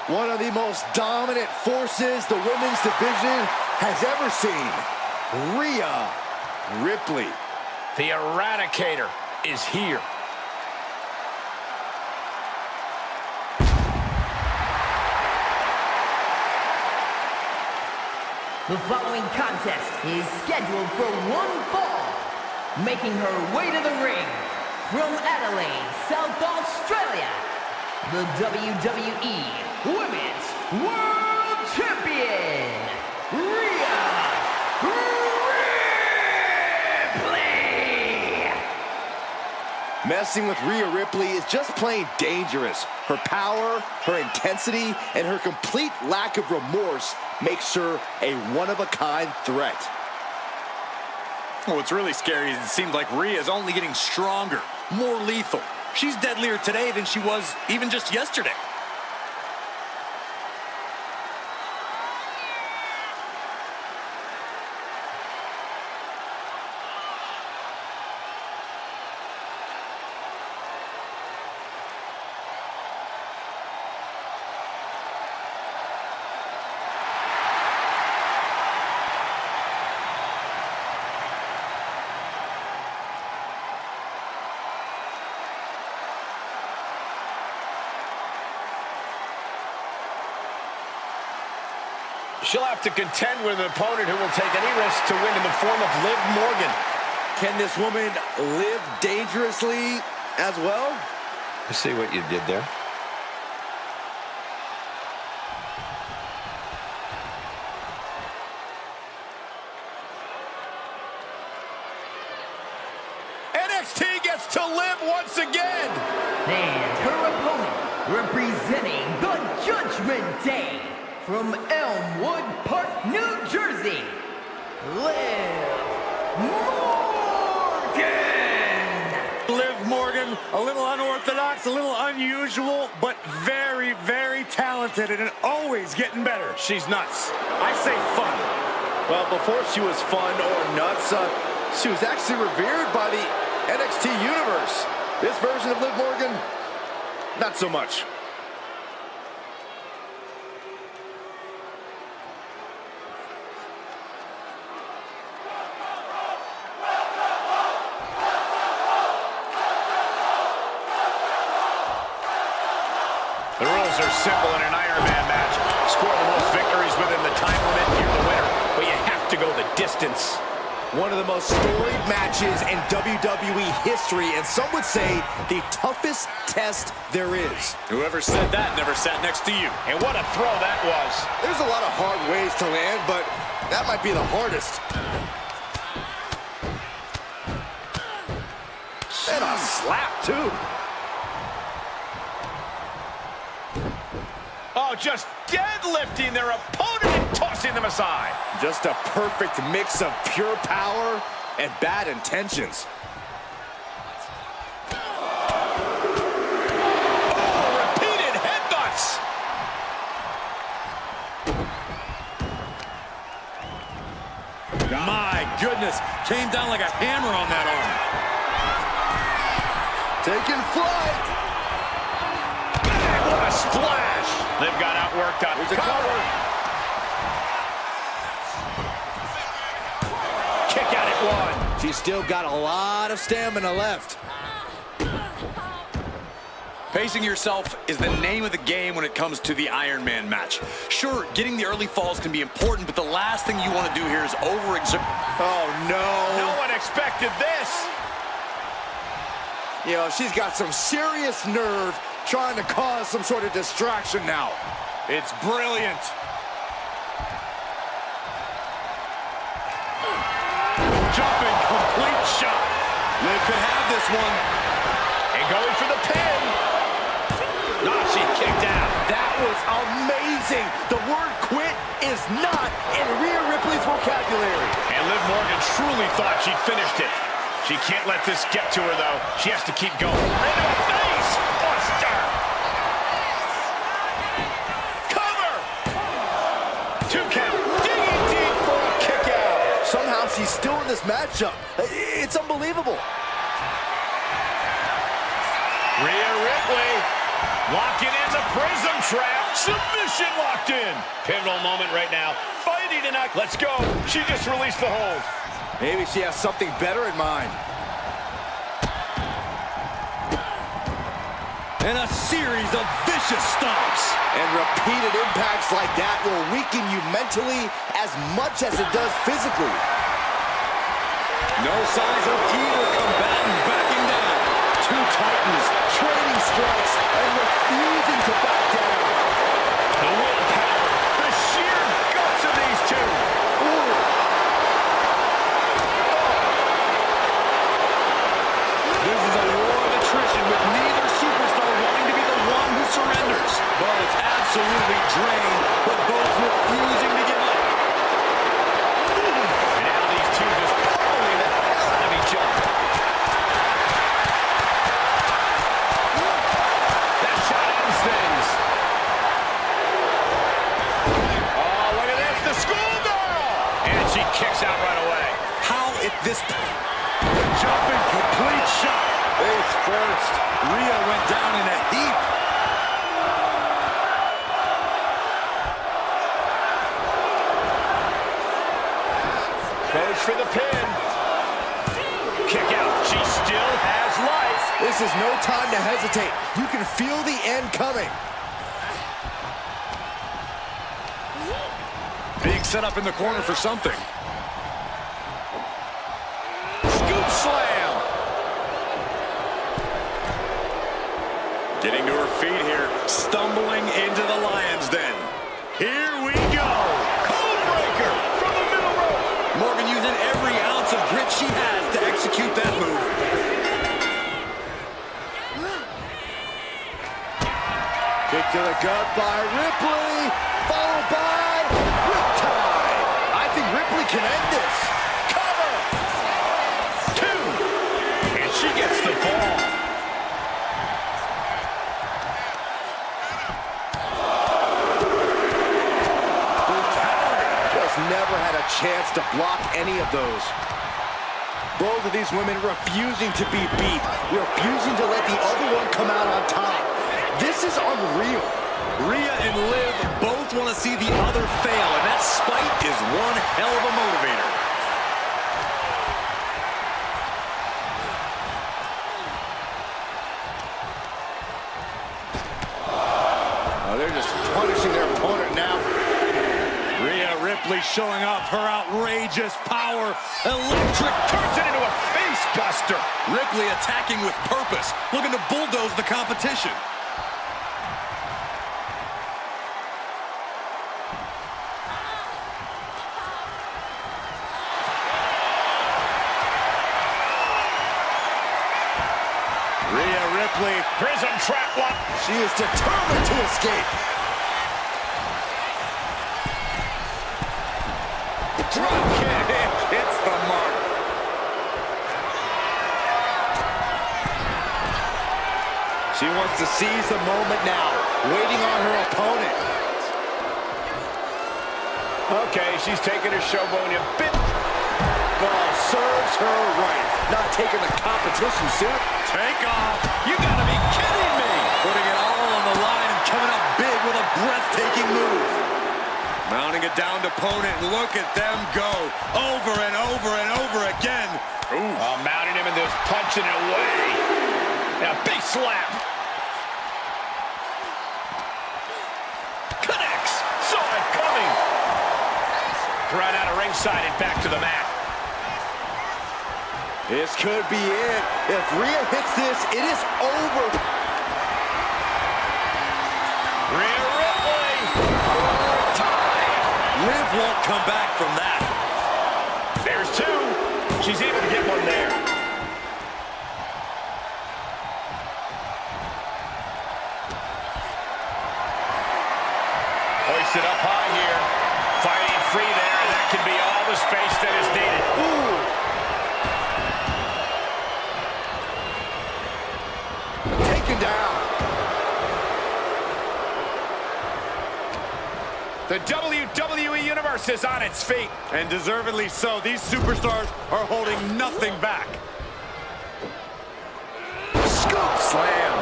One of the most dominant forces the women's division has ever seen. Rhea Ripley. The Eradicator is here. The following contest is scheduled for one fall. Making her way to the ring from Adelaide, South Australia, the WWE Women's World Champion, Rhea Ripley! Messing with Rhea Ripley is just plain dangerous. Her power, her intensity, and her complete lack of remorse makes her a one-of-a-kind threat. What's really scary is it seems like Rhea is only getting stronger, more lethal. She's deadlier today than she was even just yesterday. She'll have to contend with an opponent who will take any risk to win in the form of Liv Morgan. Can this woman live dangerously as well? I see what you did there. NXT gets to live once again. And her opponent, representing the Judgment Day, from Elmwood Park, New Jersey, Liv Morgan! Liv Morgan, a little unorthodox, a little unusual, but very, very talented and always getting better. She's nuts. I say fun. Well, before she was fun or nuts, she was actually revered by the NXT universe. This version of Liv Morgan, not so much. The rules are simple in an Iron Man match. Score the most victories within the time limit, you're the winner. But you have to go the distance. One of the most storied matches in WWE history, and some would say the toughest test there is. Whoever said that never sat next to you. And what a throw that was. There's a lot of hard ways to land, but that might be the hardest. And a slap, too. Oh, just deadlifting their opponent and tossing them aside. Just a perfect mix of pure power and bad intentions. Oh, repeated headbutts. My goodness, came down like a hammer on that arm. Taking flight. Man, what a splash. Liv got outworked on Here's a cover. Kick out at one. She's still got a lot of stamina left. Pacing yourself is the name of the game when it comes to the Iron Man match. Sure, getting the early falls can be important, but the last thing you want to do here is overexert. Oh, no. No one expected this. You know, she's got some serious nerve trying to cause some sort of distraction now. It's brilliant. Jumping complete shot. Liv could have this one. And going for the pin. No, she kicked out. That was amazing. The word quit is not in Rhea Ripley's vocabulary. And Liv Morgan truly thought she'd finished it. She can't let this get to her, though. She has to keep going. Right in the face! Buster! Cover! 2 count. Digging deep for a kick out. Somehow she's still in this matchup. It's unbelievable. Rhea Ripley Locking in the prism trap. Submission locked in. Pivotal moment right now. Fighting tonight. Let's go. She just released the hold. Maybe she has something better in mind. And a series of vicious stomps. And repeated impacts like that will weaken you mentally as much as it does physically. No signs of either combatant backing down. Two titans trading strikes and refusing to back down. The willpower, the sheer guts of these two. Ooh. This is a war of attrition with neither superstar wanting to be the one who surrenders. Both absolutely drained, but both refusing to give up. And now these two just pulling the hell out of each other. That shot ends things. Oh, look at this, the schoolgirl! And she kicks out right away. How at this point? The jumping complete shot. Face first. Rhea went down in a heap. Goes for the pin. Kick out. She still has life. This is no time to hesitate. You can feel the end coming. Being set up in the corner for something. Scoop slam. Getting to her feet here. Stumbling into the lion's den. Here we go. Code breaker from the middle rope. Morgan using every ounce of grit she has to execute that move. Kick to the gut by Ripley, followed by Riptide. I think Ripley can end this. Cover. Two. And she gets the fall. Just never had a chance to block any of those. Both of these women refusing to be beat, refusing to let the other one come out on top. This is unreal. Rhea and Liv both want to see the other fail, and that spite is one hell of a motivator. Oh, they're just punishing their opponent now. Rhea Ripley showing off her outrageous power. Electric Turns it into a face buster. Ripley attacking with purpose, looking to bulldoze the competition. Rhea Ripley, prism trap lock. She is determined to escape. Drop kick. Hits the mark. She wants to seize the moment now, waiting on her opponent. Okay, she's taking her showboat a bit. Oh, serves her right. Not taking the competition suit. Take off. You gotta be kidding me. Putting it all on the line and coming up big with a breathtaking move. Mounting a downed opponent. Look at them go. Over and over and over again. Ooh. Mounting him and just punching it away. Now, big slap. Connects. Saw it coming. Right out of ringside and back to the mat. This could be it. If Rhea hits this, it is over. Rhea Ripley. Tie. Liv won't come back from that. There's two. She's able to get one there. Hoisted up high here. Fighting free there, and that can be all the space that is needed. Ooh. Taken down. The WWE Universe is on its feet. And deservedly so. These superstars are holding nothing back. Scoop slam.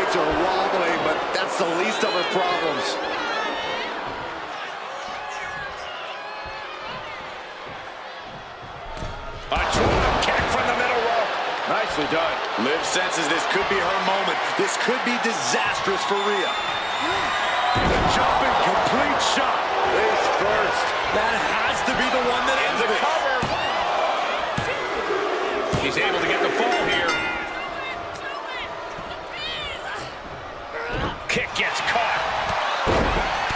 joints are wobbling, but that's the least of her problems. A drop kick from the middle rope. Nicely done. Liv senses this could be her moment. This could be disastrous for Rhea. The jumping complete shot. Face first. That has to be the one that ends The it. cover. He's able to get the fall here. Kick gets caught.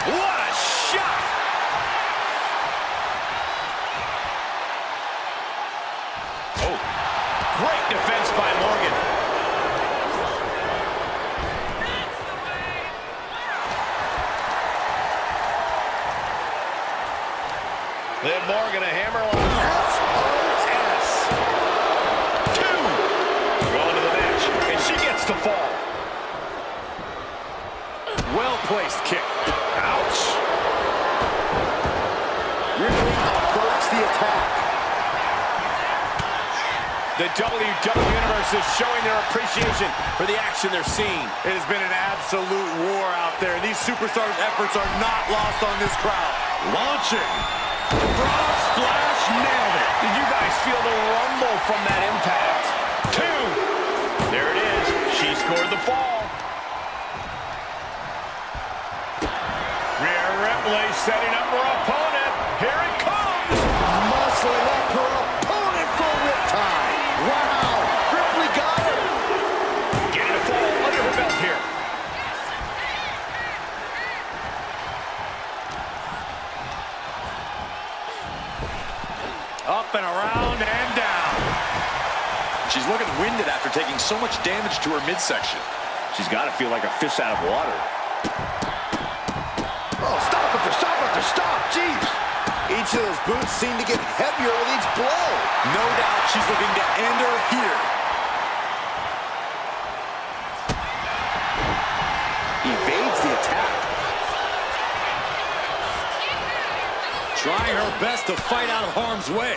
What a shot! Oh, great defense by Morgan. Liv Morgan, a hammerlock. SOS. 2. Going to the match, and she gets the fall. Well-placed kick. Ouch. Ripley averts the attack. The WWE Universe is showing their appreciation for the action they're seeing. It has been an absolute war out there. These superstars' efforts are not lost on this crowd. Launching. Frog splash, nailed it. Did you guys feel the rumble from that impact? 2. There it is. She scored the fall. Rhea Ripley setting up her opponent. Here it comes. Muscling up her opponent for riptide. Wow. Ripley got her. Getting a fall under her belt here. Up and around and down. She's looking winded after taking so much damage to her midsection. She's got to feel like a fish out of water. Oh, stop after stop after stop. Jeez. Each of those boots seem to get heavier with each blow. No doubt she's looking to end her here. Evades the attack. Trying her best to fight out of harm's way.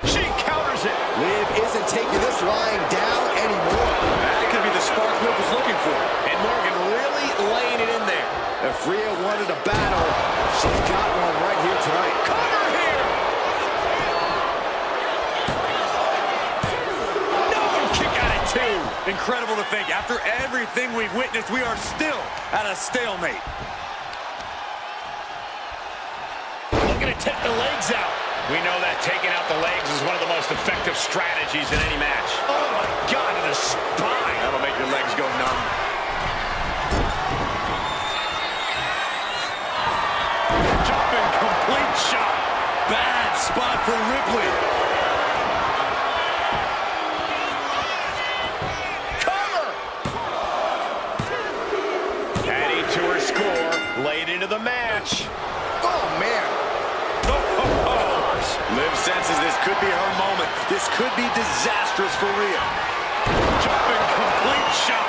She counters it. Liv isn't taking this lying down anymore. That could be the spark Liv was looking for. And Morgan really laying it in there. If Rhea wanted a battle, she's got one right here tonight. Cover here. No, kick out at 2. Incredible to think. After everything we've witnessed, we are still at a stalemate. Looking to take the legs out. We know that taking out the legs is one of the most effective strategies in any match. Oh, my God, to the spine. That'll make your legs go numb. Jumping complete shot. Bad spot for Ripley. Cover. Adding to her score, late into the match. Oh, man. Liv senses this could be her moment. This could be disastrous for Rhea. Jumping complete shot.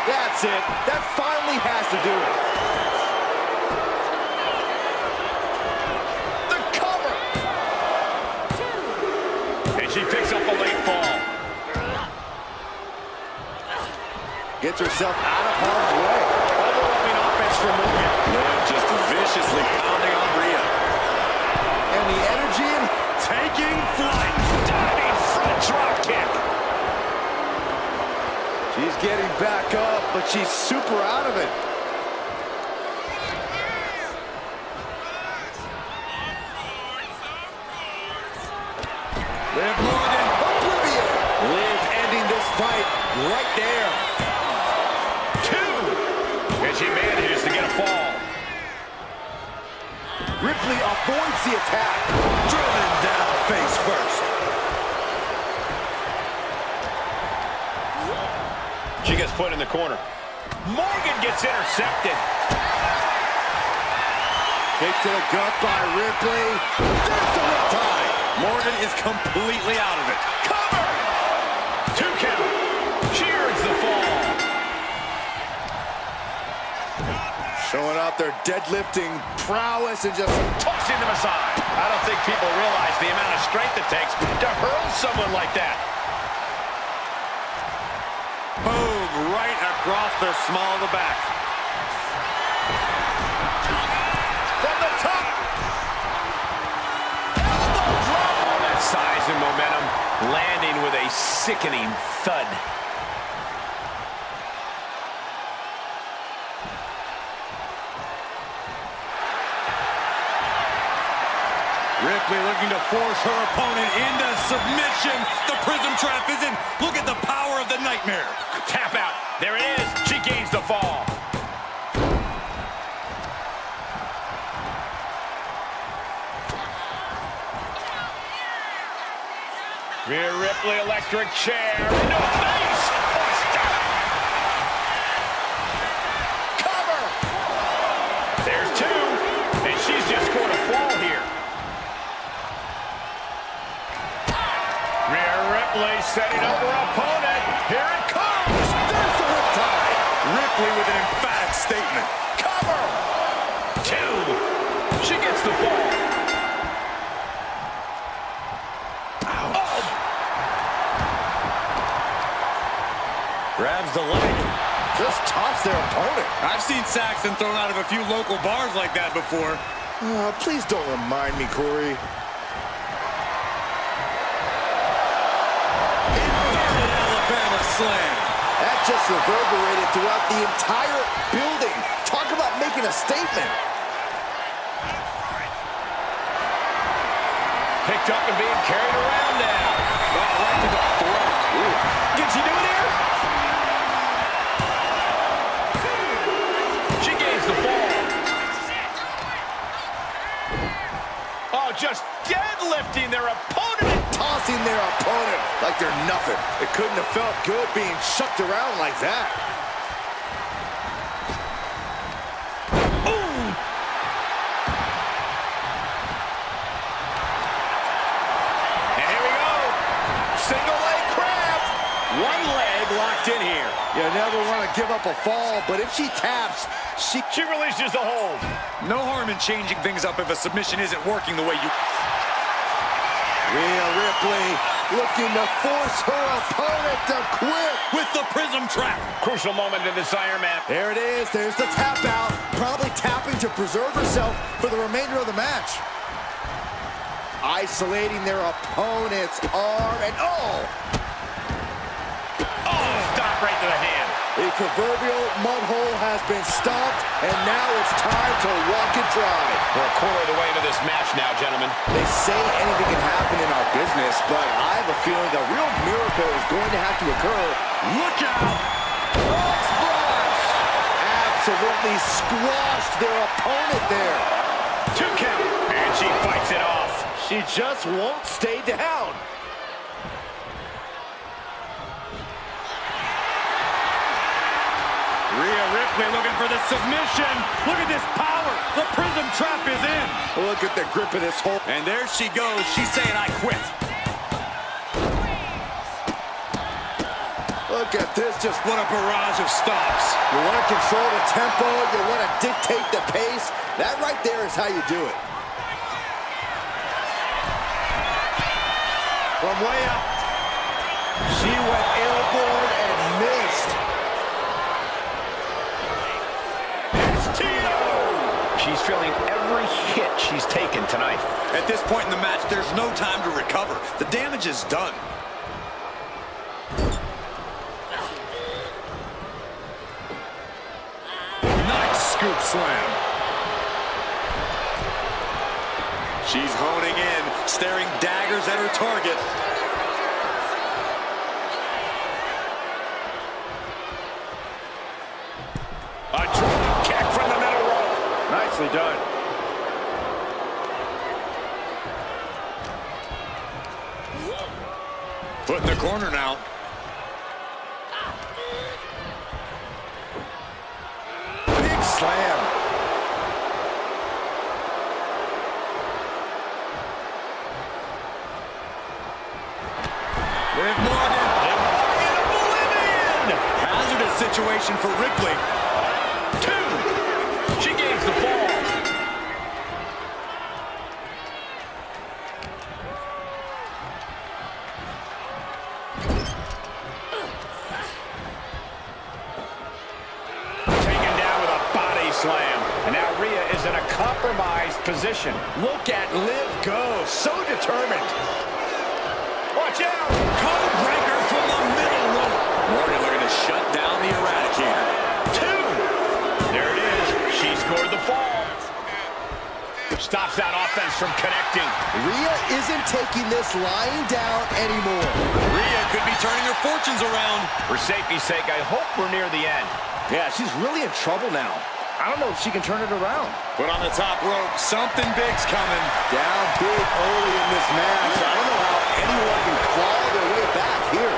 That's it. That finally has to do it. The cover. And she picks up a late fall. Gets herself out of harm's way. Overwhelming offense for Morgan. Liv just viciously pounding on Rhea. And the energy Taking flight. Diving front drop kick. she's getting back up, but she's super out of it. Liv Morgan. Oblivion. Liv ending this fight right there. 2. And she manages to get a fall. Ripley avoids the attack. Driven down face first. She gets put in the corner. Morgan gets intercepted. Kick to the gut by Ripley. There's the riptide. Morgan is completely out of it. Cover! 2 count. She earns the fall. Showing off their deadlifting prowess and just tossing them aside. I don't think people realize the amount of strength it takes to hurl someone like that. Boom, right across the small of the back. From the top. Elbow drop. All that size and momentum landing with a sickening thud. Ripley looking to force her opponent into submission. The prism trap is in. Look at the power of the nightmare. Tap out. There it is. She gains the fall. Rhea Ripley, electric chair. No face. Oh, stop. Cover. There's two. And she's just scored a fall here. Rhea Ripley setting up her opponent. Here it comes. There's the riptide. Ripley with an emphatic statement. Cover. Two. She gets the ball. Oh. Grabs the leg. just toss their opponent. I've seen Saxton thrown out of a few local bars like that before. Please don't remind me, Corey. Inverted Alabama slam. That just reverberated throughout the entire building. Talk about making a statement. Picked up and being carried around now. Oh, right to the throat. Ooh. Can she do it here? She gains the ball. Oh, just deadlifting their opponent. Tossing their opponent like they're nothing. It couldn't have felt good being shucked around like that. Ooh. And here we go. Single leg crab. One leg locked in here. You never want to give up a fall, but if she taps, she releases the hold. No harm in changing things up if a submission isn't working the way you... Rhea Ripley looking to force her opponent to quit with the prism trap. Crucial moment in this Iron Man. There it is. There's the tap out. Probably tapping to preserve herself for the remainder of the match. Isolating their opponent's arm and Oh, stop right to the hand. the proverbial mud hole has been stomped, and now it's time to walk it dry. We're a quarter of the way into this match now, gentlemen. They say anything can happen in our business, but I have a feeling a real miracle is going to have to occur. Look out! Frog splash! Absolutely squashed their opponent there. 2 count. And she fights it off. She just won't stay down. Rhea Ripley looking for the submission. Look at this power. The prism trap is in. Look at the grip of this hold. And there she goes. She's saying, I quit. Look at this, just What a barrage of stops. you want to control the tempo, you want to dictate the pace. That right there is how you do it. From way up, she went airborne and missed. She's feeling every hit she's taken tonight. At this point in the match, there's no time to recover. The damage is done. Nice scoop slam. She's honing in, staring daggers at her target. A drop kick from the middle rope. Nicely done. Foot in the corner now. Big slam. Liv Morgan. Oblivion! Hazardous situation for Ripley. 2. She the fall. Taken down with a body slam. And now Rhea is in a compromised position. Look at Liv go. So determined. Watch out! Code breaker from the middle rope. Morgan looking to shut down the Eradicator. 2. There it is. She scored the fall. Stops that offense from connecting. Rhea isn't taking this lying down anymore. Rhea could be turning her fortunes around. For safety's sake, I hope we're near the end. Yeah, she's really in trouble now. I don't know if she can turn it around. Put on the top rope. Something big's coming. Down big early in this match. I don't know how anyone can claw their way back here.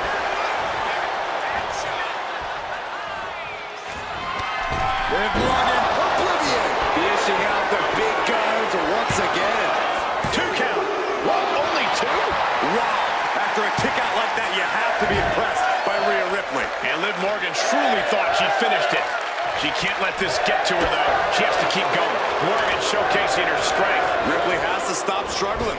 Liv Morgan. Oblivion. Dishing out the big guns once again. 2 count. What? Only 2? Wow. After a kick out like that, you have to be impressed by Rhea Ripley. And Liv Morgan truly thought she'd finished it. She can't let this get to her, though. She has to keep going. Morgan showcasing her strength. Ripley has to stop struggling.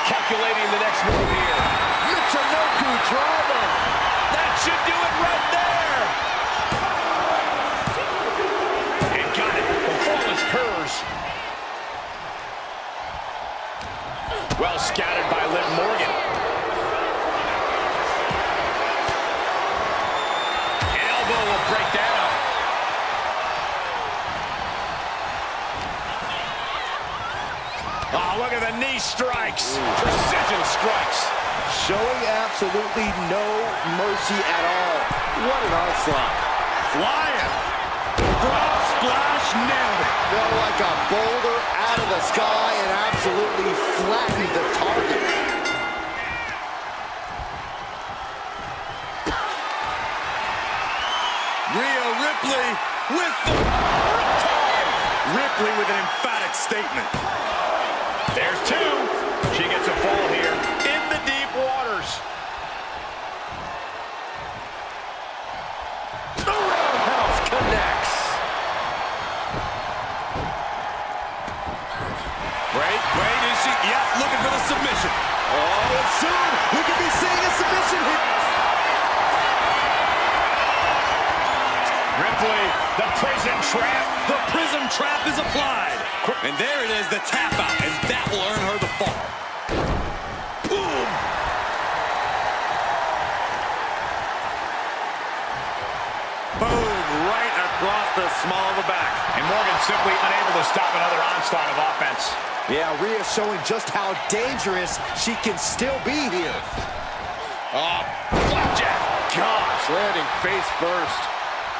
Calculating the next move here. Michinoku drama. That should do it right there. And got it. The fall is hers. Well scouted by Liv Morgan. An elbow will break that up. Oh, look at the knee strikes. Precision strikes. Showing absolutely no mercy at all. What an onslaught. Flying. Frog splash nailed it. Fell like a boulder out of the sky and absolutely flattened the target. Rhea Ripley with the... Ripley with an emphatic statement. There's 2. She gets a fall here in the deep waters. The roundhouse connects. Wait, is she? Yeah, looking for the submission. Oh, and soon we could be seeing a submission here. Ripley, the prison trap. The prism trap is applied. And there it is, the tap out, and that will earn her the fall. Boom. Boom, right across the small of the back. And Morgan simply unable to stop another onslaught of offense. Yeah, Rhea showing just how dangerous she can still be here. Oh, flapjack. Gosh, landing face first.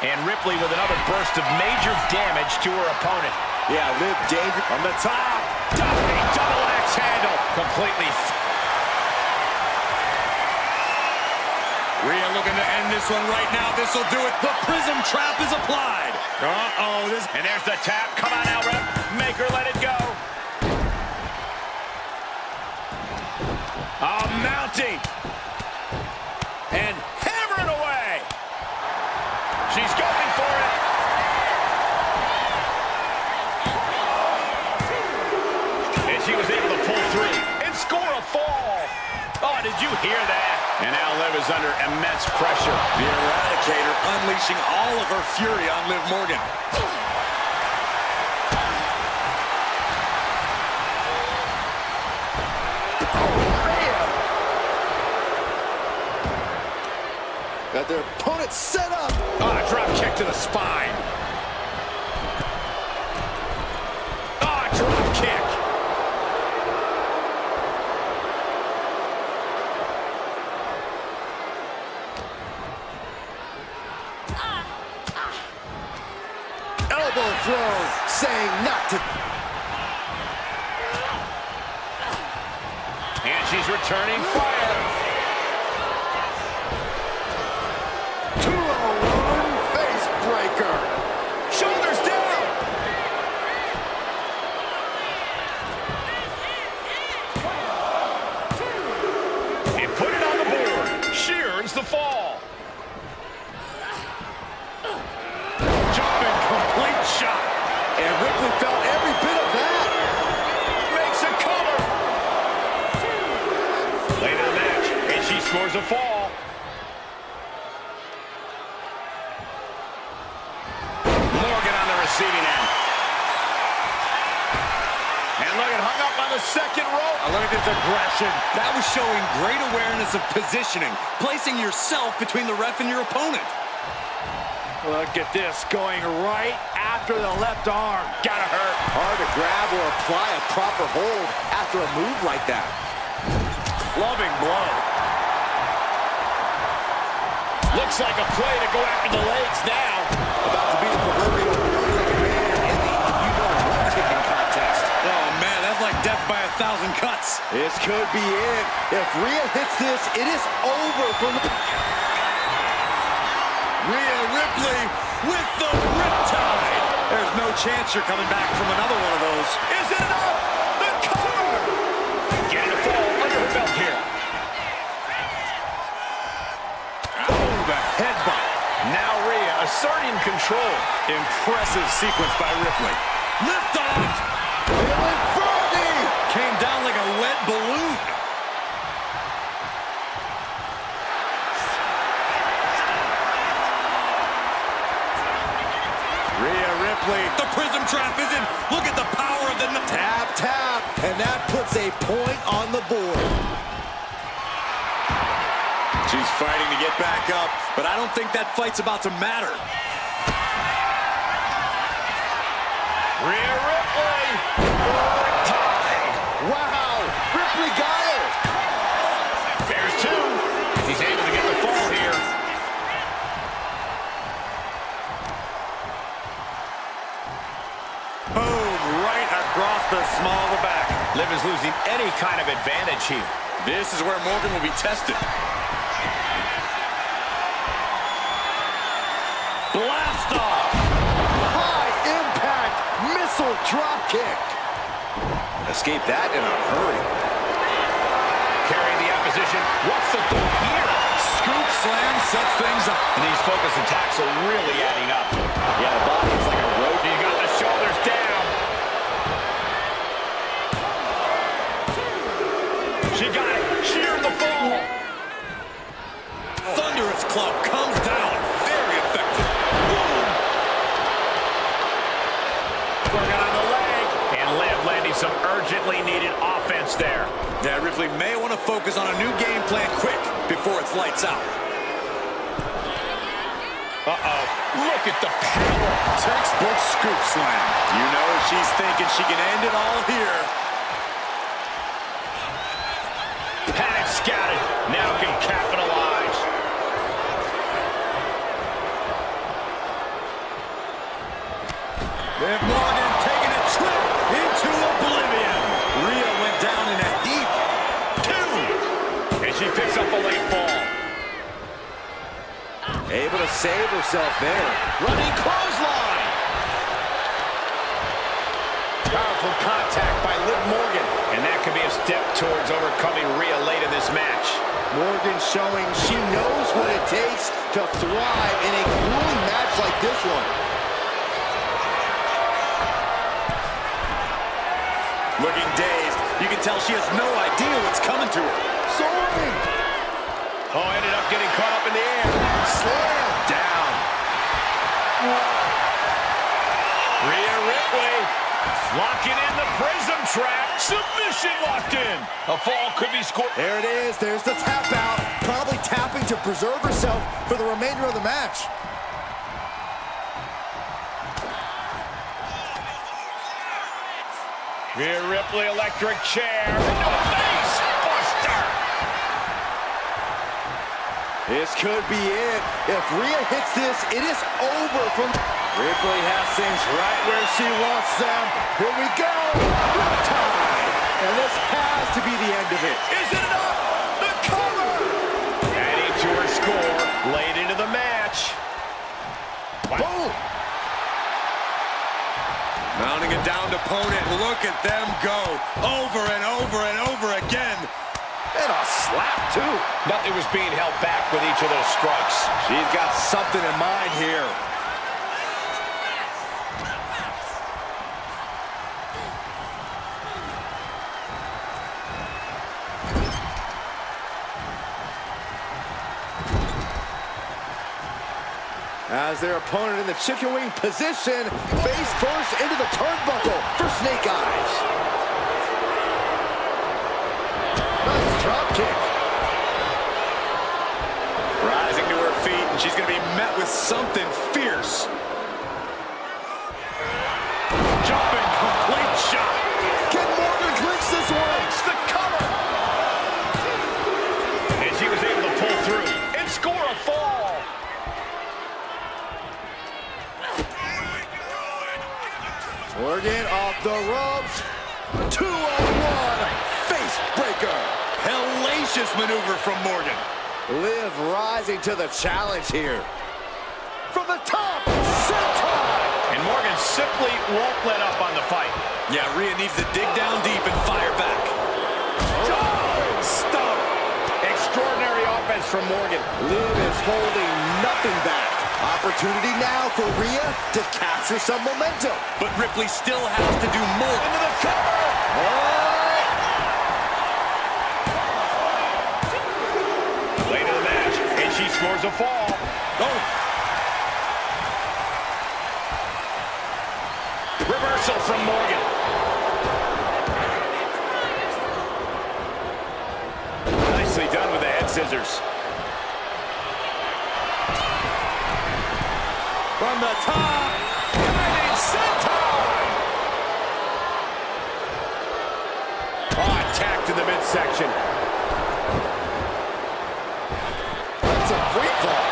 And Ripley with another burst of major damage to her opponent. Yeah, Liv danger On the top. Double axe handle. Completely. Rhea looking to end this one right now. This will do it. The prism trap is applied. And there's the tap. Come on now, ref. Make her let it go. Mounting. And hammering away. She's going for it. And she was able to pull through and score a fall. Oh, did you hear that? And now Liv is under immense pressure. The Eradicator unleashing all of her fury on Liv Morgan. got their opponent set up. Oh, drop kick to the spine. Oh, drop kick. Elbow throw, saying not to. And she's returning fire. 201 face breaker. Shoulders down. And put it on the board. Sheer returns the fall. Jumping complete shot. And Ripley felt every bit of that. Makes a cover. Late in the match, and she scores a fall. Morgan on the receiving end. And look, it hung up on the second rope. Look at this aggression. That was showing great awareness of positioning, placing yourself between the ref and your opponent. Look at this, going right after the left arm. Gotta hurt. Hard to grab or apply a proper hold after a move like that. Loving blow. Looks like a play to go after the legs now. About to be the proverbial man in the you-know-what kicking contest. Oh, man, that's like death by 1,000 cuts. This could be it. If Rhea hits this, it is over for the... Rhea Ripley with the riptide. There's no chance you're coming back from another one of those. Is it enough? The cover! Getting a fall under her belt here. Oh, the headbutt. Now Rhea asserting control. Impressive sequence by Ripley. Lift off. Came down like a lead balloon. Rhea Ripley. The prism trap is in. Look at the power of the... Tap, tap, and that puts a point on the board. She's fighting to get back up, but I don't think that fight's about to matter. Rhea Ripley. Wow, Ripley got her. There's two. He's able to get the fall here. Boom, right across the small of the back. Liv is losing any kind of advantage here. This is where Morgan will be tested. Blast off. High impact missile drop kick. Escape that in a hurry. Carrying the opposition. What's the thought here? Scoop slam sets things up. And these focus attacks are really adding up. Yeah, the body is like a rope. He's got the shoulders down. She got it. Sheared the fall. Thunderous club comes down. Very effective. Working on the leg. And Liv landing some urgently needed offense there. Yeah, Ripley may want to focus on a new game plan quick before it's lights out. Uh-oh. Look at the power. Textbook scoop slam. You know she's thinking she can end it all here. Panic scouted. Now can capitalize. Liv Morgan taking a trip into oblivion. Rhea went down in a heap. Two. And she picks up a late fall. Able to save herself there. Running clothesline. Powerful contact by Liv Morgan. And that could be a step towards overcoming Rhea late in this match. Morgan showing she knows what it takes to thrive in a grueling match like this one. Looking dazed. You can tell she has no idea what's coming to her. Soaring. Oh, ended up getting caught up in the air. Slam down. Rhea Ripley locking in the prism trap. Submission locked in. A fall could be scored. There it is. There's the tap out. Probably tapping to preserve herself for the remainder of the match. Rhea Ripley electric chair. Into the face. Buster. This could be it. If Rhea hits this, it is over from... Ripley has things right where she wants them. Here we go. Riptide. And this has to be the end of it. Is it enough? The cover. Adding to her score late into the match. Boom. Mounting a downed opponent. Look at them go. Over and over and over again. And a slap, too. Nothing was being held back with each of those strikes. She's got something in mind here. As their opponent in the chicken wing position, face first into the turnbuckle for Snake Eyes. Nice drop kick. Rising to her feet, and she's going to be met with something fierce. Jumping complete shot. Can Morgan clinch this one? It's the cover. And she was able to pull through and score a fall. Morgan off the ropes. 2-on-1 face breaker. Hellacious maneuver from Morgan. Liv rising to the challenge here. From the top, senton. And Morgan simply won't let up on the fight. Yeah, Rhea needs to dig down deep and fire back. Oh, stop. Extraordinary offense from Morgan. Liv is holding nothing back. Opportunity now for Rhea to capture some momentum. But Ripley still has to do more. Into the cover. Late in the match, and she scores a fall. Oh. Reversal from Morgan. Nicely done with the head scissors. From the top. Diving senton. Oh, attacked in the midsection. That's a free fall.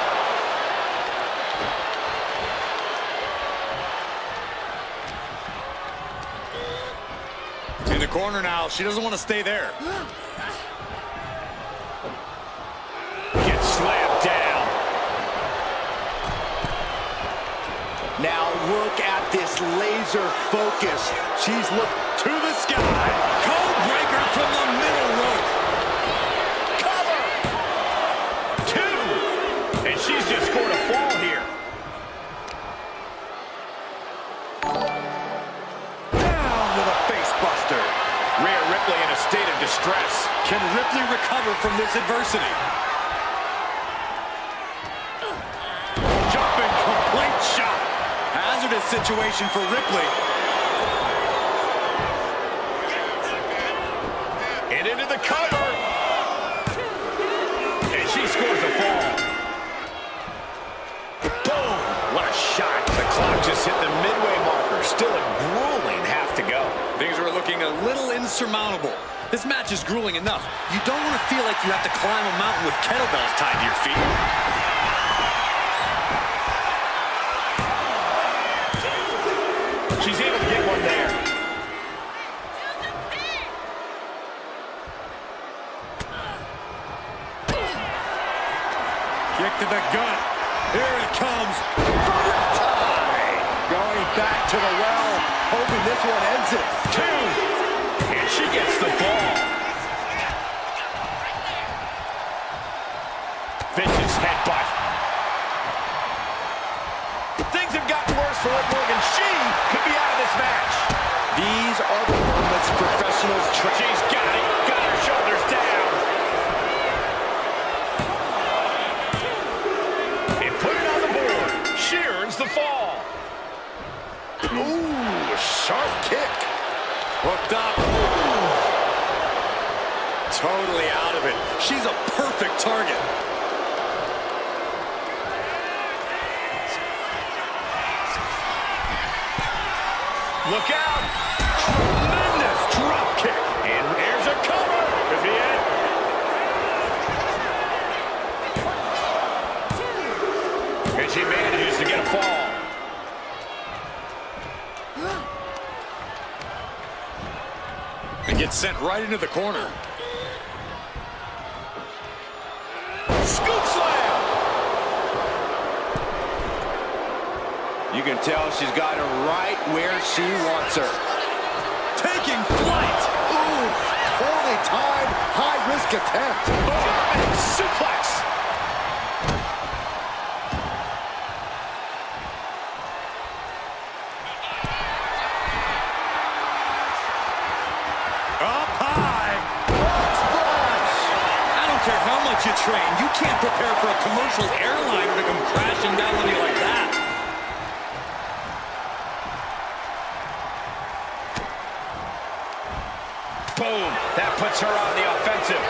In the corner now. She doesn't want to stay there. Gets slammed down. Now look at this laser focus. She's looked To the sky. Code breaker from the middle rope. Cover. 2. And she's just scored a fall here. Down with a face buster. Rhea Ripley in a state of distress. Can Ripley recover from this adversity? Jumping complete shot. Hazardous situation for Ripley. And into the cover. And she scores a fall. Boom. What a shot. The clock just hit the midway marker. Still a grueling half to go. Things are looking a little insurmountable. This match is grueling enough. You don't want to feel like you have to climb a mountain with kettlebells tied to your feet. She's able to get one there. Kick to the gut. Here it comes. going back to the well, hoping this one ends it. 2. And she gets the ball. Vicious headbutt. Things have gotten worse for Liv Morgan. She could be out of this match. These are the moments professionals try. She's got it. Got her shoulders down. And put it on the board. She earns the fall. Ooh, sharp kick. Hooked up. Totally out of it. She's a perfect target. Look out! Tremendous drop kick. And here's a cover. Could be it. And she manages to get a fall. And gets sent right into the corner. Scoop slam! You can tell she's got her right where she wants her. Taking flight. Ooh, poorly timed high high-risk attempt. German suplex. Up high. Splash. I don't care how much you train. You can't prepare for a commercial airliner to come crashing down on you like that. Boom. That puts her on the offensive.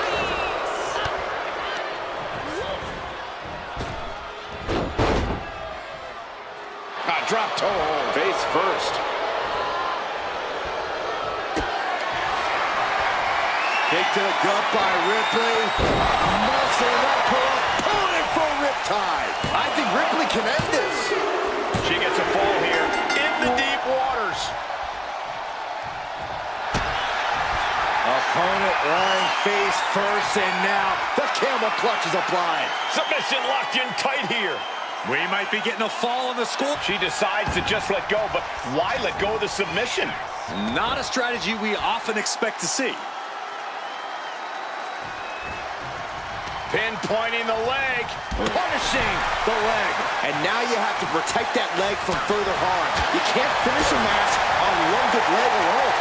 Drop toe hold. Face first. Kick to the gut by Ripley. Muscling up her opponent for riptide. I think Ripley can end this. She gets a fall here in the deep waters. Opponent lying face first, and now the camel clutch is applied. Submission locked in tight here. We might be getting a fall on the score. She decides to just let go, but why let go of the submission? Not a strategy we often expect to see. Pinpointing the leg. Punishing the leg. And now you have to protect that leg from further harm. You can't finish a match on one good leg alone.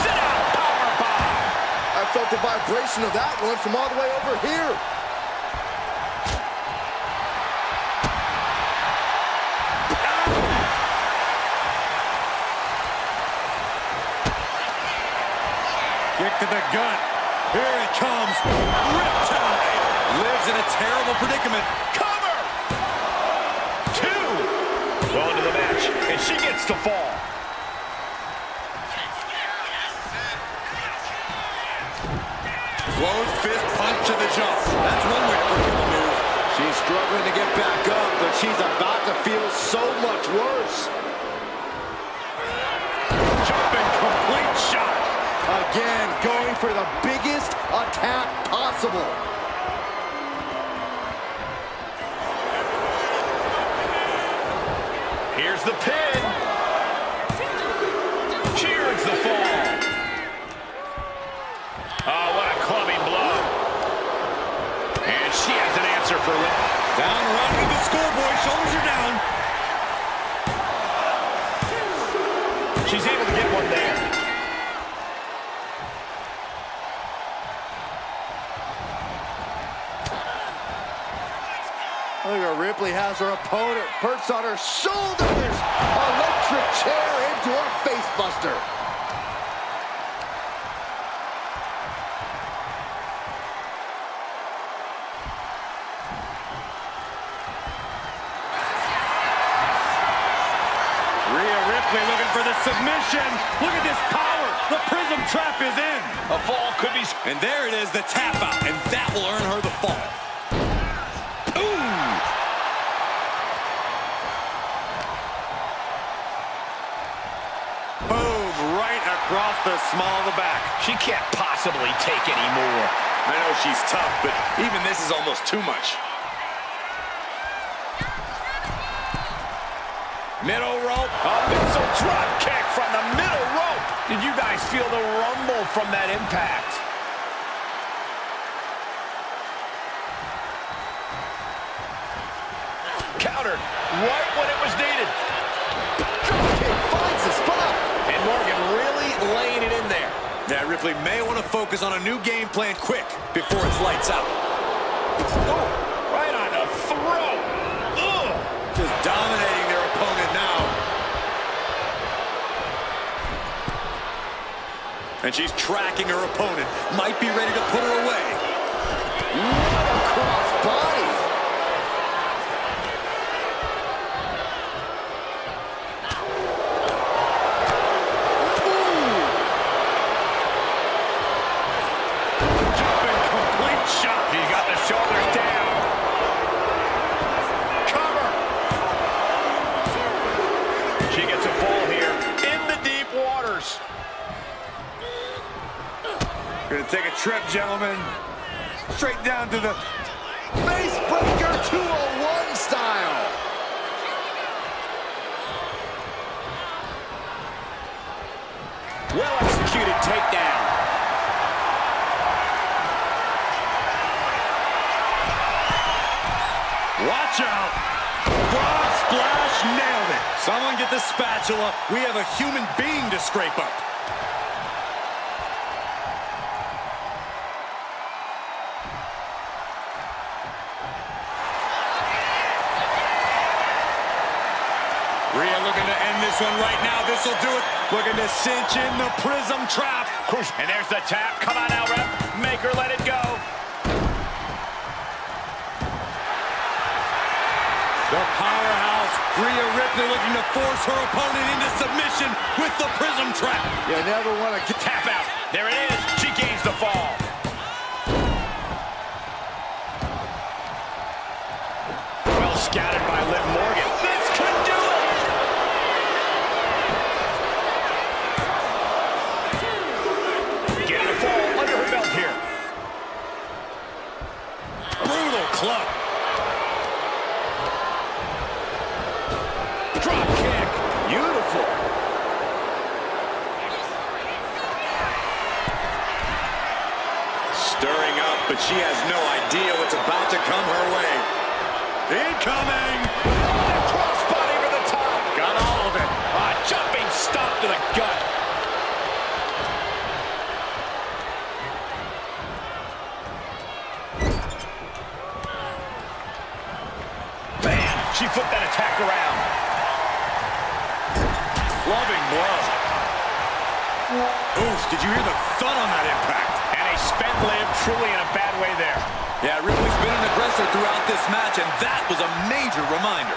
Sit out, powerbomb. I felt the vibration of that one from all the way over here. Kick to the gut. Here it comes. Riptide. Lives in a terrible predicament. Cover. 2. Going to the match, and she gets the fall. Closed fist punch to the jump. That's one way to break the move. She's struggling to get back up, but she's about to feel so much worse. Jumping complete shot. Again, going for the biggest attack possible. Here's the pin. She earns the fall. Oh, what a clubbing blow. And she has an answer for Lynn. Down around to the schoolboy. Shoulders are down. She's able to get one there. Look at Ripley has her opponent perched on her shoulders. Electric chair into a face buster. Rhea Ripley looking for the submission. Look at this power. The prism trap is in. A fall could be... And there it is, the tap out. And that will earn her the fall. Boom, right across the small of the back. She can't possibly take any more. I know she's tough, but even this is almost too much. Middle rope. A missile drop kick from the middle rope. Did you guys feel the rumble from that impact? Countered right when it was needed. Dropkick finds the spot. And Morgan really laying it in there. Yeah, Ripley may want to focus on a new game plan quick before it's lights out. Oh, right on the throat. Ugh. Just dominating their opponent now. And she's tracking her opponent. Might be ready to put her away. What a cross body. Jumping complete shot. He's got the shoulders down. Cover. She gets a fall here in the deep waters. Gonna take a trip, gentlemen. Straight down to the... Face breaker 201 style. Well executed takedown. Watch out. Frog splash, nailed it. Someone get the spatula. We have a human being to scrape up. Rhea looking to end this one right now. This will do it. Looking to cinch in the prism trap. And there's the tap. Come on now, ref. Make her let it go. The powerhouse, Rhea Ripley, looking to force her opponent into submission with the prism trap. You never want to get... Tap out. There it is. She gains the fall. Well scouted by Liv Morgan. This could do it. Getting a fall under her belt here. Brutal club. Drop kick. Beautiful. Stirring up, but she has no idea what's about to come her way. Incoming! Crossbody over the top. Got all of it. A jumping stomp to the gut. Bam! She flipped that attack around. Loving blow. Oof, did you hear the thud on that impact? And a spent Liv truly in a bad way there. Yeah, Ripley's been an aggressor throughout this match, and that was a major reminder.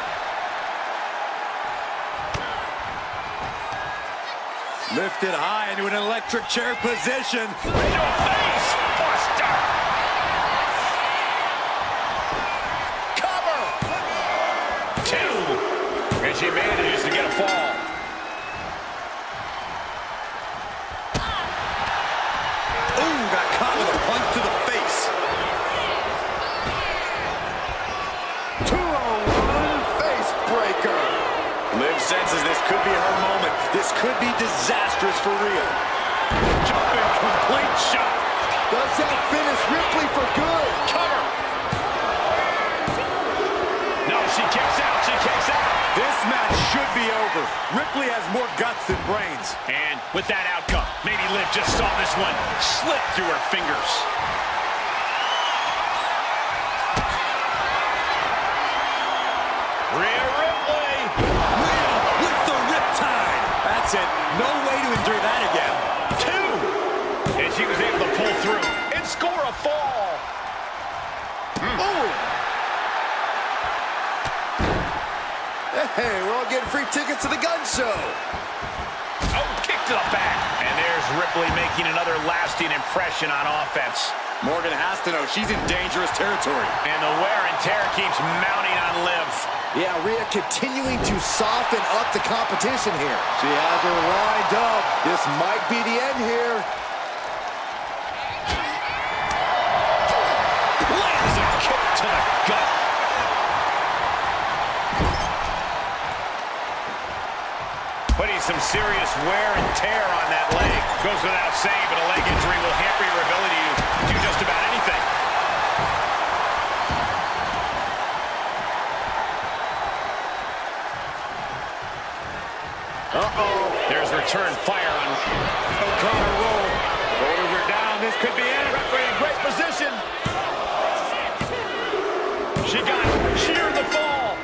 Lifted high into an electric chair position. Into a face buster. Cover. 2. And she manages to get a fall. Ooh, got caught with a punch to the face. 201 face breaker. Liv senses this could be her moment. This could be disastrous for Rhea. Jumping complete shot. Does that finish Ripley for good? Cover. No, she kicks out. She kicks out. This match should be over. Ripley has more guts than brains. And with that outcome, maybe Liv just saw this one slip through her fingers. Rhea Ripley. Rhea with the riptide. That's it. No way to endure that again. 2. And she was able to pull through and score a fall. Ooh. Hey, we're all getting free tickets to the gun show. Oh, kick to the back. And there's Ripley making another lasting impression on offense. Morgan has to know she's in dangerous territory. And the wear and tear keeps mounting on Liv. Yeah, Rhea continuing to soften up the competition here. She has her lined up. This might be the end here. Lands a kick to the gut. Putting some serious wear and tear on that leg. Goes without saying, but a leg injury will hamper your ability to do just about anything. Uh-oh. There's return fire on O'Connor roll. Shoulders are down. This could be it. Ripley in great position. She got sheared the fall.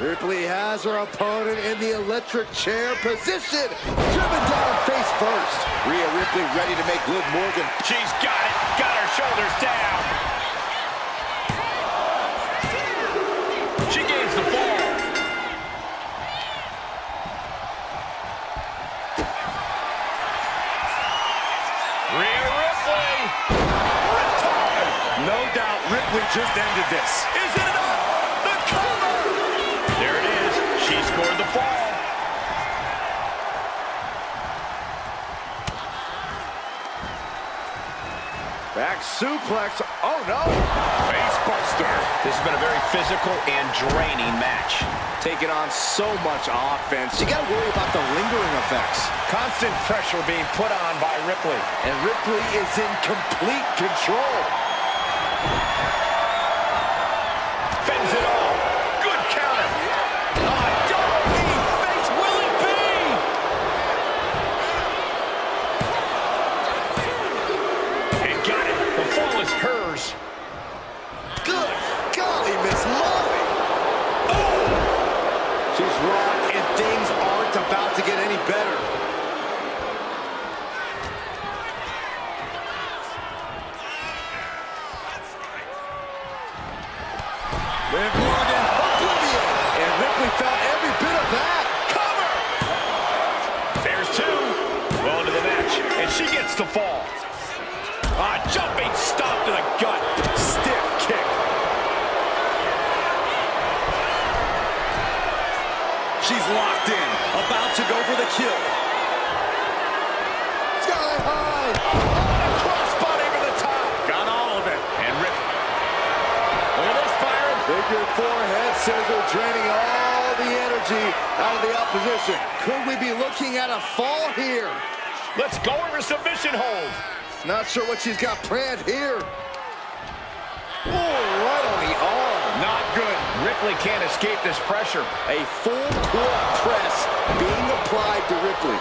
Ripley has her opponent in the electric chair position. Driven down face first. Rhea Ripley ready to make Liv Morgan. She's got it. Got her shoulders down. She gains the fall. Rhea Ripley. Retired. No doubt Ripley just ended this. Is it enough? The cover. There it is. She scored the fall. Back suplex. Oh, no. Face buster. This has been a very physical and draining match. Taking on so much offense. You got to worry about the lingering effects. Constant pressure being put on by Ripley. And Ripley is in complete control. Fends it off. Good counter. Double knee face. Will it be? And got it. The fall is hers. Good golly, Miss Molly. Oh! She's rocked, and things aren't about to get any better. Liv Morgan, Oblivion. And Ripley felt every bit of that. Cover! There's two. Well into the match, and she gets the fall. Jumping stomp to the gut. Stiff kick. she's locked in, about to go for the kill. Sky high. Oh, a crossbody over the top. Got all of it. And Rip. Look at this, Byron. Figure forehead scissor draining all the energy out of the opposition. Could we be looking at a fall here? Let's go over submission hold. Not sure what she's got planned here. Oh, right on the arm. Not good. Ripley can't escape this pressure. A full court press being applied to Ripley.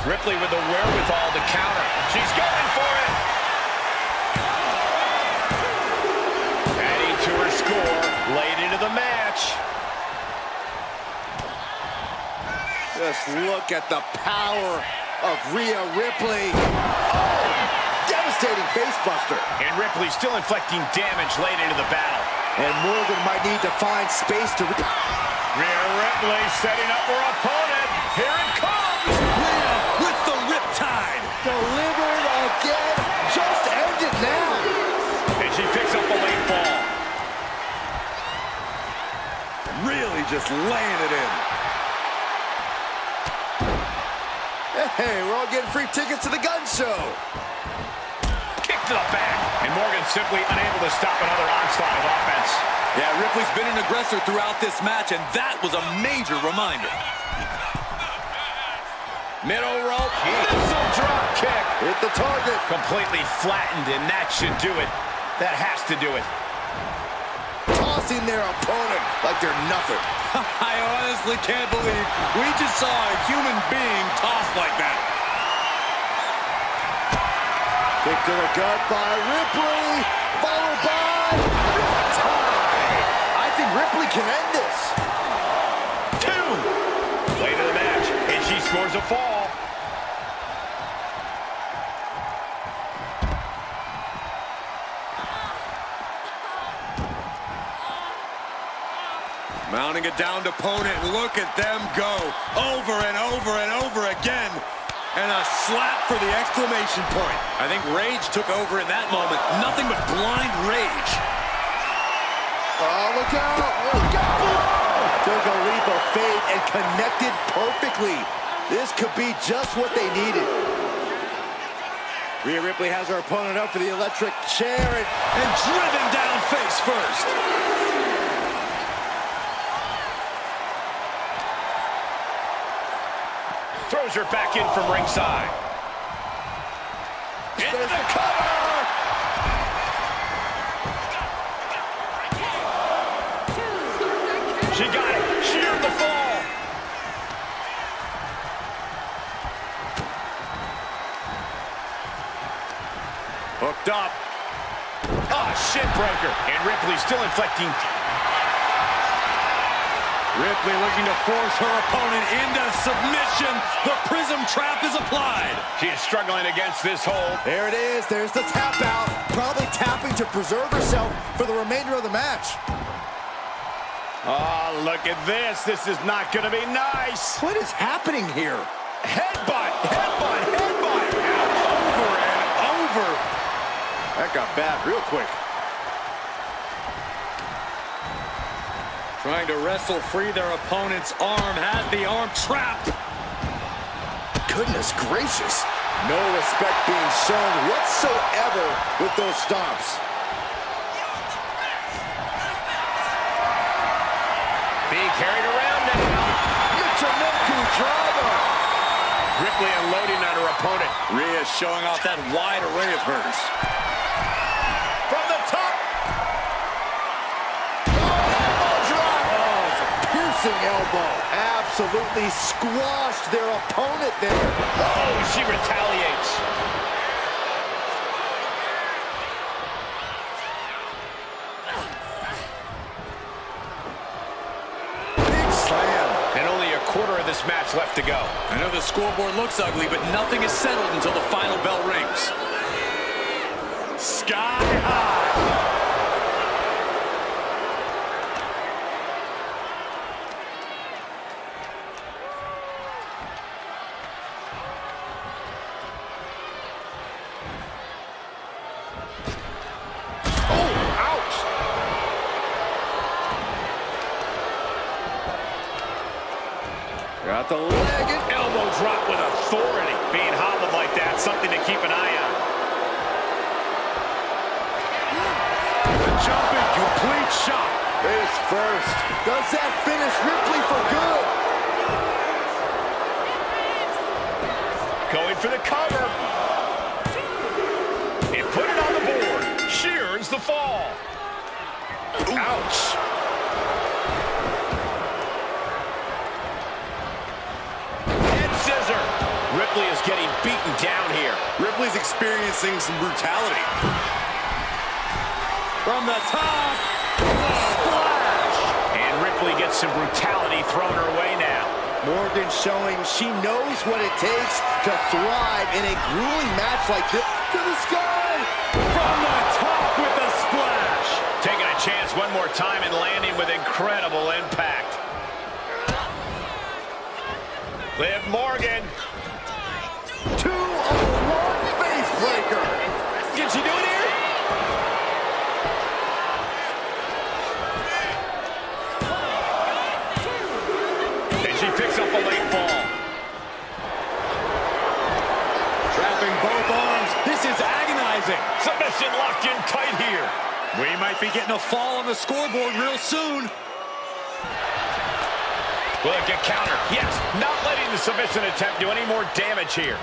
Ripley with the wherewithal to counter. She's going for it. Adding to her score late into the match. Just look at the power of Rhea Ripley. Oh, devastating facebuster. And Ripley still inflicting damage late into the battle. And Morgan might need to find space to... Rhea Ripley setting up her opponent. Here it comes. Rhea with the riptide. Delivered again. Just end it now. And she picks up a late fall. Really just laying it in. Hey, we're all getting free tickets to the gun show. Kick to the back. And Morgan simply unable to stop another onslaught of offense. Yeah, Ripley's been an aggressor throughout this match, and that was a major reminder. Middle rope. Missile drop kick. Hit the target. Completely flattened, and that should do it. That has to do it. Tossing their opponent like they're nothing. I honestly can't believe we just saw a human being tossed like that. Kick to the gut by Ripley, followed by Riptide. I think Ripley can end this. 2. Late in the match, and she scores a fall. Mounting a downed opponent, look at them go. Over and over and over again. And a slap for the exclamation point. I think rage took over in that moment. Nothing but blind rage. Oh, look out. Oh, look out. Took a leap of faith and connected perfectly. This could be just what they needed. Rhea Ripley has her opponent up for the electric chair and driven down face first. Throws her back in from ringside. Into the cover! She got it. She earned the fall. Hooked up. Shin breaker. And Ripley still inflicting. Ripley looking to force her opponent into submission. The prism trap is applied. She is struggling against this hold. There it is. There's the tap out. Probably tapping to preserve herself for the remainder of the match. Oh, look at this. This is not going to be nice. What is happening here? Headbutt, headbutt, headbutt. Over and over. That got bad real quick. Trying to wrestle free their opponent's arm. Had the arm trapped. Goodness gracious. No respect being shown whatsoever with those stomps. Being carried around now. Ripley unloading on her opponent. Rhea showing off that wide array of hers. From the top. Piercing elbow. Absolutely squashed their opponent there. Oh, she retaliates. Big slam. And only a quarter of this match left to go. I know the scoreboard looks ugly, but nothing is settled until the final bell rings. Sky high. Got the leg and Elbow drop with authority. Being hobbled like that, something to keep an eye on. The jumping complete shot. face first. Does that finish Ripley for good? Going for the cover. And put it on the board. She earns the fall. Ouch. Ripley is getting beaten down here. Ripley's experiencing some brutality. From the top, splash! And Ripley gets some brutality thrown her way now. Morgan showing she knows what it takes to thrive in a grueling match like this. To the sky! From the top with the splash! Taking a chance one more time and landing with incredible impact. Liv Morgan. 2-on-1 face breaker. Can she do it here? And she picks up a late fall. Trapping both arms. This is agonizing. Submission locked in tight here. We might be getting a fall on the scoreboard real soon. Look at counter. Yes, not letting the submission attempt do any more damage here.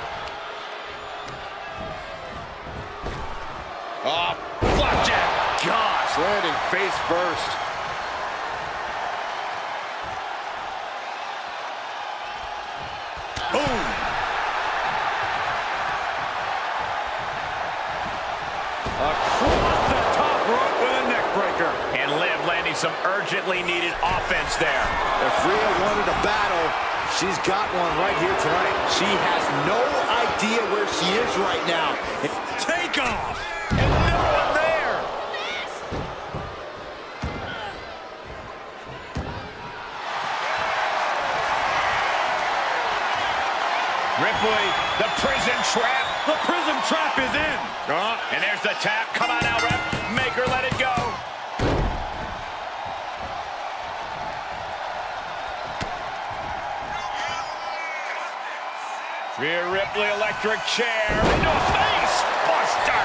Oh, flapjack. Gosh, landing face first. Boom. Across the top rope with a neck breaker. And Liv landing some urgently needed offense there. If Rhea wanted a battle, she's got one right here tonight. She has no idea where she is right now. Take off. And no one there. Ripley, the prison trap. The prison trap is in. And there's the tap. Come on now, ref. Make her let it go. Rhea Ripley, electric chair. Into a face buster.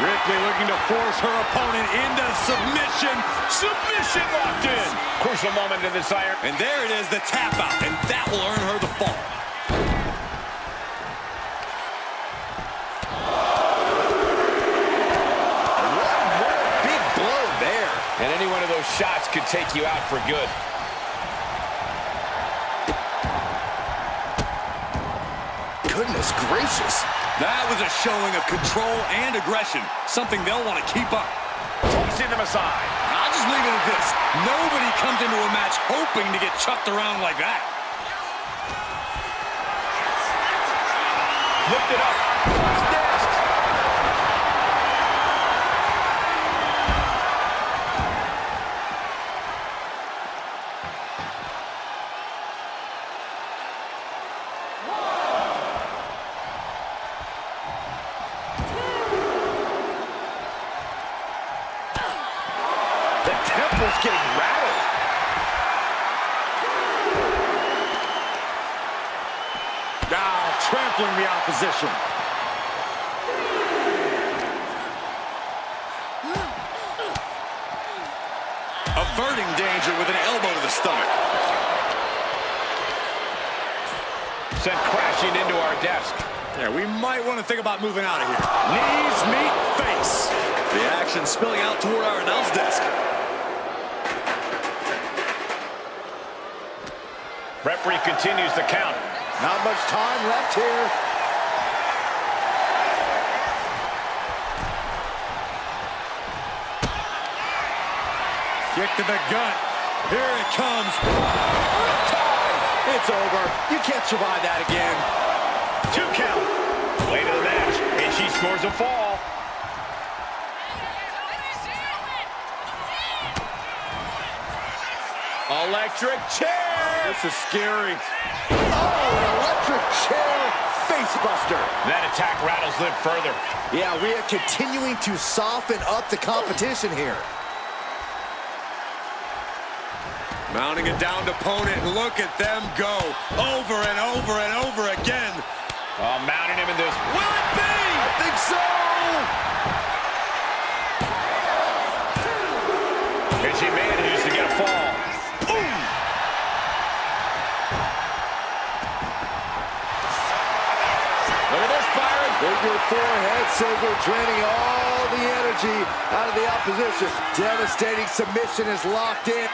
Ripley looking to force her opponent into submission. Submission locked in. Crucial moment in this iron. And there it is, the tap out. And that will earn her the fall. Big blow there. And any one of those shots could take you out for good. Goodness gracious. That was a showing of control and aggression, something they'll want to keep up. Tossing them aside. I'll just leave it at this. Nobody comes into a match hoping to get chucked around like that. Lift it up. What's next? The temple's getting rattled. Now trampling the opposition. averting danger with an elbow to the stomach. Sent crashing into our desk. Yeah, we might want to think about moving out of here. Knees meet face. The action spilling out toward our announce desk. Referee continues the count. Not much time left here. Kick to the gut. Here it comes. It's over. You can't survive that again. 2 count. Late in the match, and she scores a fall. Electric chair. This is scary. Oh, an electric chair facebuster. That attack rattles Liv further. Yeah, we are continuing to soften up the competition here. Mounting a downed opponent, and look at them go. Over and over and over again. Oh, mounting him in this. Will it be? I think so. And she manages to get a fall. Boom. Look at this, Byron. Bigger forehead scissor draining all the energy out of the opposition. Devastating submission is locked in.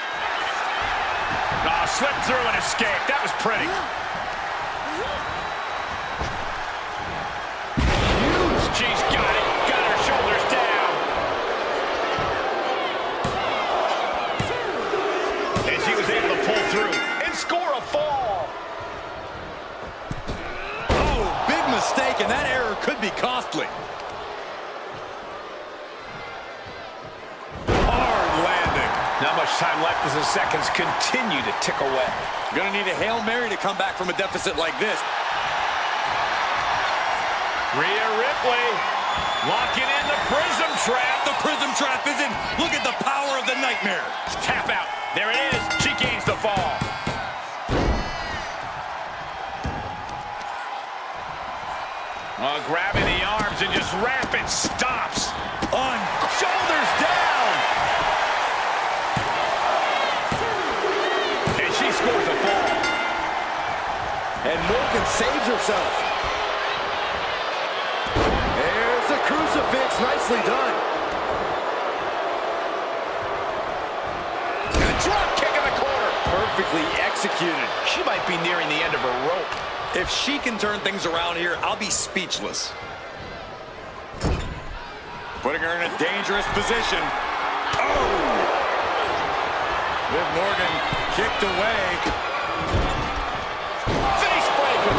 Oh, slipped through and escaped. That was pretty. Huge. She's got it. Got her shoulders down. And she was able to pull through and score a fall. Oh, big mistake, and that error could be costly. Hard landing. Not much time left as the seconds continue to tick away. Gonna need a Hail Mary to come back from a deficit like this. Rhea Ripley locking in the prism trap. The prism trap is in. Look at the power of the nightmare. Tap out. There it is. She gains the fall. Grabbing the arms and just rapid stops. On Shoulders down. And she scores a fall. And Morgan saves herself. There's a crucifix. Nicely done. And a drop kick in the corner. Perfectly executed. She might be nearing the end of her rope. If she can turn things around here, I'll be speechless. Putting her in a dangerous position. Oh! Liv Morgan kicked away. Face breaker.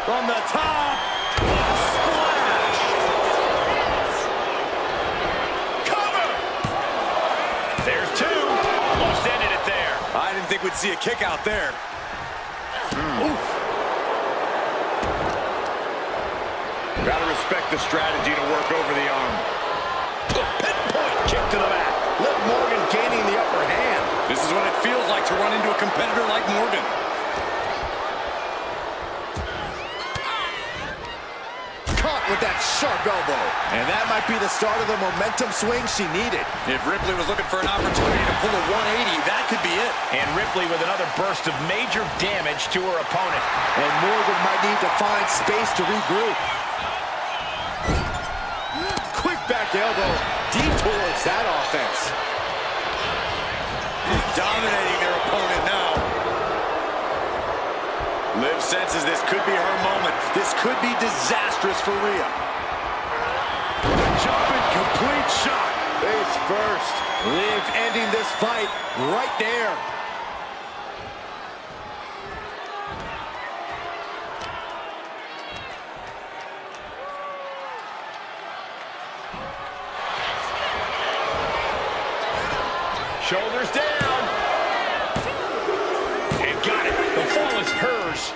From the top. Splash. Cover. There's two. Almost ended it there. I didn't think we'd see a kick out there. Oof. Gotta respect the strategy to work over the arm. The pinpoint kick to the back. Liv Morgan gaining the upper hand. This is what it feels like to run into a competitor like Morgan. Caught with that sharp elbow. And that might be the start of the momentum swing she needed. If Ripley was looking for an opportunity to pull a 180, that could be it. And Ripley with another burst of major damage to her opponent. And Morgan might need to find space to regroup. Quick back elbow detours that offense. Dominating their opponent now. Liv senses this could be her moment. This could be disastrous for Rhea. The jumping complete shot. Face first. Liv ending this fight right there. Shoulders down. And got it. The fall is hers.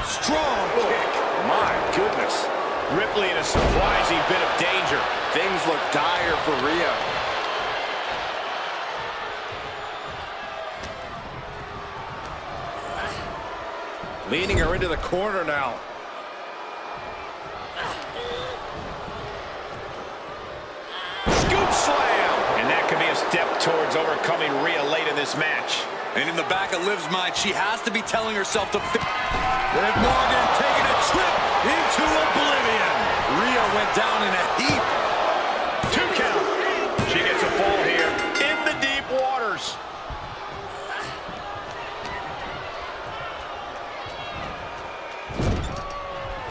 Strong kick. My goodness. Ripley in a surprising bit of danger. Things look dire for Rhea. Leading her into the corner now. scoop slam. And that could be a step towards overcoming Rhea late in this match. And in the back of Liv's mind, she has to be telling herself to Liv Morgan taking a trip into oblivion. Rhea went down in a heap. 2 count. She gets a fall here in the deep waters.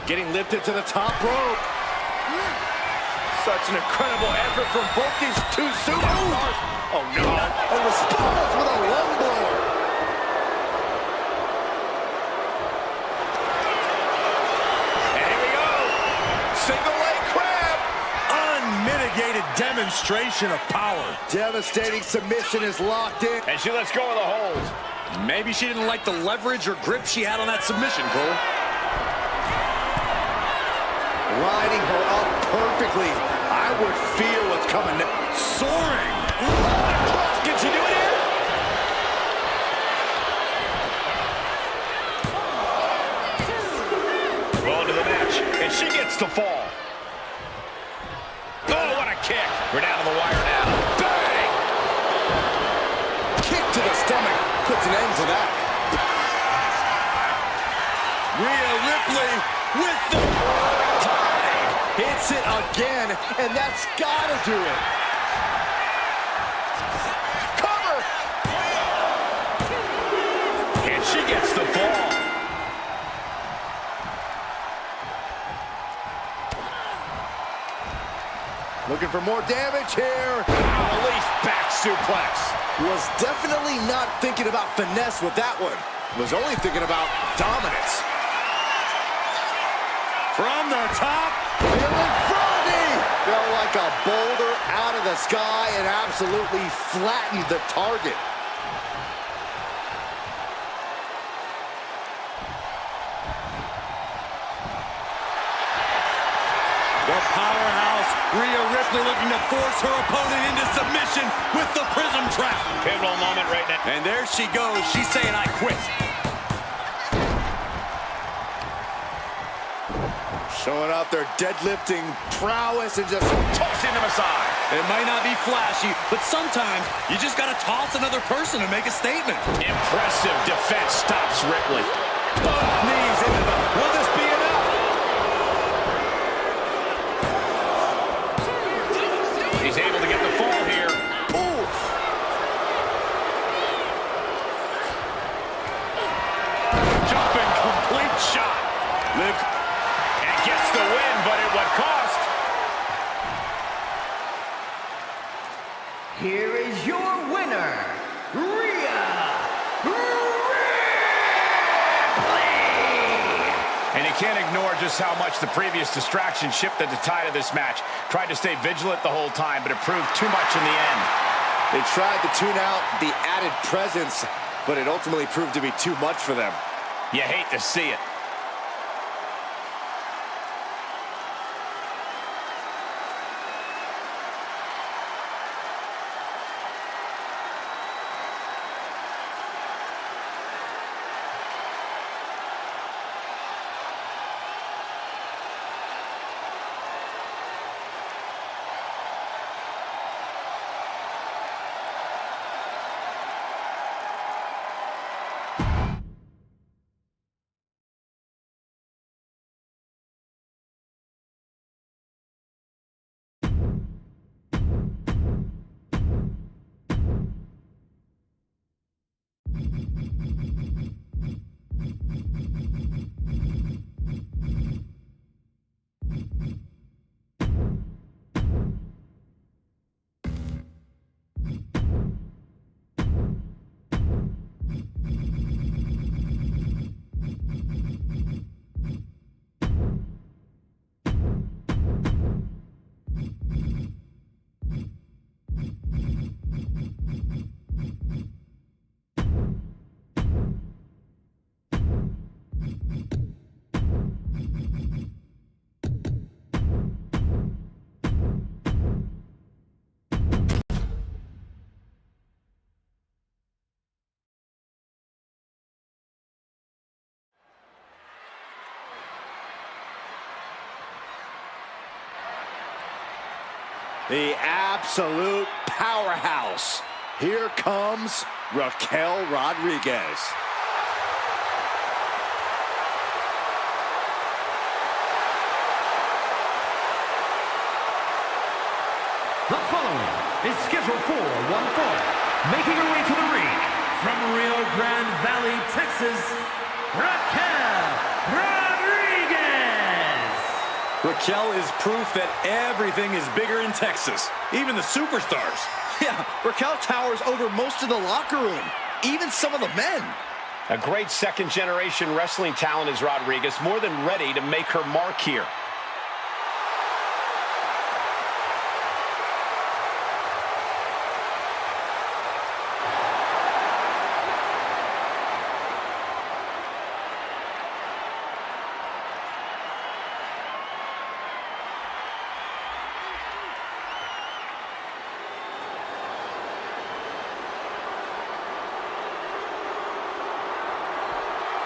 Getting lifted to the top rope. Such an incredible effort from both these two superstars. Oh, no. And responds with a lung blower. And here we go. Single leg crab. Unmitigated demonstration of power. Devastating submission is locked in. And she lets go of the hold. Maybe she didn't like the leverage or grip she had on that submission, Cole. Lining her up perfectly. I would feel what's coming next. Soaring. Can she do it here? Well into the match, and she gets the fall. Oh, what a kick. We're down to the wire now. Bang! Kick to the stomach puts an end to that. Rhea Ripley with the... Hits it again, and that's gotta do it. Cover! And she gets the fall. Looking for more damage here. Release back suplex. Was definitely not thinking about finesse with that one. Was only thinking about dominance. From the top. Felt like a boulder out of the sky and absolutely flattened the target. The powerhouse, Rhea Ripley, looking to force her opponent into submission with the prism trap. Pivotal moment right now. And there she goes. She's saying, I quit. Showing off their deadlifting prowess and just Tossing them aside. It might not be flashy, but sometimes you just got to toss another person to make a statement. Impressive defense stops Ripley. Both knees into the... Will this be enough? He's able to get the fall here. oof. Jumping complete shot. Liv. And gets the win, but at what cost? Here is your winner, Rhea Ripley! And you can't ignore just how much the previous distraction shifted the tide of this match. Tried to stay vigilant the whole time, but it proved too much in the end. They tried to tune out the added presence, but it ultimately proved to be too much for them. You hate to see it. The absolute powerhouse. Here comes Raquel Rodriguez. The following is scheduled for one fall, making her way to the ring from Rio Grande Valley, Texas, Raquel Rodriguez. Raquel is proof that everything is bigger in Texas, even the superstars. Yeah, Raquel towers over most of the locker room, even some of the men. A great second-generation wrestling talent is Rodriguez, more than ready to make her mark here.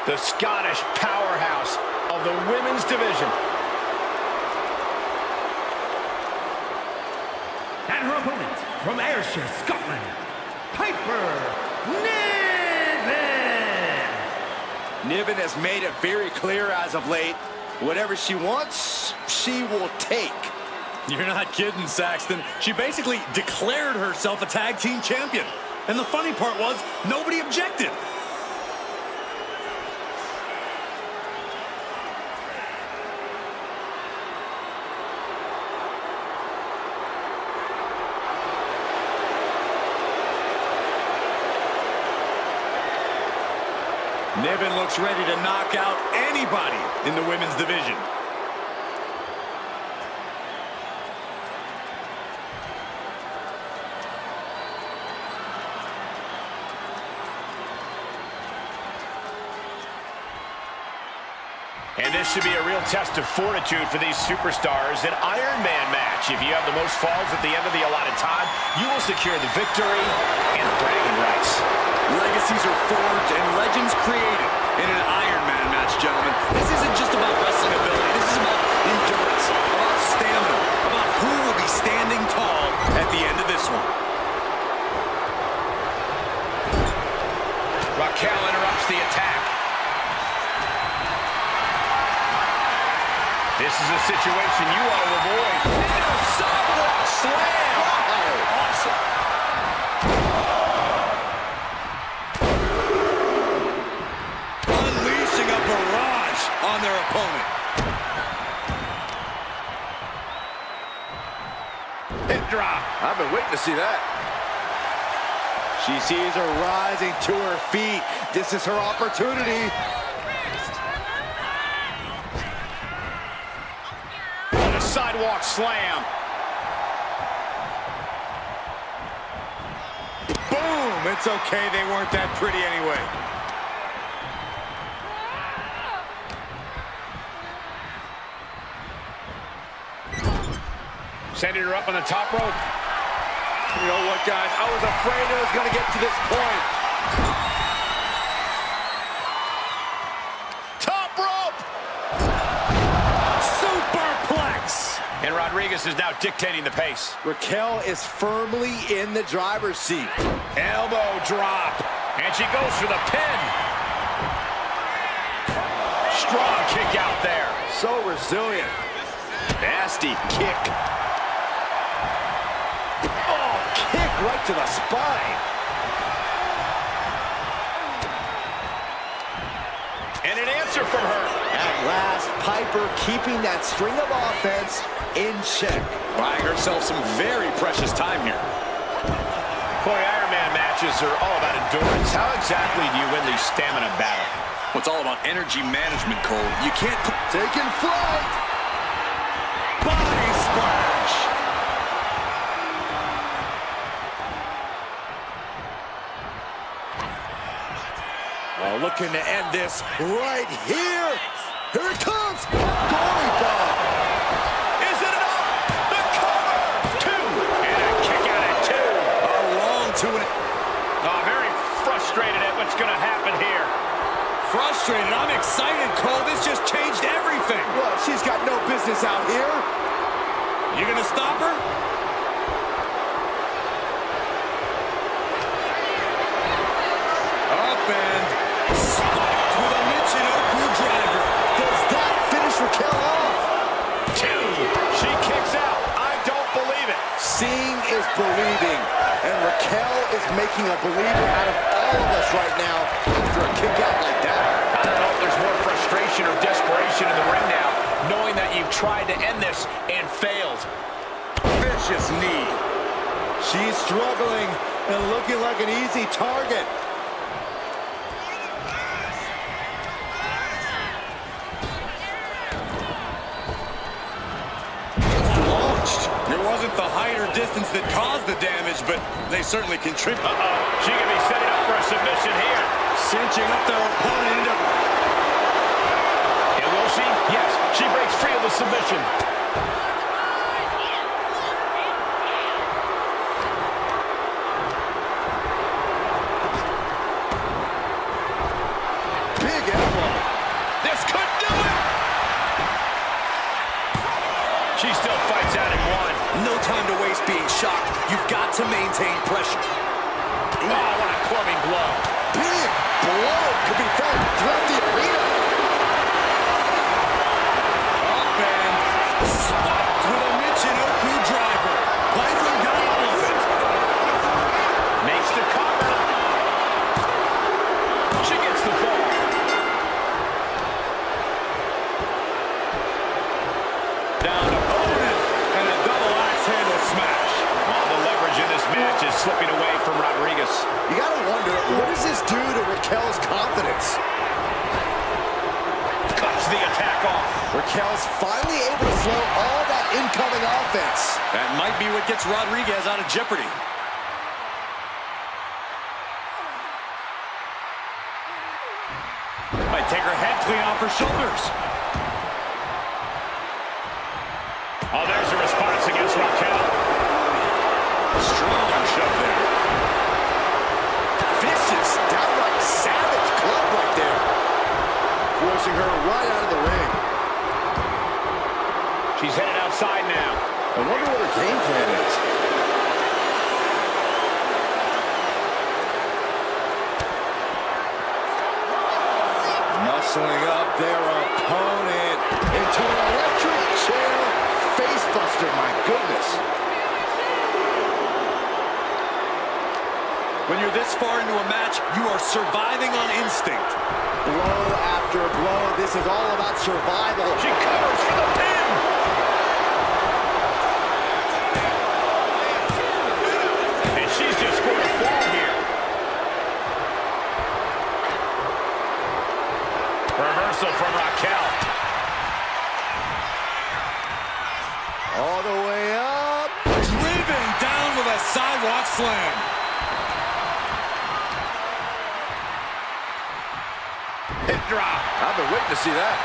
The Scottish powerhouse of the women's division. And her opponent from Ayrshire, Scotland, Piper Niven. Niven has made it very clear as of late, whatever she wants, she will take. You're not kidding, Saxton. She basically declared herself a tag team champion. And the funny part was, nobody objected. Niven looks ready to knock out anybody in the women's division. And this should be a real test of fortitude for these superstars. An Iron Man match. If you have the most falls at the end of the allotted time, you will secure the victory and bragging rights. Legacies are forged and legends created in an Iron Man match, gentlemen. This isn't just about wrestling ability. This is about endurance, about stamina, about who will be standing tall at the end of this one. Raquel interrupts the attack. This is a situation you want to avoid. And a sidewalk slam. Wow. Awesome. Unleashing a barrage on their opponent. Hip drop. I've been waiting to see that. She sees her rising to her feet. This is her opportunity. Sidewalk slam. Boom! It's okay, they weren't that pretty anyway. Sending her up on the top rope. You know what, guys? I was afraid it was going to get to this point. Top rope! Superplex! And Rodriguez is now dictating the pace. Raquel is firmly in the driver's seat. Elbow drop. And she goes for the pin. Strong kick out there. So resilient. Nasty kick. Oh, kick right to the spine. And an answer from her. At last, Piper keeping that string of offense in check. Buying herself some very precious time here. Corey, Iron Man matches are all about endurance. How exactly do you win the stamina battle? Well, it's all about energy management, Cole. You can't... Taking flight. Body splash! Oh, looking to end this right here. Here it comes. Gory dog. Is it enough? The cover. Two. And a kick out at two. A long two and... Oh, very frustrated at what's going to happen here. Frustrated. I'm excited, Cole. This just changed everything. Well, she's got no business out here. You gonna stop her? Raquel is making a believer out of all of us right now after a kick out like that. I don't know if there's more frustration or desperation in the ring now, knowing that you've tried to end this and failed. Vicious knee. She's struggling and looking like an easy target. It wasn't the height or distance that caused the damage, but they certainly contribute. She could be setting up for a submission here. Cinching up their opponent into... And will she? Yes, she breaks free of the submission. Big elbow. This could do it! She still fights out in one. No time to waste being shocked. You've got to maintain pressure. Oh, what a clubbing blow. Big blow could be felt throughout the arena. Up and swapped with a Michinoku driver. Piper got all of it. Makes the cover. She gets the ball. Down opponent and a double axe handle smash. Well, the leverage in this match is slipping away from Rodriguez. You gotta wonder, what does this do to Raquel's confidence? Cuts the attack off. Raquel's finally able to slow all that incoming offense. That might be what gets Rodriguez out of jeopardy. Might take her head clean off her shoulders. Oh, there's a response against Raquel. Strong shove there. Vicious, downright savage club right there. Forcing her right out of the ring. She's headed outside now. I wonder what her game plan is. Muscling up their opponent into an electric chair facebuster, my goodness. When you're this far into a match, you are surviving on instinct. Blow after blow, this is all about survival. She covers for the pin. And she's just going to fall here. Reversal from Raquel. All the way up. Driven down with a sidewalk slam. Hip drop. I've been waiting to see that.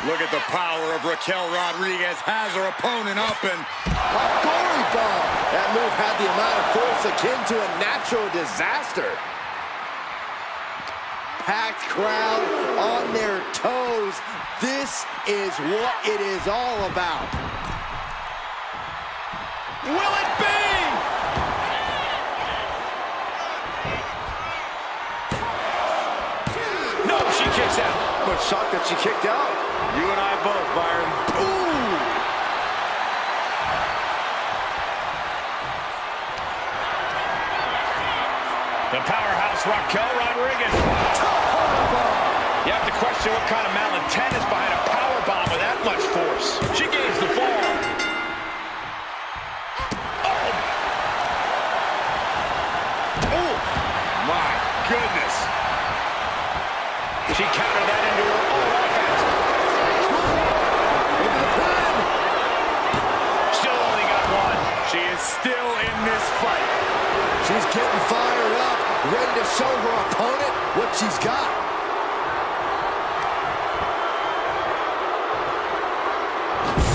Look at the power of Raquel Rodriguez. Has her opponent up and... A gory bomb. That move had the amount of force akin to a natural disaster. Packed crowd on their toes. This is what it is all about. Will it be? No, she kicks out. I'm shocked that she kicked out. You and I both, Byron. Ooh. The powerhouse Raquel Rodriguez. You have to question what kind of malintent is behind a powerbomb with that much force. She gains the fall. Oh, my goodness. She countered that into her own offense. Into the pin. Still only got one. She is still in this fight. She's getting fired up, ready to show her opponent what she's got.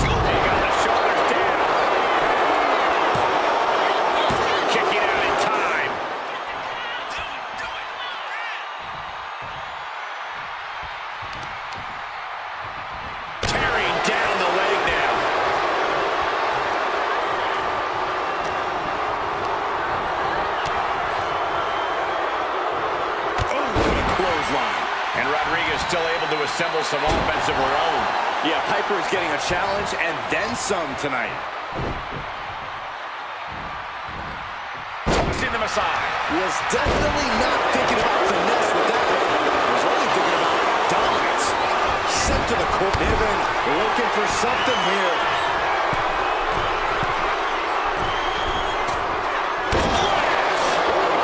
He got the shoulders down. Kicking out in time. Tearing down the leg now. Oh, what a clothesline. And Rodriguez still able to assemble some offense of her own. Yeah, Piper is getting a challenge and then some tonight. Tossing them aside. He was definitely not thinking about finesse with that one. He was only thinking about dominance. Sent to the court. Niven looking for something here.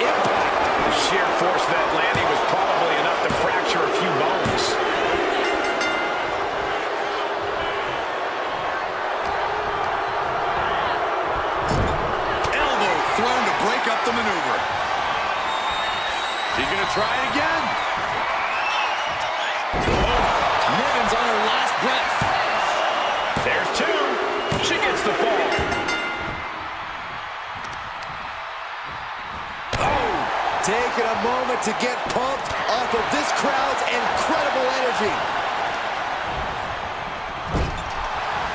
Impact. The sheer force of that landing was probably enough to fracture a few bones. Elbow thrown to break up the maneuver. She's going to try it again. Niven's on her last breath. There's two. She gets the fall. Taking a moment to get pumped off of this crowd's incredible energy.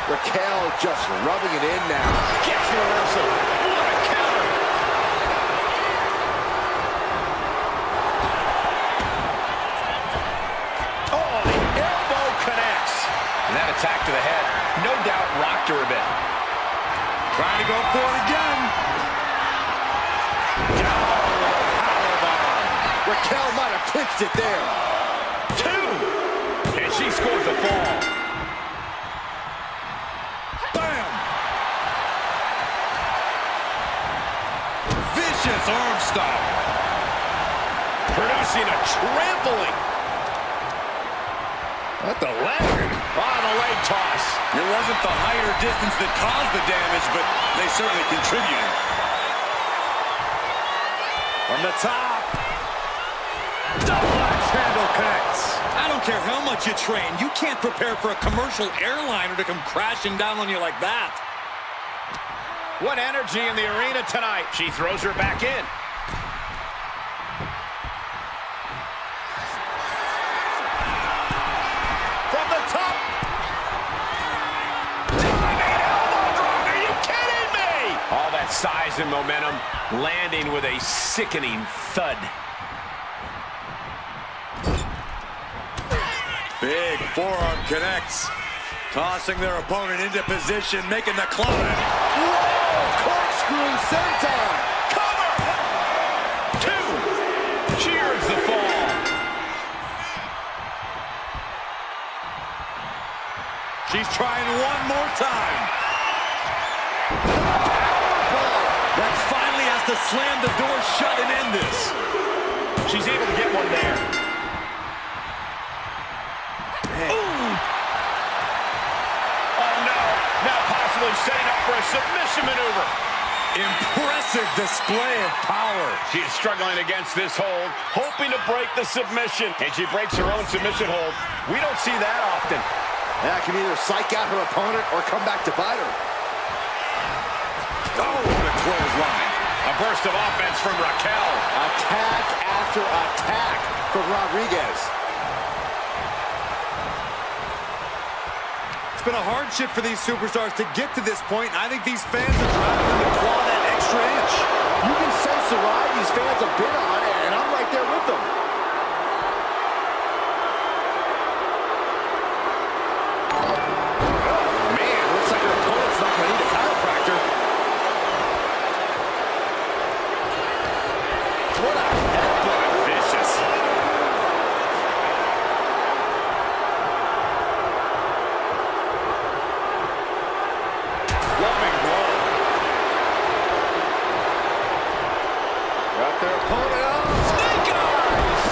Raquel just rubbing it in now. Gets the reversal. What a counter. Oh, the elbow connects. And that attack to the head, no doubt rocked her a bit. Trying to go for it again. Raquel might have clinched it there. Two. And she scores the fall. Bam! Vicious arm stop. Producing a trampling. What the leg? On the leg toss. It wasn't the height or distance that caused the damage, but they certainly contributed. From the top. Double axe handle connects. I don't care how much you train, you can't prepare for a commercial airliner to come crashing down on you like that. What energy in the arena tonight. She throws her back in. From the top. Diving elbow drop. Are you kidding me? All that size and momentum landing with a sickening thud. Big forearm connects. Tossing their opponent into position, making the climb. Whoa! Corkscrew senton. Cover! Two. Cheers the fall. She's trying one more time. That finally has to slam the door shut and end this. She's able to get one there. Setting up for a submission maneuver. Impressive display of power. She is struggling against this hold, hoping to break the submission. And she breaks her own submission hold. We don't see that often. That can either psych out her opponent or come back to bite her. Oh, what a clothesline. A burst of offense from Raquel. Attack after attack from Rodriguez. It's been a hardship for these superstars to get to this point. I think these fans are driving them to claw that extra inch. You can sense the ride these fans have been on, and I'm right there with them. Oh, man, looks like her opponent's not going to need a chiropractor. What a headbutt. Vicious. Loving blow. Got their opponent up. Snake eyes!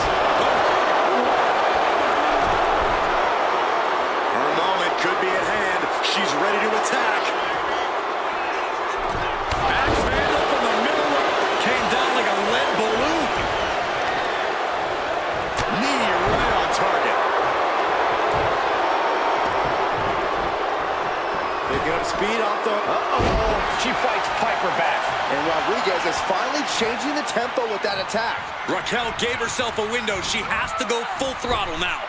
Her moment could be at hand. She's ready to attack. Axe handle from the middle rope. Came down like a lead balloon. Knee right on target. Picking up speed off the... She fights Piper back. And Rodriguez is finally changing the tempo with that attack. Raquel gave herself a window. She has to go full throttle now.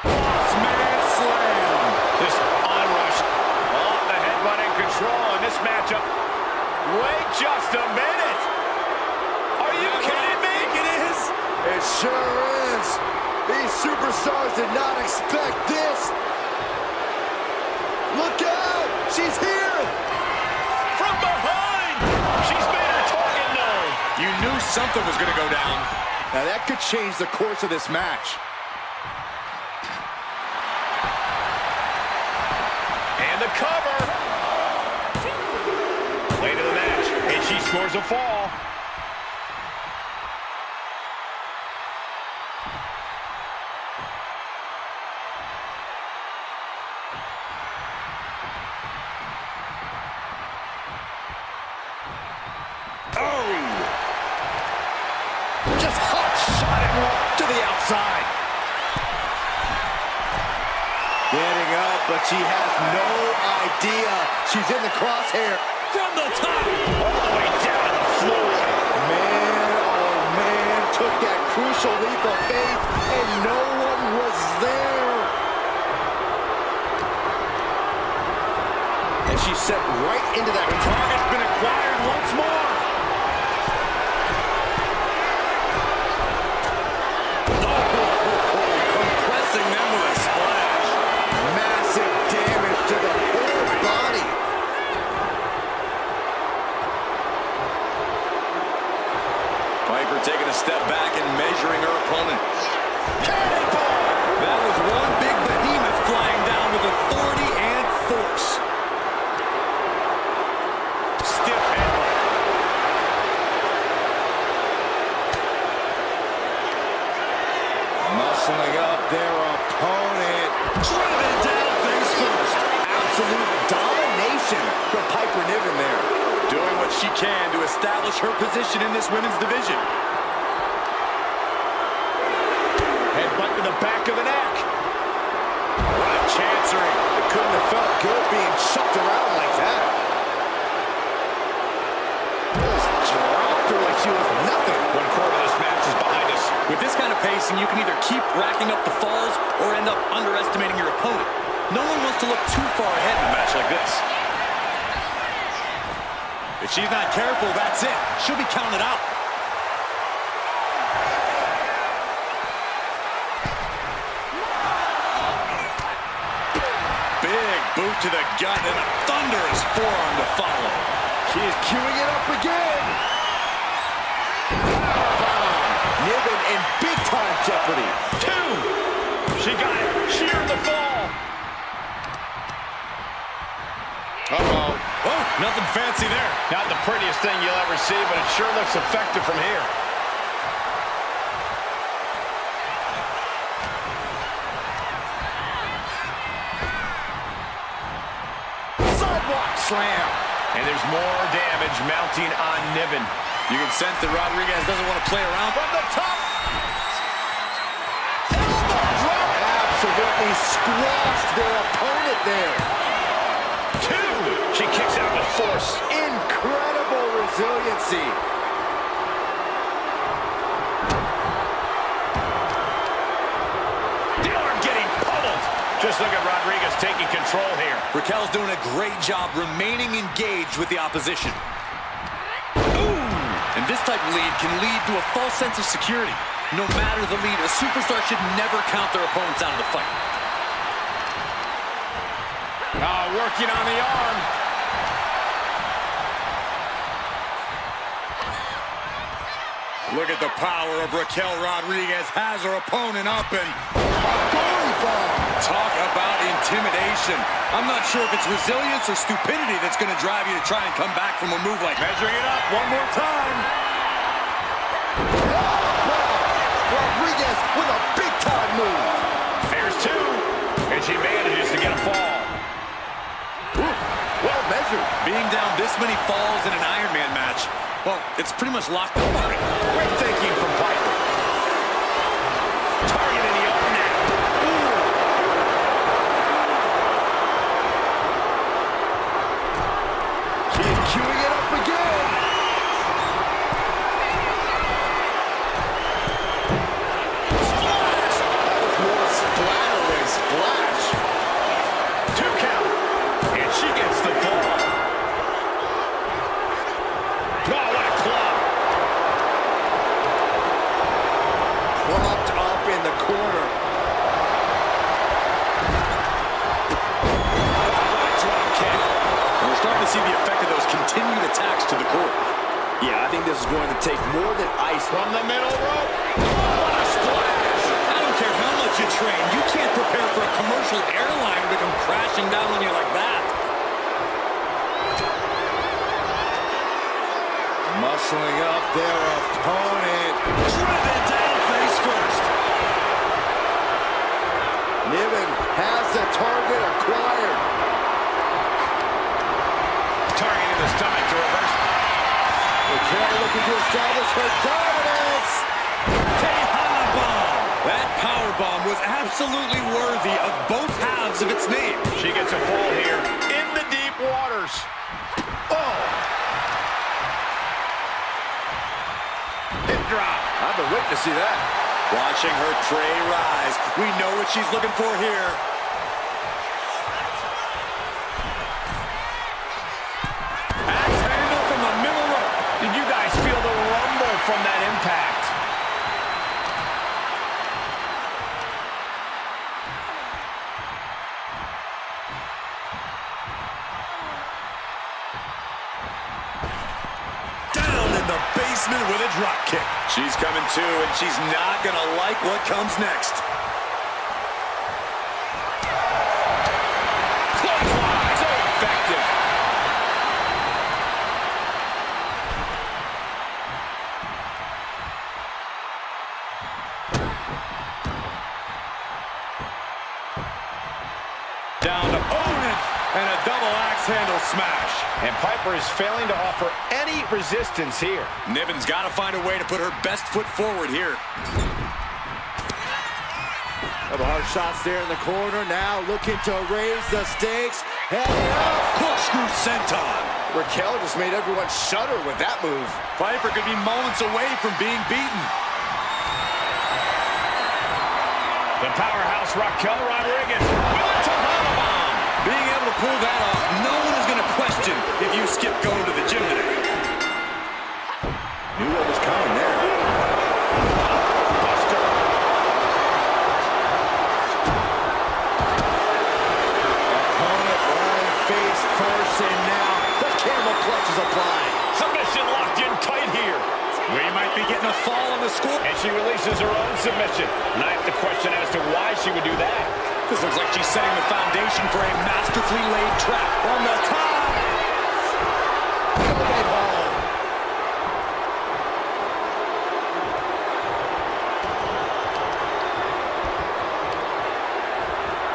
Smash slam. This onrush. Oh, the headbutt in control in this matchup. Wait just a minute. Are you kidding me? Is sure is. These superstars did not expect this. Look out! She's here! From behind! She's made her target known. You knew something was going to go down. Now that could change the course of this match. And the cover. Late in the match, and she scores a fall. Just hot shot it to the outside. Getting up, but she has no idea she's in the crosshair. From the top. All the way down to the floor. Man, oh man, took that crucial leap of faith, and no one was there. And she's set right into that. The target's been acquired once more. Compressing them with a splash. Massive damage to the whole body. Piper taking a step back and measuring her opponent. That was one big behemoth flying down with authority and force. Stiff headbutt. Muscling up their opponent. Driven down face first. Absolute domination from Piper Niven there. Doing what she can to establish her position in this women's division. Headbutt to the back of the neck. What a chancery. It couldn't have felt good being chucked around like that. Just dropped her like she was nothing. One quarter of this match is behind us. With this kind of pacing, you can either keep racking up the falls or end up underestimating your opponent. No one wants to look too far ahead in a match like this. If she's not careful, that's it. She'll be counted out. Big boot to the gut and a thunderous forearm to follow. She is queuing it up again. Niven in big-time jeopardy. Two. She got it. Sheared the fall. Uh-oh. Oh, nothing fancy there. Not the prettiest thing you'll ever see, but it sure looks effective from here. Sidewalk slam. And there's more damage mounting on Niven. You can sense that Rodriguez doesn't want to play around. From the top. Elbow drop. Absolutely squashed their opponent there. Two. She kicks out with force. Incredible resiliency. The arm getting pummeled. Just look at Rodriguez taking control here. Raquel's doing a great job remaining engaged with the opposition. And this type of lead can lead to a false sense of security. No matter the lead, a superstar should never count their opponents out of the fight. Working on the arm. Look at the power of Raquel Rodriguez. Has her opponent up and talk about intimidation. I'm not sure if it's resilience or stupidity that's going to drive you to try and come back from a move like that. Measuring it up one more time. Rodriguez with a big-time move. There's two. And she manages to get a fall. Well measured. Being down this many falls in an Iron Man match, well, it's pretty much locked up already. Great thinking from Piper. Targeting the arm now. She is queuing it up again. Splash. That was more splatter than splash. 2 count. And she gets the fall. Oh, what a club. Yeah, I think this is going to take more than ice. From the middle rope. What a splash. I don't care how much you train. You can't prepare for a commercial airline to come crashing down on you like that. Muscling up their opponent. Driven down face first. Niven has the target acquired. Targeting the stomach to reverse. Raquel looking to establish her dominance. Tejana bomb. That power bomb was absolutely worthy of both halves of its name. She gets a fall here in the deep waters. Oh! Hip drop. I've been waiting to see that. Watching her tray rise. We know what she's looking for here. Axe handle from the middle rope. Did you guys feel the rumble from that impact? Down in the basement with a drop kick. She's coming to, and she's not going to like what comes next. Clothesline. So effective. Down to opponent, and a double axe handle smash. And Piper is failing to offer any resistance here. Niven's got to find a way to put her best foot forward here. Couple hard shots there in the corner. Now looking to raise the stakes. Heading up. Corkscrew senton. Raquel just made everyone shudder with that move. Piper could be moments away from being beaten. The powerhouse Raquel Rodriguez with a Tejana bomb. Being able to pull that off, no one is going to question if you skip going to the gym today. Knew what was coming there. Buster. Opponent lying face first, and now the camel clutch is applied. Submission locked in tight here. We might be getting a fall on the score. And she releases her own submission. And I have to question as to why she would do that. This looks like she's setting the foundation for a masterfully laid trap on the top. Elbow ball.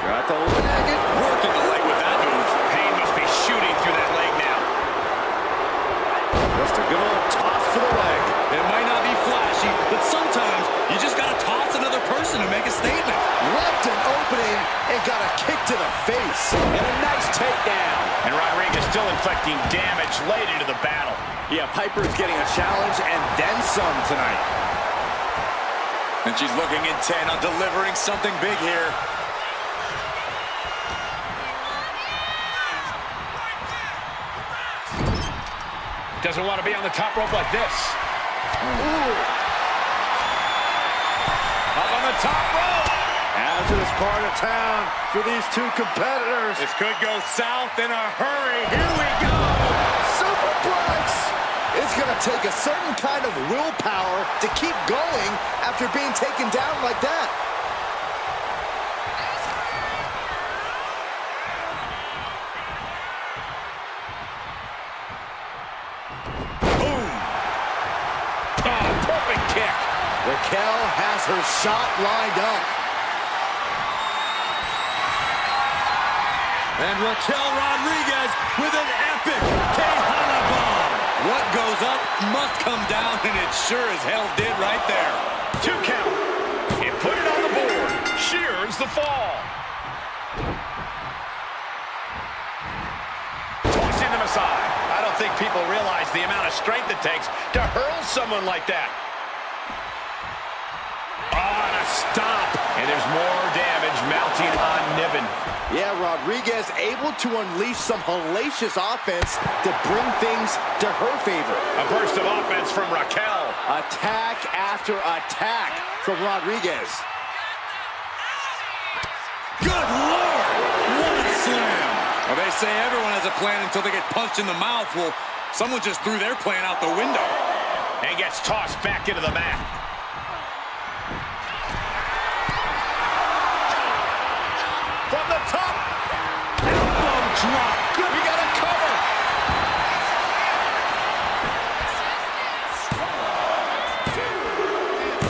Got the leg. Working the leg with that move. Pain must be shooting through that leg now. Just a good old toss for the leg. It might not be flashy, but sometimes you just got to toss another person to make a statement. Left an opening and got a kick to the face. And a nice takedown. And Rodriguez still inflicting damage late into the battle. Yeah, Piper's getting a challenge and then some tonight. And she's looking intent on delivering something big here. Doesn't want to be on the top rope like this. Ooh. Up on the top rope. Hazardous part of town for these two competitors. This could go south in a hurry. Here we go. Superplex! It's going to take a certain kind of willpower to keep going after being taken down like that. Boom. Oh, perfect kick. Raquel has her shot lined up. And Raquel Rodriguez with an epic Tejana bomb. What goes up must come down, and it sure as hell did right there. 2 count. And put it on the board. Shears the fall. Tossing them aside. I don't think people realize the amount of strength it takes to hurl someone like that. Oh, and a stop. And there's more damage mounting on Niven. Yeah, Rodriguez able to unleash some hellacious offense to bring things to her favor. A burst of offense from Raquel. Attack after attack from Rodriguez. Good Lord! What a slam! Well, they say everyone has a plan until they get punched in the mouth. Well, Someone just threw their plan out the window. And gets tossed back into the mat. From the top. Elbow drop. We got a cover.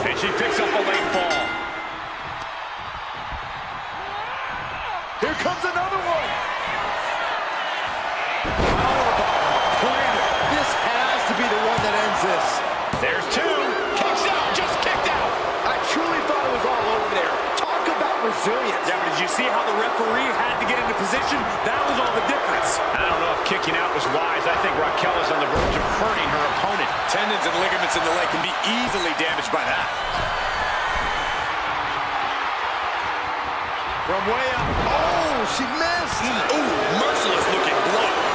And she picks up a late fall. Here comes another one. This has to be the one that ends this. There's two. Kicks out. Just kicked out. I truly thought it was all over there. Talk about resilience. Yeah, but did you see how the referee had to get into position? That was all the difference. I don't know if kicking out was wise. I think Raquel is on the verge of hurting her opponent. Tendons and ligaments in the leg can be easily damaged by that. From way up. Oh, she missed. Ooh, merciless looking blow.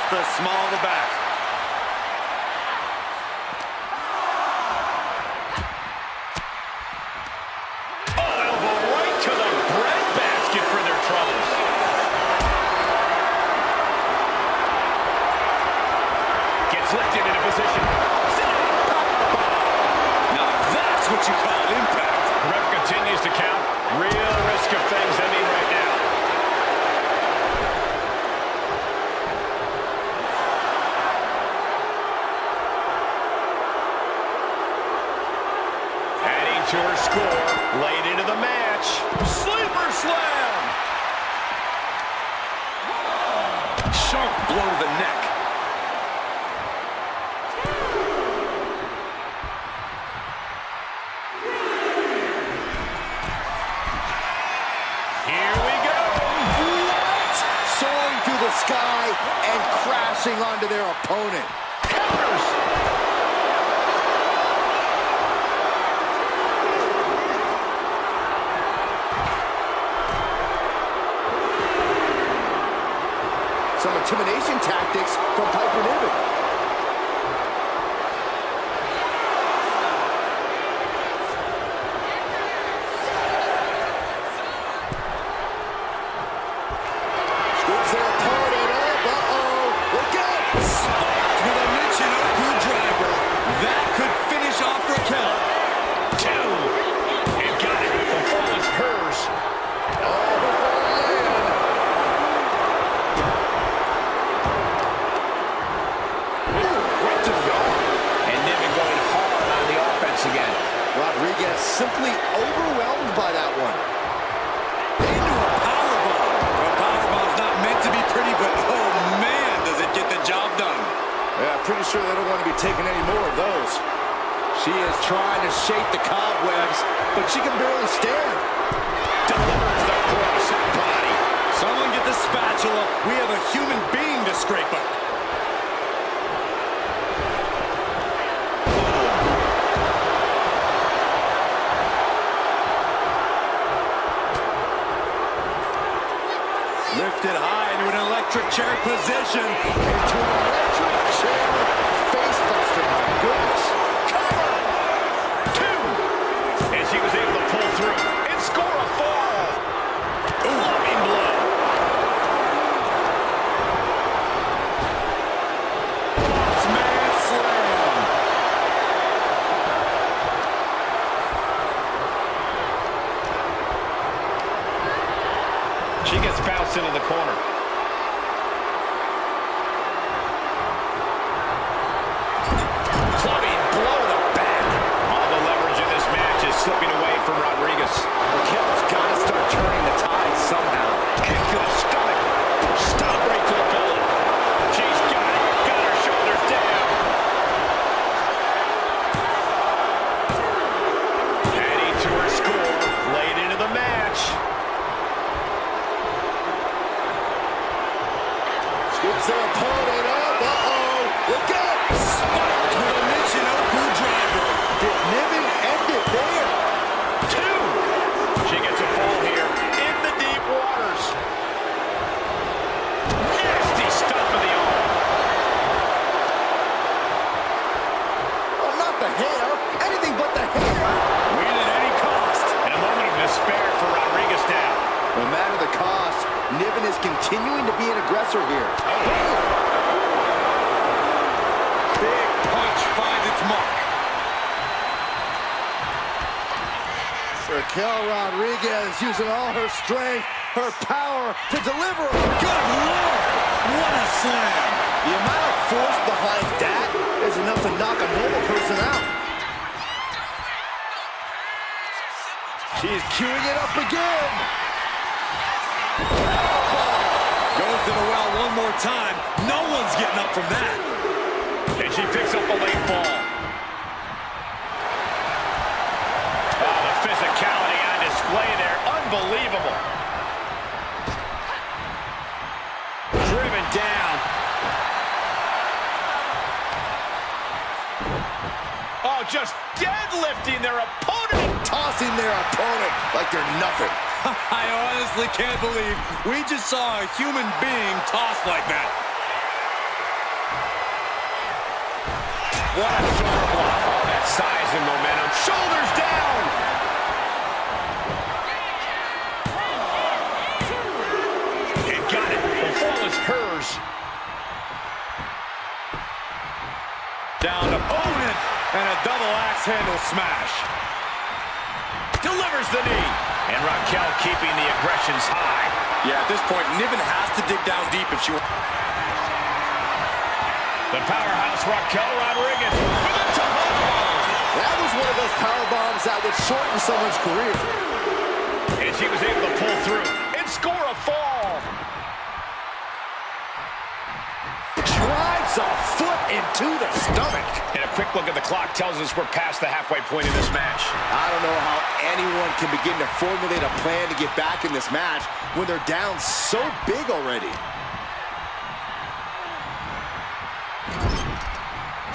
The small of the back. Oh, elbow right to the breadbasket for their troubles. Gets lifted into position. Now that's what you call impact. The ref continues to count. Real risk of things ending right now. To her score, late into the match. Sleeper slam! Sharp blow to the neck. Here we go! What? Soaring through the sky and crashing onto their opponent. Counters! Some intimidation tactics from Piper Niven. Scoops their opponent up. Uh-oh. Look out. Spiked with a Michinoku driver. That could finish off Raquel. Two! And got it. The fall is hers. Again. Rodriguez simply overwhelmed by that one. Into a powerbomb. A powerbomb's not meant to be pretty, but oh man, does it get the job done. Yeah, pretty sure they don't want to be taking any more of those. She is trying to shake the cobwebs, but she can barely stand. Delivers the cross body. Someone get the spatula. We have a human being to scrape up. Lifted high into an electric chair position. Into an electric chair. Face buster, my goodness. Cover! Two! And she was able to pull through and score a fall. Loving blow. Smash slam. She gets bounced into the corner. Clubbing blow to the back. All the leverage in this match is slipping away from Rodriguez. Raquel's got to start turning the tide somehow. Kick to the stomach. Stop right to the belly. She's got it. Got her shoulders down. Adding to her score. Late into the match. Scoops their just continuing to be an aggressor here. Big punch finds its mark. Raquel Rodriguez using all her strength, her power to deliver. Good Lord! What a slam! The amount of force behind that is enough to knock a normal person out. She's queuing it up again. Goes to the well one more time. No one's getting up from that. And she picks up the late ball. Oh, the physicality on display there. Unbelievable. Driven down. Oh, just deadlifting their opponent. Tossing their opponent like they're nothing. I honestly can't believe we just saw a human being tossed like that. What a shoulder block. Oh, that size and momentum. Shoulders down. And got it. The fall is hers. Down opponent and a double axe handle smash. Delivers the knee. And Raquel keeping the aggressions high. Yeah, at this point, Niven has to dig down deep if she wants. The powerhouse Raquel Rodriguez with a top bomb. That was one of those power bombs that would shorten someone's career. And she was able to pull through and score a fall. Drives a foot into the stomach. And a quick look at the clock tells us we're past the halfway point in this match. I don't know how anyone can begin to formulate a plan to get back in this match when they're down so big already.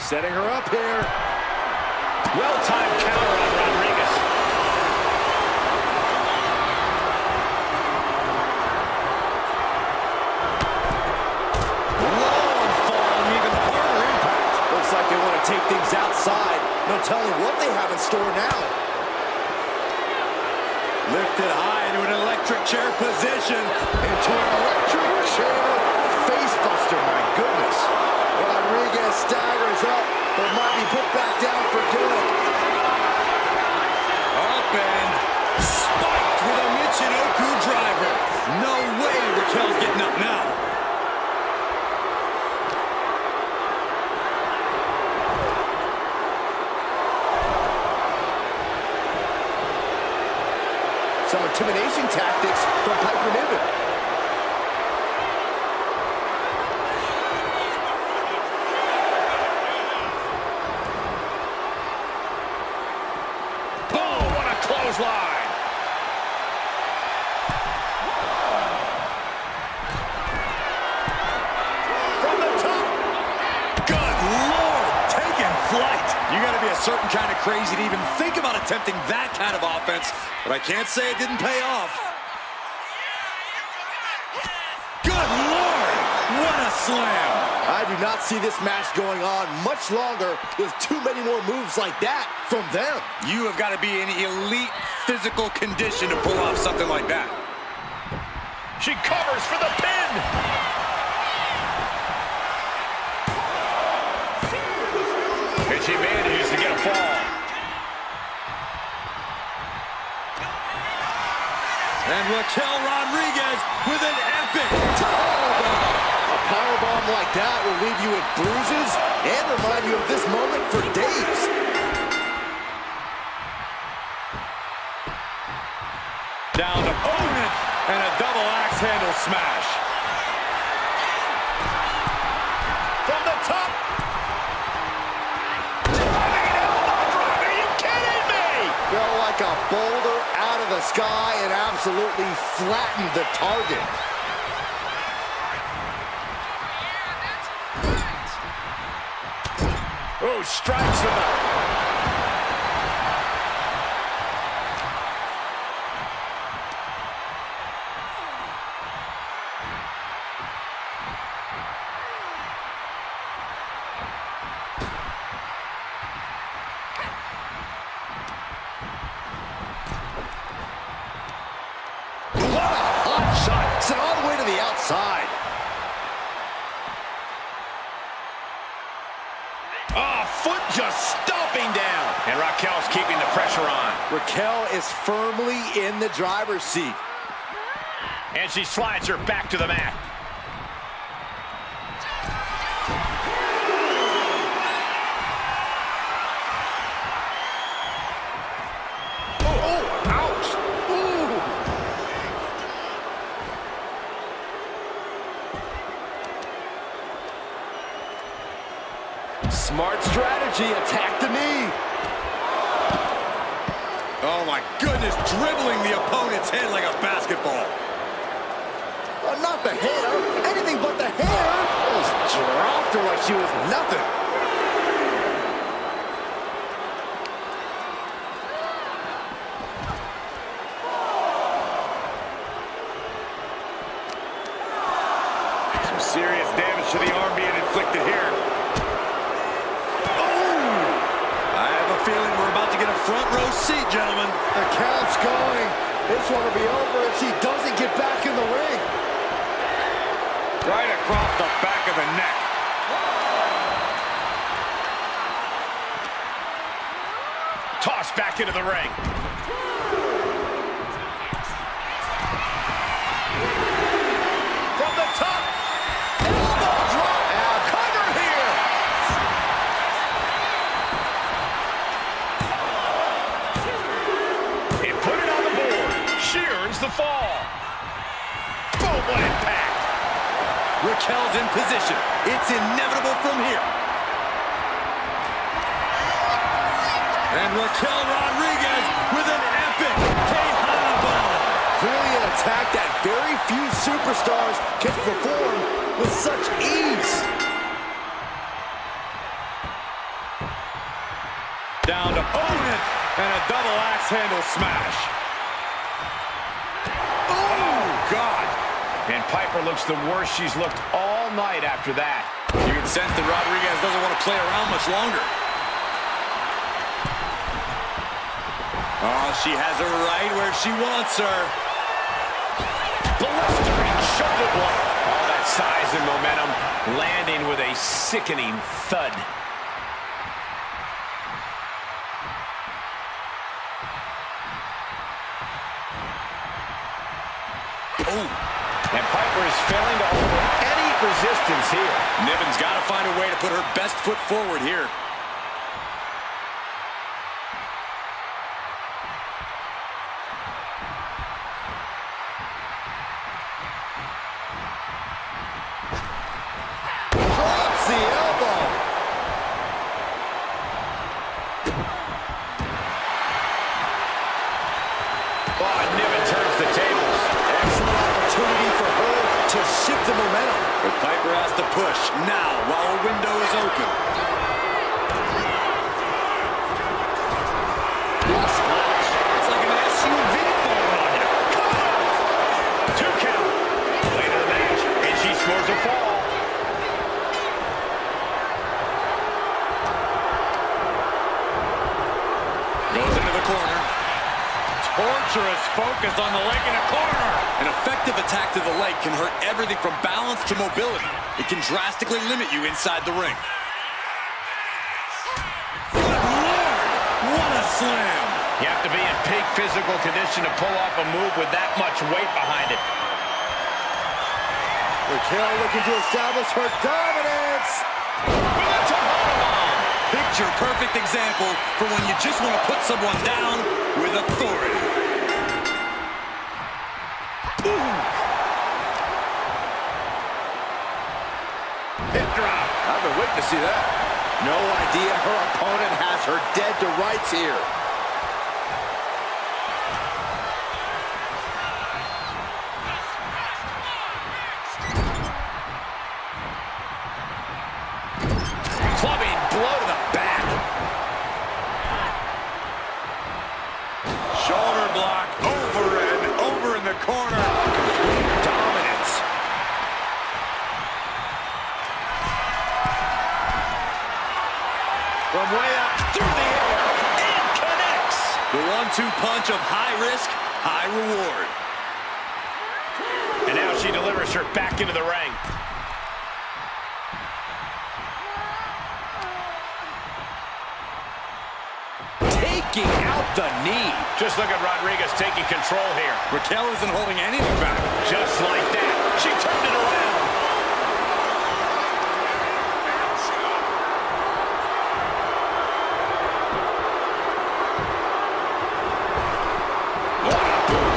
Setting her up here. Well-timed counter on Rodriguez. Long fall and even harder impact. Looks like they want to take things outside. No telling what they have in store now. Lifted high into an electric chair position. Into an electric chair facebuster, my goodness. Rodriguez staggers up, but might be put back down for good. Up and spiked with a Michinoku driver. No way Raquel's getting up now. Some intimidation tactics from Piper Niven. Oh, what a clothesline. From the top. Good Lord, taking flight. You got to be a certain kind of crazy to even think about attempting that kind of offense, but I can't say it didn't pay off. Good Lord, what a slam. I do not see this match going on much longer with too many more moves like that from them. You have got to be in elite physical condition to pull off something like that. She covers for the pin. And she manages to get a fall. And Raquel Rodriguez with an epic Powerbomb. A powerbomb like that will leave you with bruises and remind you of this moment for days. down opponent and a double axe handle smash. From the top. Diving elbow drop. Are you kidding me? Fell like a boulder out of the sky and absolutely flattened the target. Oh, strikes with the... What a hot shot. Sent all the way to the outside. outside. Oh, foot just stomping down. And Raquel's keeping the pressure on. Raquel is firmly in the driver's seat. And she slides her back to the mat. Oh, ouch. Ooh. Smart strategy, attack the knee. Oh my goodness, dribbling the opponent's head like a basketball. Not the hair, anything but the hair. Just dropped her like she was nothing. Some serious damage to the arm being inflicted here. I have a feeling we're about to get a front row seat, gentlemen. The count's going. This one will be over if she doesn't get back in the ring. Right across the back of the neck. Tossed back into the ring. From the top. Elbow drop. Cover here. It put it on the board. She earns the fall. Boom, what impact. Raquel's in position. It's inevitable from here. And Raquel Rodriguez with an epic Tejana bomb. Clearly an attack that very few superstars can perform with such ease. Down to opponent and a double axe handle smash. Oh, God. And Piper looks the worst she's looked all night after that. You can sense that Rodriguez doesn't want to play around much longer. Oh, she has her right where she wants her. Blistering shoulder blow. All that size and momentum landing with a sickening thud. Oh. And Piper is failing to offer any resistance here. Niven's got to find a way to put her best foot forward here. Drops the elbow. Oh, Niven turns the tables. Excellent opportunity for her to shift the momentum. But Piper has to push now while a window is open. Splash. It's like an SUV falling on you. 2 count. Later in the match, and she scores a fall. Goes into the corner. Torturous focus on the leg in a corner. An effective attack to the leg can hurt everything from balance to mobility. It can drastically limit you inside the ring. Good Lord! What a slam! You have to be in peak physical condition to pull off a move with that much weight behind it. Raquel looking to establish her dominance. Picture-perfect example for when you just want to put someone down with authority. Hip drop. I've been waiting to see that. No idea her opponent has her dead to rights here. Clubbing blow to the back. Shoulder block over and over in the corner. Complete dominance. From way up through the air. It connects. The 1-2 punch of high risk, high reward. And now she delivers her back into the ring. Taking out the knee. Just look at Rodriguez taking control here. Raquel isn't holding anything back. Just like that. She turned it around. What a boot.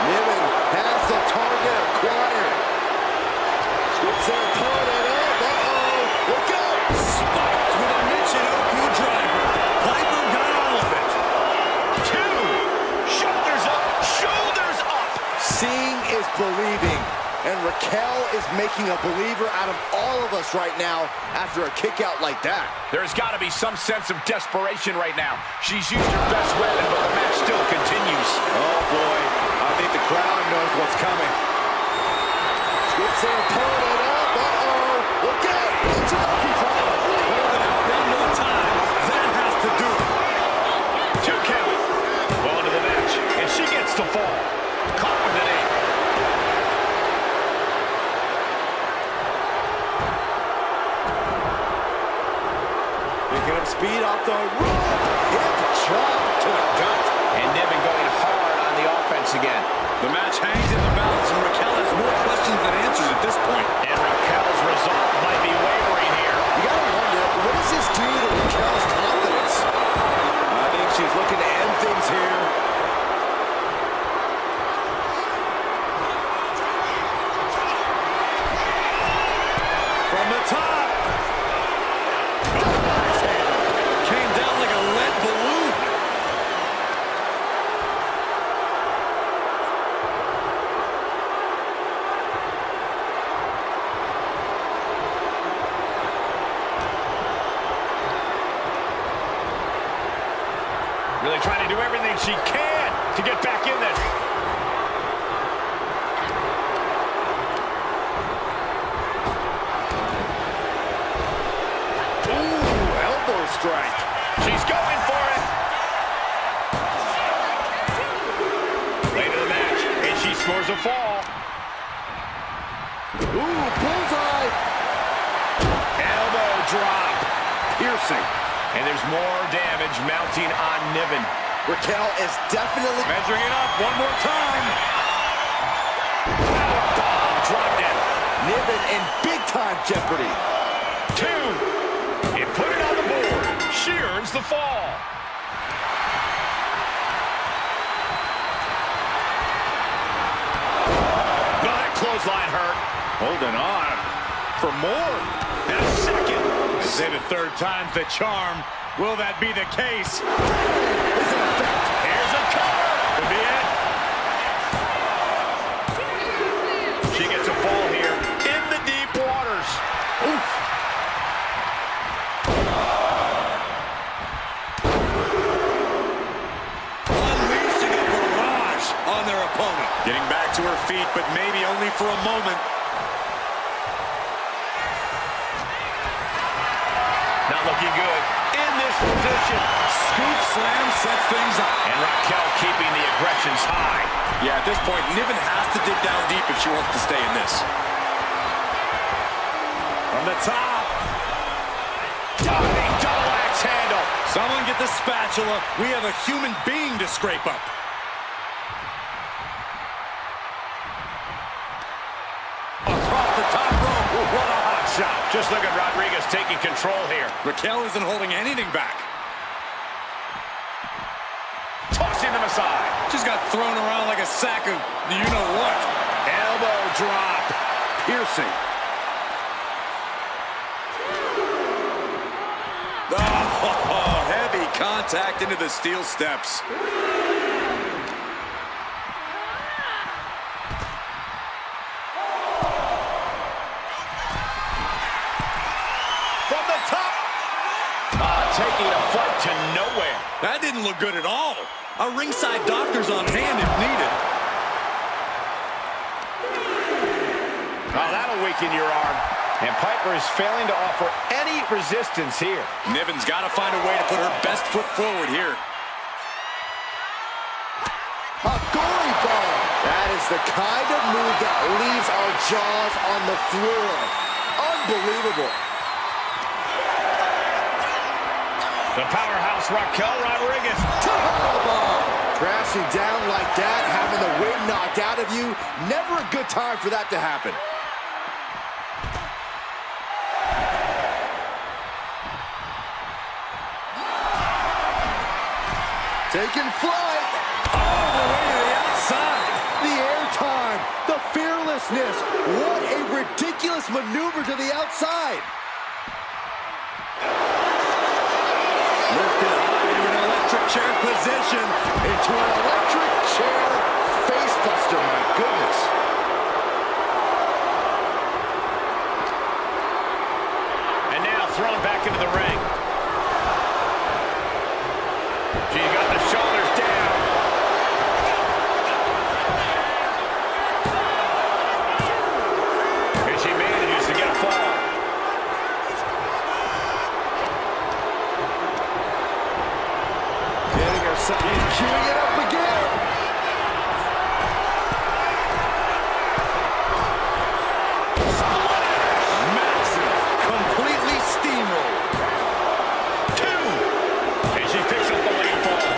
Niven has the target acquired. Scoop's their opponent up. Uh-oh. Look out. Spiked with a Michinoku driver. Piper got all of it. Two. Shoulders up. Shoulders up. Seeing is believing. And Raquel is making a believer out of all of us right now after a kick out like that. There's got to be some sense of desperation right now. She's used her best weapon, but the match still continues. Oh, boy. I think the crowd knows what's coming. Scoops their opponent up. Uh-oh. Look out. Michinoku driver. Hold it out one more time. That has to do it. 2 count. Well into the match, and she gets the fall. Caught with an eight. Picking up speed off the rope. Hip chop to the gut. And Niven going hard on the offense again. The match hangs in the balance, and Raquel has more questions than answers at this point. And Raquel's resolve might be wavering here. You gotta wonder, what does this do to Raquel's confidence? I think she's looking to end things here. From the top. Came down like a lead balloon. Really trying to do everything she can to get back in this. Ooh, elbow strike. She's going for it. Late in the match, and she scores a fall. Ooh, bullseye. Elbow drop. Piercing. And there's more damage mounting on Niven. Raquel is definitely Measuring it up one more time. Powerbomb dropped it. Niven in big-time jeopardy. 2. And put it on the board. She earns the fall. No, that clothesline hurt. Holding on for more. And a second. They say the third time's the charm. Will that be the case? Here's a cover. Could be it. She gets a fall here in the deep waters. Oof. Unleashing a barrage on their opponent. Getting back to her feet, but maybe only for a moment. Not looking good in this position. Scoop slam sets things up. And Raquel keeping the aggressions high. Yeah, at this point, Niven has to dig down deep if she wants to stay in this. From the top. Diving double axe handle. Someone get the spatula. We have a human being to scrape up. Across the top rope. What a hot shot. Just look at Rodriguez taking control here. Raquel isn't holding anything back. Tossing them aside. Just got thrown around like a sack of you-know-what. Elbow drop. Piercing. Oh, heavy contact into the steel steps. From the top. Taking a fight to nowhere. That didn't look good at all. A ringside doctor's on hand if needed. Oh, that'll weaken your arm. And Piper is failing to offer any resistance here. Niven's got to find a way to put her best foot forward here. A gory bomb. That is the kind of move that leaves our jaws on the floor. Unbelievable. The powerhouse Raquel Rodriguez. Crashing down like that, having the wind knocked out of you, never a good time for that to happen. Taking flight. All the way to the outside. The airtime, the fearlessness. What a ridiculous maneuver to the outside. Lifted high into an electric chair position. Into an electric chair facebuster, my goodness. And now thrown back into the ring. She's got the shoulders down. And she manages to get a fall. Getting herself, queuing it up again. Massive. Completely steamrolled. And she picks up the late fall.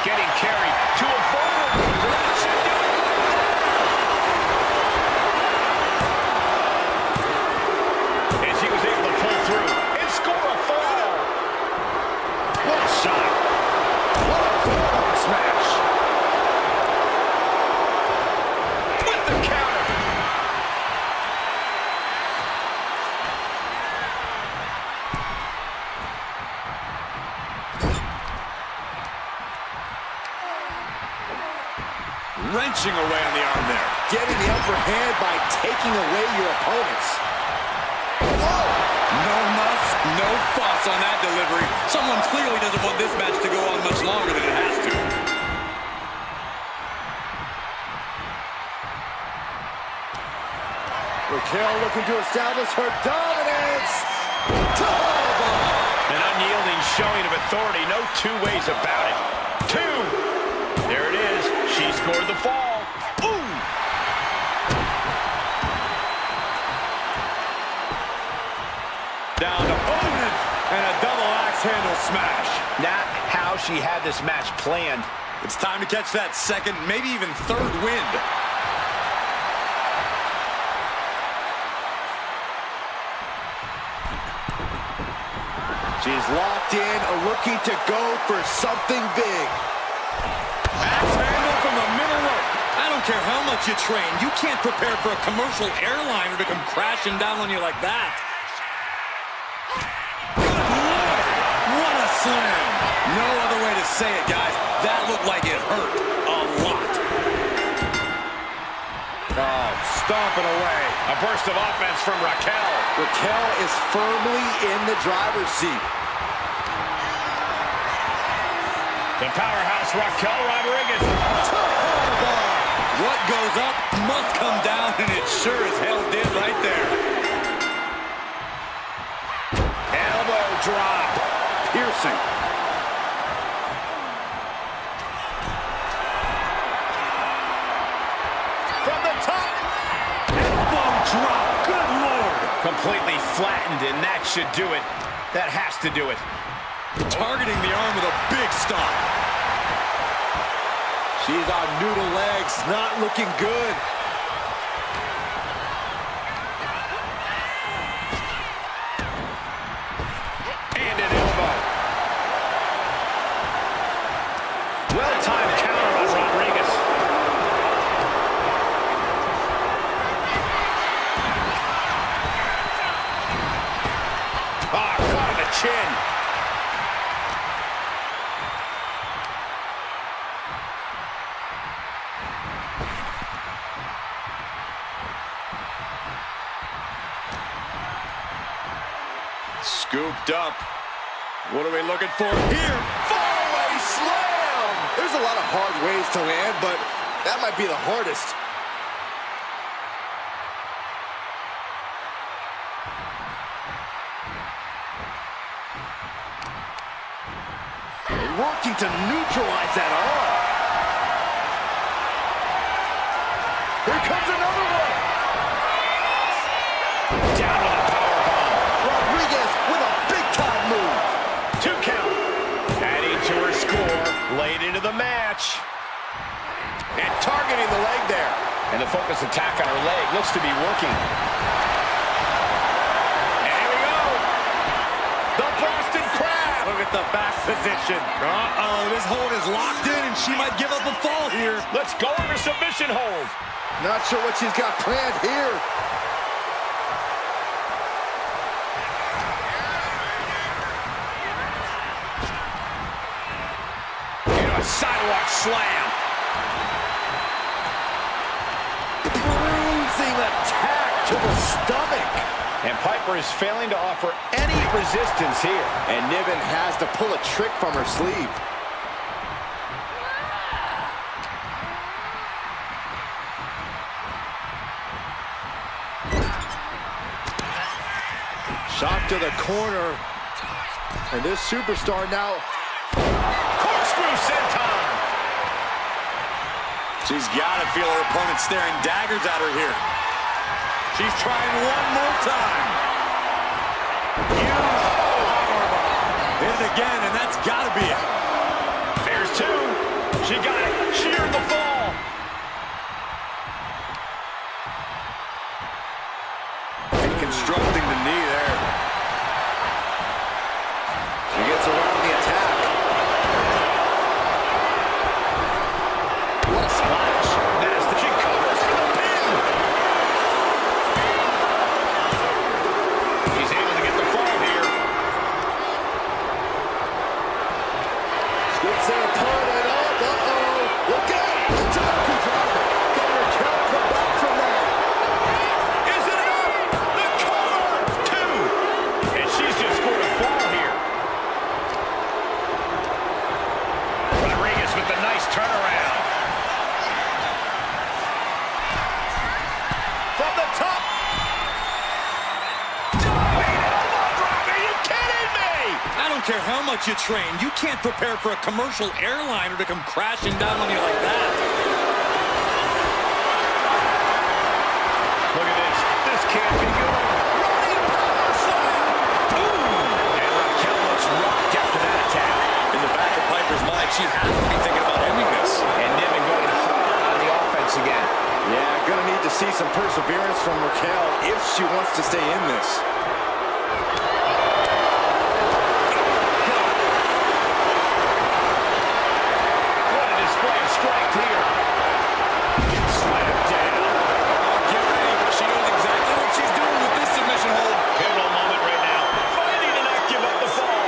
Getting carried to a forward. That should do it. And she was able to pull through and score a fall. What a shot. What a forearm smash. With the counter. Wrenching away on the arm there. Getting the upper hand by taking away your opponents. No muss, no fuss on that delivery. Someone clearly doesn't want this match to go on much longer than it has to. Raquel looking to establish her dominance. An unyielding showing of authority. No two ways about it. Two. There it is. She scored the fall. Ooh. Down to opponent and a double axe handle smash. Not how she had this match planned. It's time to catch that second, maybe even third wind. She's locked in, looking to go for something big. Axe handle from the middle rope. I don't care how much you train, you can't prepare for a commercial airliner to come crashing down on you like that. Good Lord, what a slam. No other way to say it, guys. That looked like it hurt a lot. Oh, stomping away. A burst of offense from Raquel. Raquel is firmly in the driver's seat. The powerhouse Raquel Rodriguez. What goes up must come down, and it sure as hell did right there. Elbow drop. Piercing. From the top. Elbow drop. Good Lord. Completely flattened, and that should do it. That has to do it. Targeting the arm with a big stomp. She's on noodle legs, not looking good. And an elbow. Well-timed counter on Rodriguez. Ah, caught in the chin. Scooped up. What are we looking for here? Fallaway slam! There's a lot of hard ways to land, but that might be the hardest. working to neutralize that arm. Here comes another one. Down with a powerbomb. Rodriguez with a big-time move. 2 count. Adding to her score late into the match. And targeting the leg there. And the focus attack on her leg looks to be working. And here we go. The Boston Crab. Look at the back position. Uh-oh, this hold is locked in, and she might give up a fall here. Let's go on her submission hold. Not sure what she's got planned here. Into a sidewalk slam. Bruising attack to the stomach. And Piper is failing to offer any resistance here. And Niven has to pull a trick from her sleeve. Shot to the corner. And this superstar now... Corkscrew senton. She's got to feel her opponent staring daggers at her here. She's trying one more time. Hit it again, and that's got to be it. There's 2. She got it. She earned the fall. Constructing the knee there. She gets around the attack. What a splash. Nasty. She covers for the pin. She's able to get the fall here. Splits their opponent up. Uh-oh. Look out. Into the driver. Can Raquel come back from that? Is it enough? The cover. 2. And she's just scored a fall here. Rodriguez with the nice turnaround. From the top. Diving elbow drop. Are you kidding me? I don't care how much you train. You can't prepare for a commercial airliner to come crashing down on you like that. Look at this. This can't be good. Running power slam. Ooh. And Raquel looks rocked after that attack. In the back of Piper's mind, she has to be thinking about ending this. And Niven going hard on the offense again. Yeah, gonna need to see some perseverance from Raquel if she wants to stay in this. What a display of strength here. Gets slammed down. Get ready. She knows exactly what she's doing with this submission hold. Pivotal moment right now. Fighting to not give up the fall.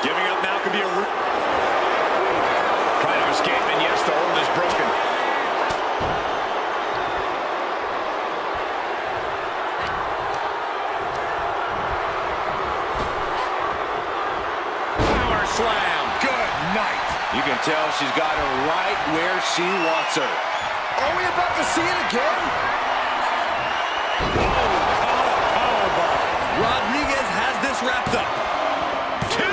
Giving up now could be a... Trying to escape, and yes, the hold is broken. Power slam. Good night. You can tell she's got her right where she wants her. Are we about to see it again? Rodriguez has this wrapped up. 2.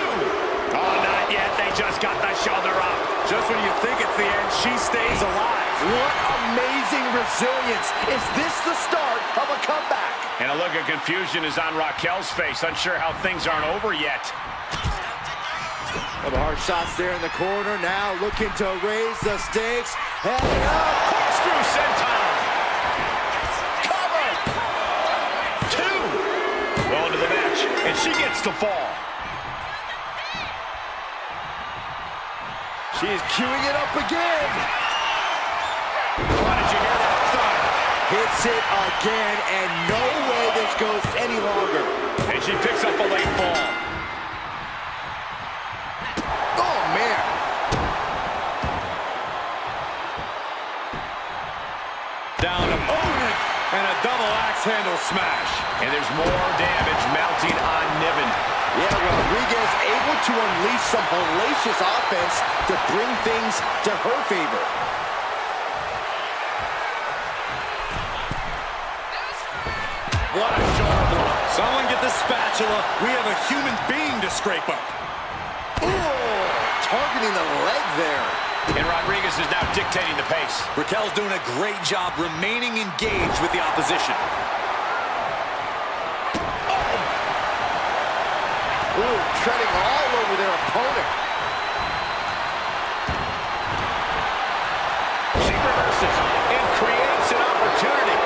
Oh, not yet. They just got the shoulder up. Just when you think it's the end, she stays alive. What amazing resilience. Is this the start of a comeback? And a look of confusion is on Raquel's face, unsure how things aren't over yet. Couple hard shots there in the corner. Now looking to raise the stakes. Heading up. Corkscrew senton. Cover. 2. Well into the match, and she gets the fall. She's queuing it up again. Why did you hear that thud? Hits it again, and no way this goes any longer. And she picks up a late fall. Oh, man. Down opponent. And a double axe handle smash. And there's more damage mounting on Niven. Yeah, Rodriguez able to unleash some hellacious offense to bring things to her favor. What a shoulder block. Someone get the spatula. We have a human being to scrape up. Ooh, targeting the leg there. And Rodriguez is now dictating the pace. Raquel's doing a great job remaining engaged with the opposition. Ooh, treading all over their opponent. She reverses and creates an opportunity.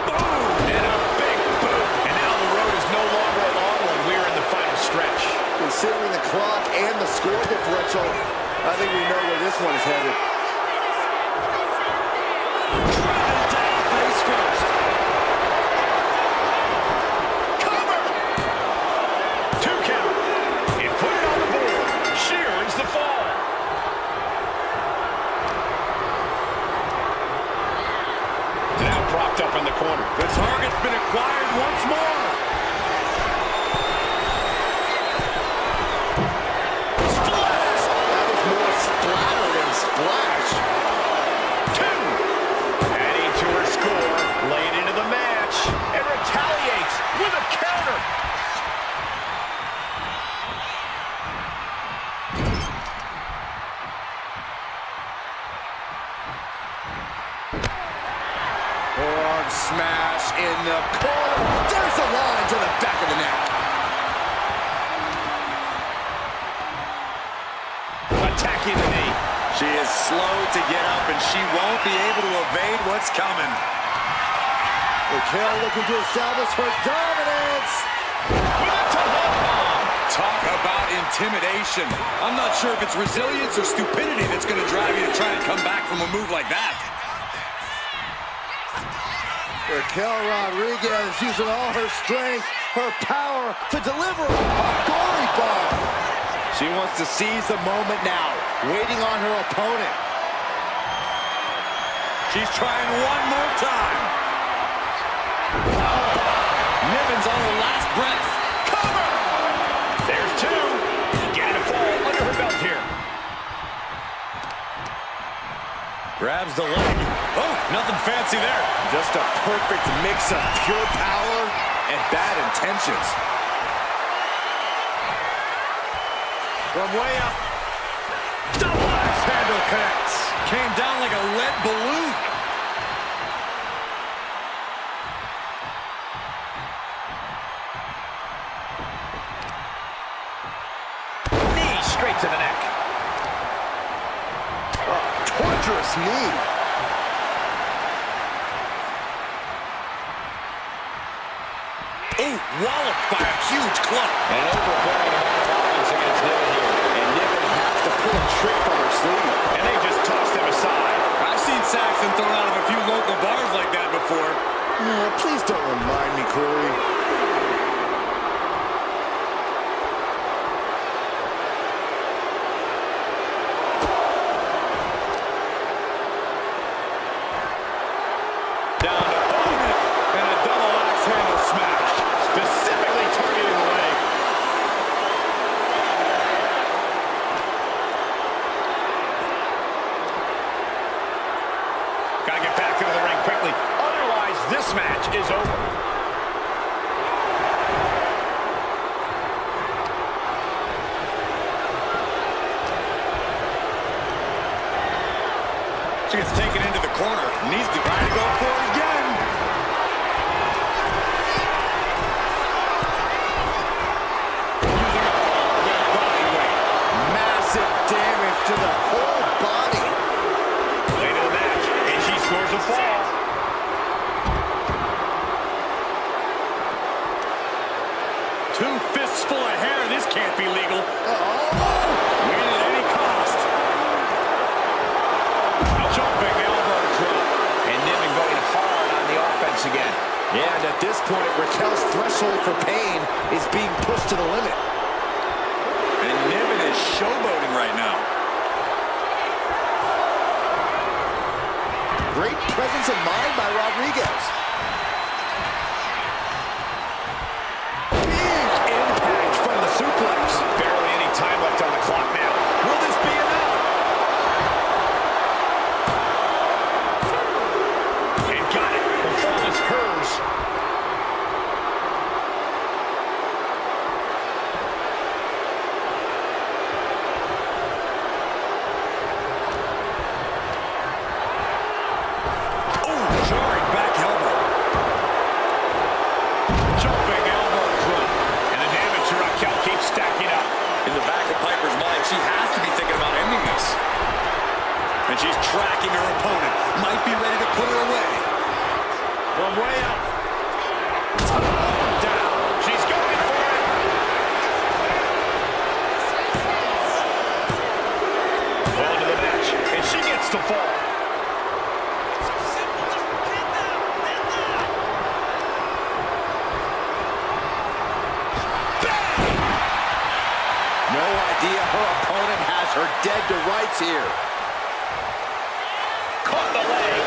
Boom! And a big boot. And now the road is no longer a long one. We are in the final stretch. Considering the clock and the score differential, I think we know where this one is headed. Driven down face first. Cover! 2 count. And put it on the board. She earns the fall. Now propped up in the corner. The target's been acquired once more. Splatter than splash. 2. Adding to her score. Late into the match. And retaliates with a counter. Forearm smash in the corner. There's the line to the back of the neck. Attacking the knee. She is slow to get up, and she won't be able to evade what's coming. Raquel looking to establish her dominance. With a toe-hold bomb. Talk about intimidation. I'm not sure if it's resilience or stupidity that's going to drive you to try and come back from a move like that. Raquel Rodriguez using all her strength, her power to deliver a gory bomb. She wants to seize the moment now, waiting on her opponent. She's trying one more time. Niven's on her last breath. Cover! There's 2. Getting a fall under her belt here. Grabs the leg. Oh, nothing fancy there. Just a perfect mix of pure power and bad intentions. From way up. Double axe handle connects. Came down like a lead balloon. Knee straight to the neck. Torturous knee. Ooh, walloped by a huge club. An overbearing amount of offense against Niven here. And Niven has to pull a trick from her sleeve. And they just tossed him aside. I've seen Saxton thrown out of a few local bars like that before. Please don't remind me, Corey. Down to opponent. And a double axe handle smash. Specifically targeting the leg. Gotta get back into the ring quickly. Otherwise, this match is over. She gets taken into the corner. Needs to try to go for it again. Using all their body weight. Massive damage to the whole body. Late in the match, and she scores a fall. Two fists full of hair. This can't be legal. Win at any cost. Jumping elbow drop. And Niven going hard on the offense again. Yeah, and at this point, Raquel's threshold for pain is being pushed to the limit. And Niven is showboating right now. Great presence of mind by Rodriguez. Big impact from the suplex. Barely any time left on the clock now. Will this be enough? She has to be thinking about ending this. And she's tracking her opponent. Might be ready to put her away. From way up. Down. She's going for it. Well into the match. And she gets the fall. No idea her opponent has her dead to rights here. Caught the leg.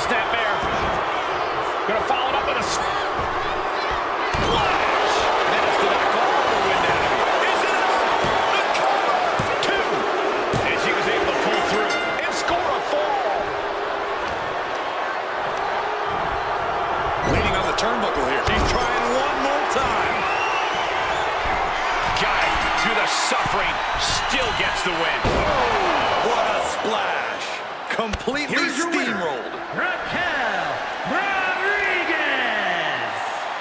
Snap air. Gonna follow it up with a splash. Managed to knock all the wind out of it. Is it enough? The cover. 2. And she was able to pull through and score a fall. Leaning on the turnbuckle here. She's trying one more time. Got it through the suffering. Still gets the win. Oh, what a splash. Completely Here's your winner, steamrolled. Raquel Rodriguez.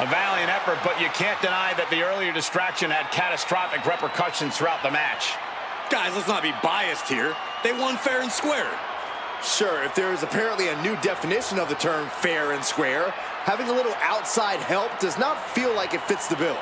A valiant effort, but you can't deny that the earlier distraction had catastrophic repercussions throughout the match. Guys, let's not be biased here. They won fair and square. Sure, if there is apparently a new definition of the term fair and square, having a little outside help does not feel like it fits the bill.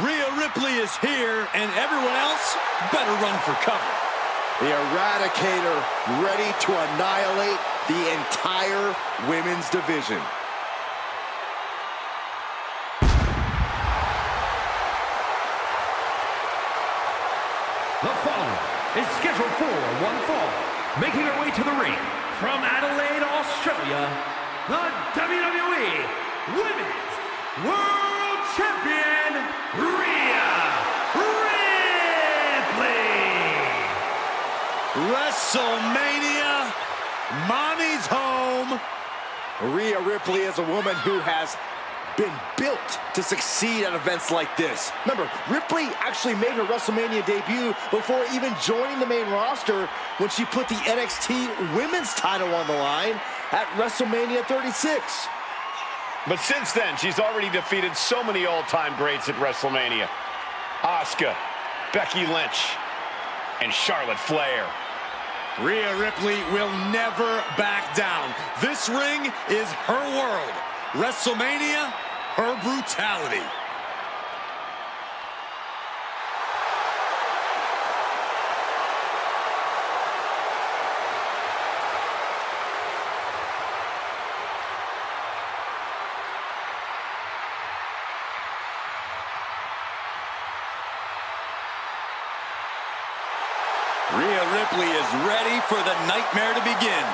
Rhea Ripley is here, and everyone else better run for cover. The Eradicator ready to annihilate the entire women's division. The following is scheduled for one fall. Making her way to the ring from Adelaide, Australia, the WWE Women's World Champion, Rhea Ripley. WrestleMania, mommy's home. Rhea Ripley is a woman who has been built to succeed at events like this. Remember, Ripley actually made her WrestleMania debut before even joining the main roster when she put the NXT Women's title on the line at WrestleMania 36. But since then, she's already defeated so many all-time greats at WrestleMania. Asuka, Becky Lynch, and Charlotte Flair. Rhea Ripley will never back down. This ring is her world. WrestleMania, her brutality. Rhea Ripley is ready for the nightmare to begin.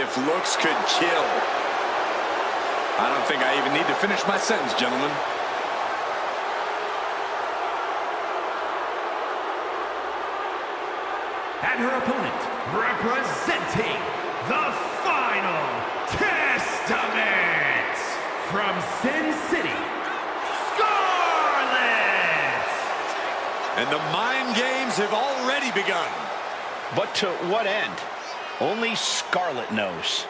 if looks could kill. I don't think I even need to finish my sentence, gentlemen. And her opponent, representing the Final Testament from Sin City, Scarlett! And the mind games have already begun. But to what end? Only Scarlett knows.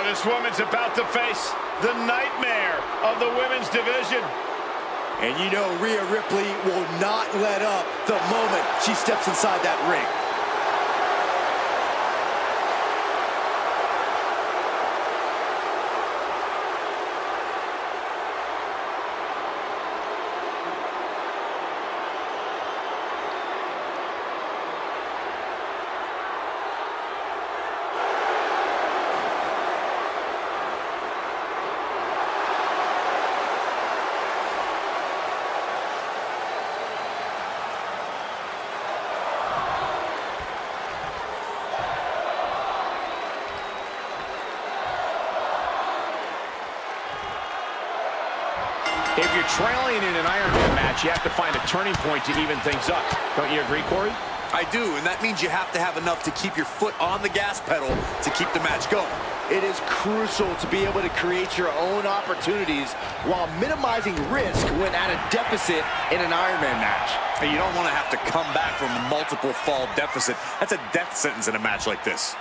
This woman's about to face the nightmare of the women's division. And you know Rhea Ripley will not let up the moment she steps inside that ring. If you're trailing in an Iron Man match, you have to find a turning point to even things up. Don't you agree, Corey? I do, and that means you have to have enough to keep your foot on the gas pedal to keep the match going. It is crucial to be able to create your own opportunities while minimizing risk when at a deficit in an Iron Man match. You don't want to have to come back from a multiple fall deficit. That's a death sentence in a match like this.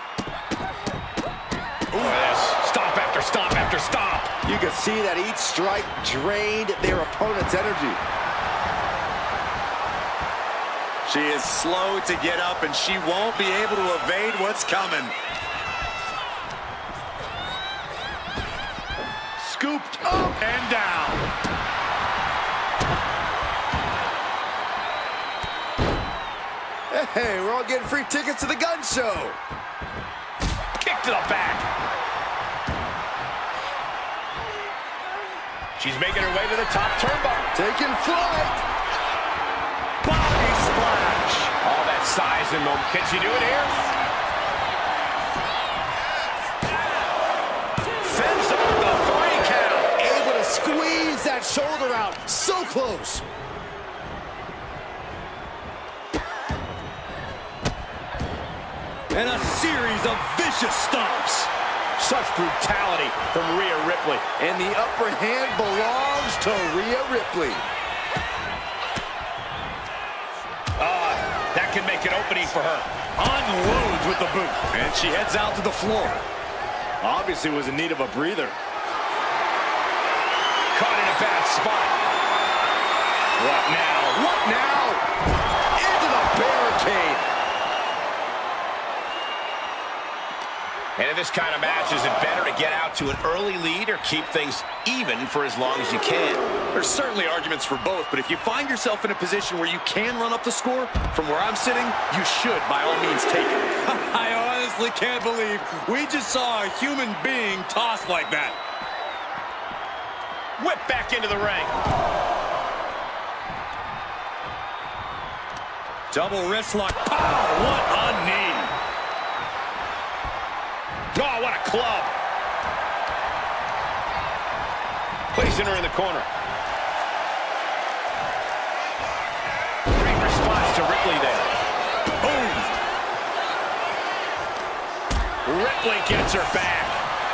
Ooh, this. Stomp after stomp after stomp. You can see that each strike drained their opponent's energy. She is slow to get up, and she won't be able to evade what's coming. Scooped up And down. Hey, we're all getting free tickets to the gun show. Kick to the back. She's making her way to the top turnbuckle. Taking flight. Body splash. All that size and momentum. Can she do it here? Fends off the 3 count. Able to squeeze that shoulder out. So close. And a series of vicious stomps. Such brutality from Rhea Ripley. And the upper hand belongs to Rhea Ripley. That can make an opening for her. Unloads with the boot. And she heads out to the floor. Obviously was in need of a breather. Caught in a bad spot. What now? What now? Into the barricade. And in this kind of match, is it better to get out to an early lead or keep things even for as long as you can? There's certainly arguments for both, but if you find yourself in a position where you can run up the score, from where I'm sitting, you should by all means take it. I honestly can't believe we just saw a human being tossed like that. Whip back into the ring. Double wrist lock. Pow! What a knee. Oh, what a club. Placing her in the corner. Great response to Ripley there. Boom. Ripley gets her back.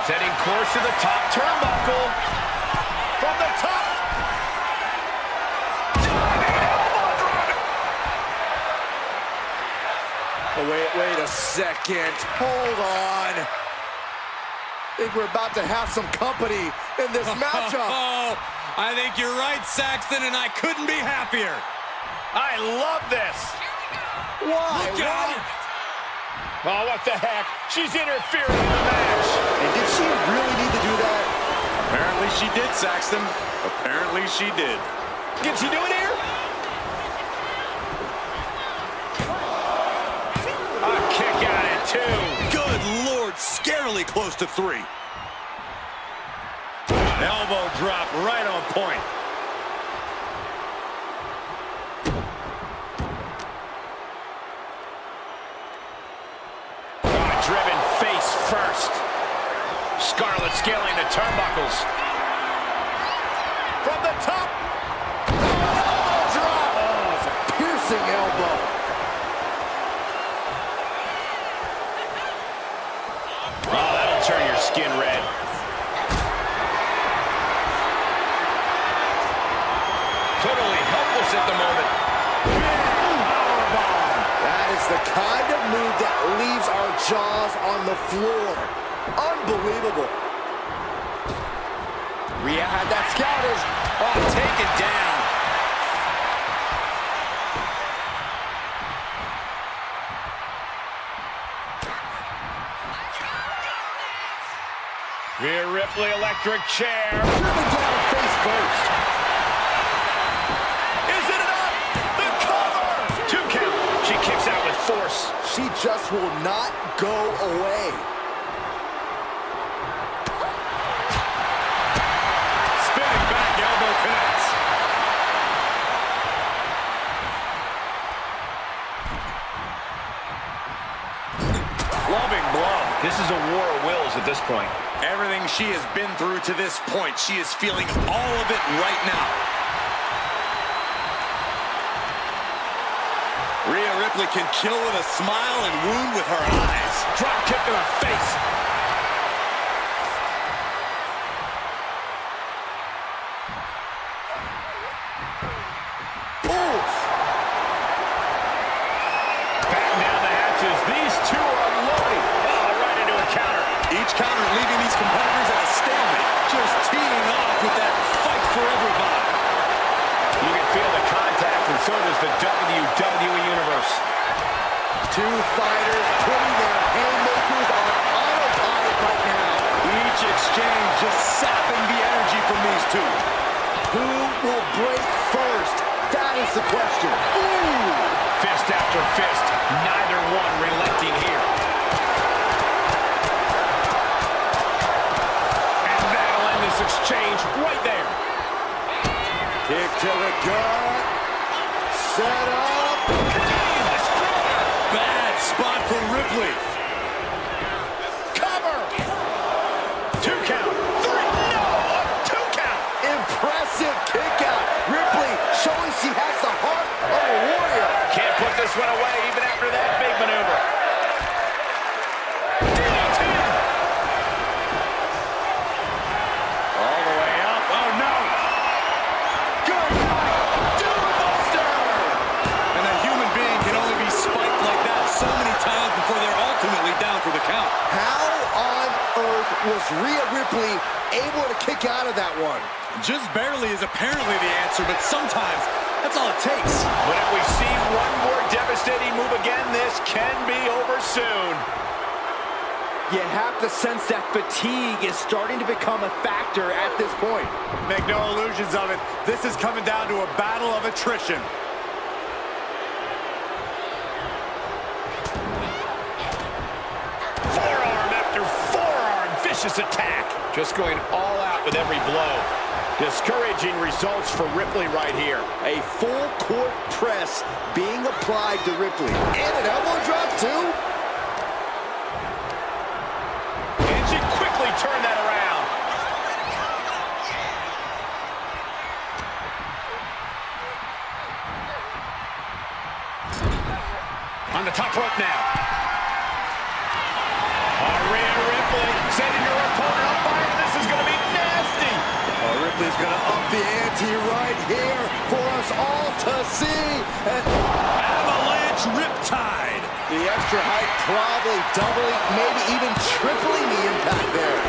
Setting course to the top turnbuckle. From the top. Oh, wait a second. Hold on. I think we're about to have some company in this matchup. Oh, I think you're right, Saxton, and I couldn't be happier. I love this. Why? Look out! Oh, what the heck? She's interfering in the match. And did she really need to do that? Apparently she did, Saxton. Apparently she did. Can she do it here? barely close to 3. Elbow drop right on point. Driven face first. Scarlett scaling the turnbuckles. From the top. Elbow drop. Oh, it's a piercing elbow. Oh, that'll turn your skin red. Totally helpless at the moment. Powerbomb. That is the kind of move that leaves our jaws on the floor. Unbelievable. Rhea had that scouted. Oh, taken down. Rhea Ripley, electric chair. Driven down face first. Is it enough? The cover! 2 count. She kicks out with force. She just will not go away. Spinning back elbow connects. Loving blow. This is a war of wills at this point. Everything she has been through to this point, she is feeling all of it right now. Rhea Ripley can kill with a smile and wound with her eyes. Drop kick to her face. Oof. Batten down the hatches. These two are loading. Oh, right into a counter. Each counter leaving these competitors at a stalemate. Just teeing off with that fight for everybody. You can feel the contact, and so does the WWE Universe. Two fighters putting their haymakers on autopilot right now. Each exchange just sapping the energy from these two. Who will break first? That is the question. Ooh! Fist after fist. Neither one relenting here. And that'll end this exchange right there. Kick to the gut. Set up. Bad spot for Ripley. Cover. 2 count. 3. No, a 2 count. Impressive kick out. Ripley showing she has the heart of a warrior. Can't put this one away even after that big maneuver. DDT. All the way up. Oh, no. Good night. Doombuster. And a human being can only be spiked like that so many times before they're ultimately down for the count. How on earth was Rhea Ripley able to kick out of that one? Just barely is apparently the answer, but sometimes that's all it takes. But if we see one more devastating move again, this can be over soon. You have to sense that fatigue is starting to become a factor at this point. Make no illusions of it. This is coming down to a battle of attrition. Forearm after forearm, vicious attack. Just going all out with every blow. Discouraging results for Ripley right here. A full court press being applied to Ripley. And an elbow drop too. And she quickly turned that around. On the top rope now. Rhea Ripley sending her opponent up fire. This is going to be nasty. Ripley's gonna up the ante right here for us all to see. And Avalanche Riptide. the extra height probably doubling, maybe even tripling the impact there.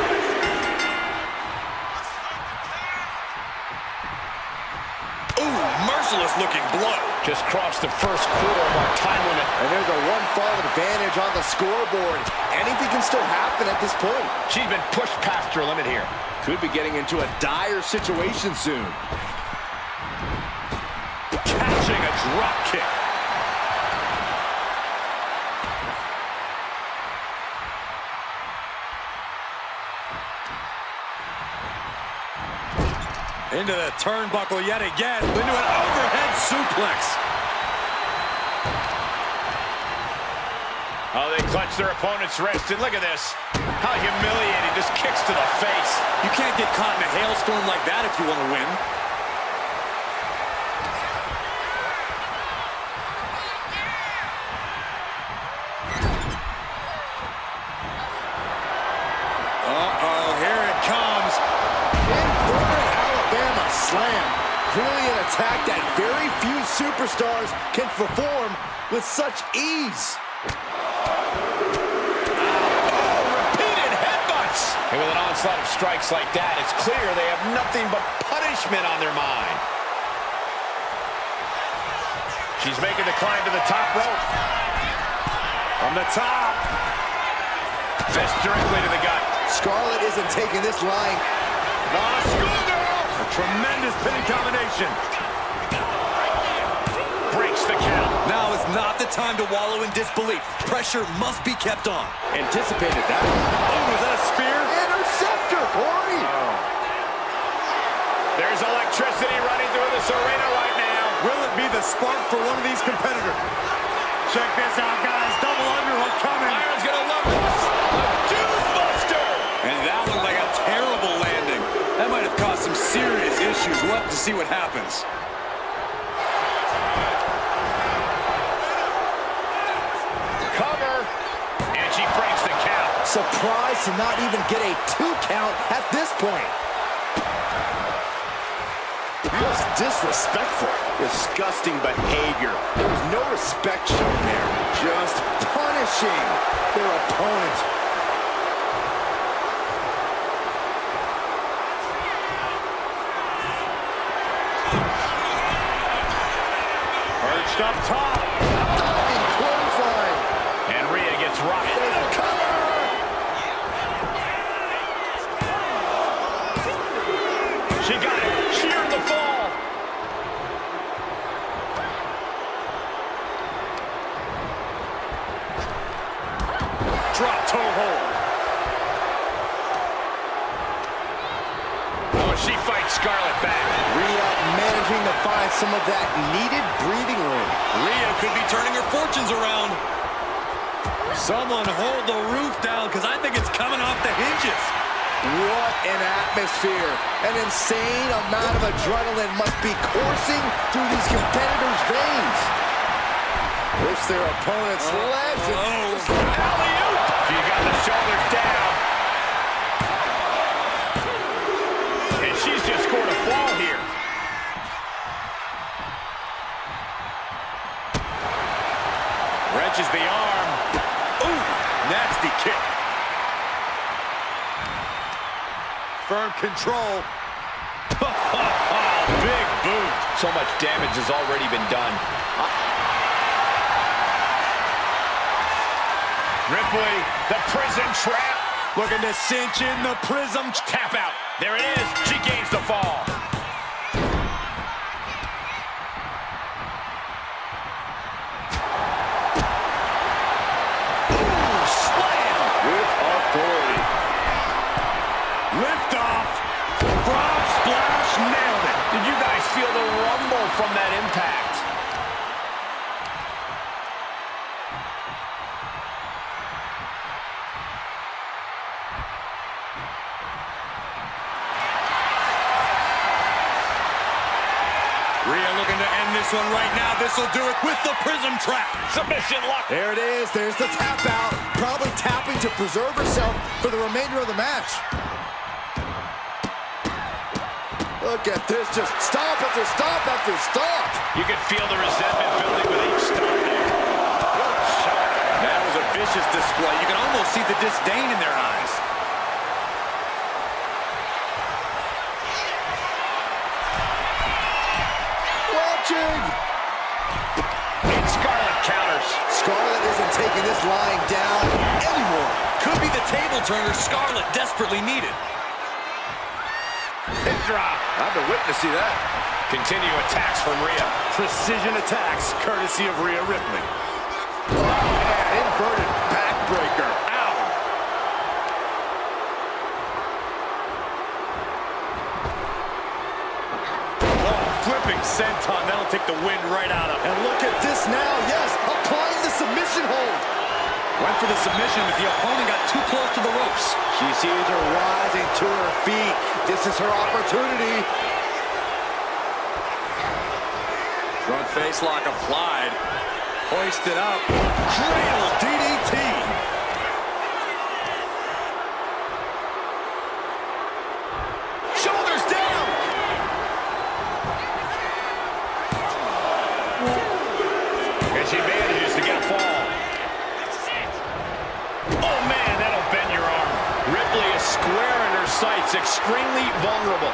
Ooh, merciless looking blow. Just crossed the first quarter of our time limit. And there's a one-fall advantage on the scoreboard. Anything can still happen at this point. She's been pushed past her limit here. Could be getting into a dire situation soon. Catching a drop kick. Into the turnbuckle yet again. Into an overhead suplex. Oh, they clutch their opponent's wrist, and look at this. How humiliating, just kicks to the face. You can't get caught in a hailstorm like that if you want to win. Uh-oh, here it comes. Inverted Alabama slam. Clearly an attack that very few superstars can perform with such ease. And with an onslaught of strikes like that, it's clear they have nothing but punishment on their mind. She's making the climb to the top rope. On the top. Fist directly to the gut. Scarlett isn't taking this lying. A tremendous pin combination. Breaks the count. Now is not the time to wallow in disbelief. Pressure must be kept on. Anticipated that. Oh, was that a spear? Interceptor, Corey. There's electricity running through this arena right now. Will it be the spark for one of these competitors? Check this out, guys. Double underhook coming. Byron's gonna love this. A Dune Buster. And that looked like a terrible landing. That might have caused some serious issues. We'll have to see what happens. Cover. And she breaks the count. Surprised to not even get a 2 count at this point. Just disrespectful. Disgusting behavior. There was no respect shown there. Just punishing their opponent. Perched up top. Diving clothesline. And Rhea gets rocked. There's a cover. She got it. Sheared the fall. Drop toe hold. Oh, she fights Scarlett back. Rhea managing to find some of that needed breathing room. Rhea could be turning her fortunes around. Someone hold the roof down, because I think it's coming off the hinges. What an atmosphere. An insane amount of adrenaline must be coursing through these competitors' veins. Push their opponent's legs. Alley-oop. She got the shoulders down. And she's just scored a fall here. Wrenches the arm. Ooh, nasty kick. Firm control. Big boot. So much damage has already been done. Ripley, the prison trap. Looking to cinch in the prism. Tap out. There it is. She gains the fall. Ooh, slam with authority. Lift off. Frog splash. Nailed it. Did you guys feel the rumble from that impact? Rhea looking to end this one right now. This will do it with the prism trap. Submission lock. There it is. There's the tap out. Probably tapping to preserve herself for the remainder of the match. Look at this. Just stomp after stomp after stomp. You can feel the resentment building with each stomp there. Good shot. That was a vicious display. You can almost see the disdain in their eyes. And Scarlett counters. Scarlett isn't taking this lying down anymore. Could be the table turner Scarlett desperately needed. Hip drop. I've been waiting to see that. Continue attacks from Rhea. Precision attacks, courtesy of Rhea Ripley. And inverted backbreaker. Ow. big senton. That'll take the wind right out of him. And look at this now. Yes, applying the submission hold. Went for the submission, but the opponent got too close to the ropes. She sees her rising to her feet. This is her opportunity. Front face lock applied. Hoisted up. Cradle DDT. Shoulders down. And she manages to get a fall. Oh, man, that'll bend your arm. Ripley is square in her sights, extremely vulnerable.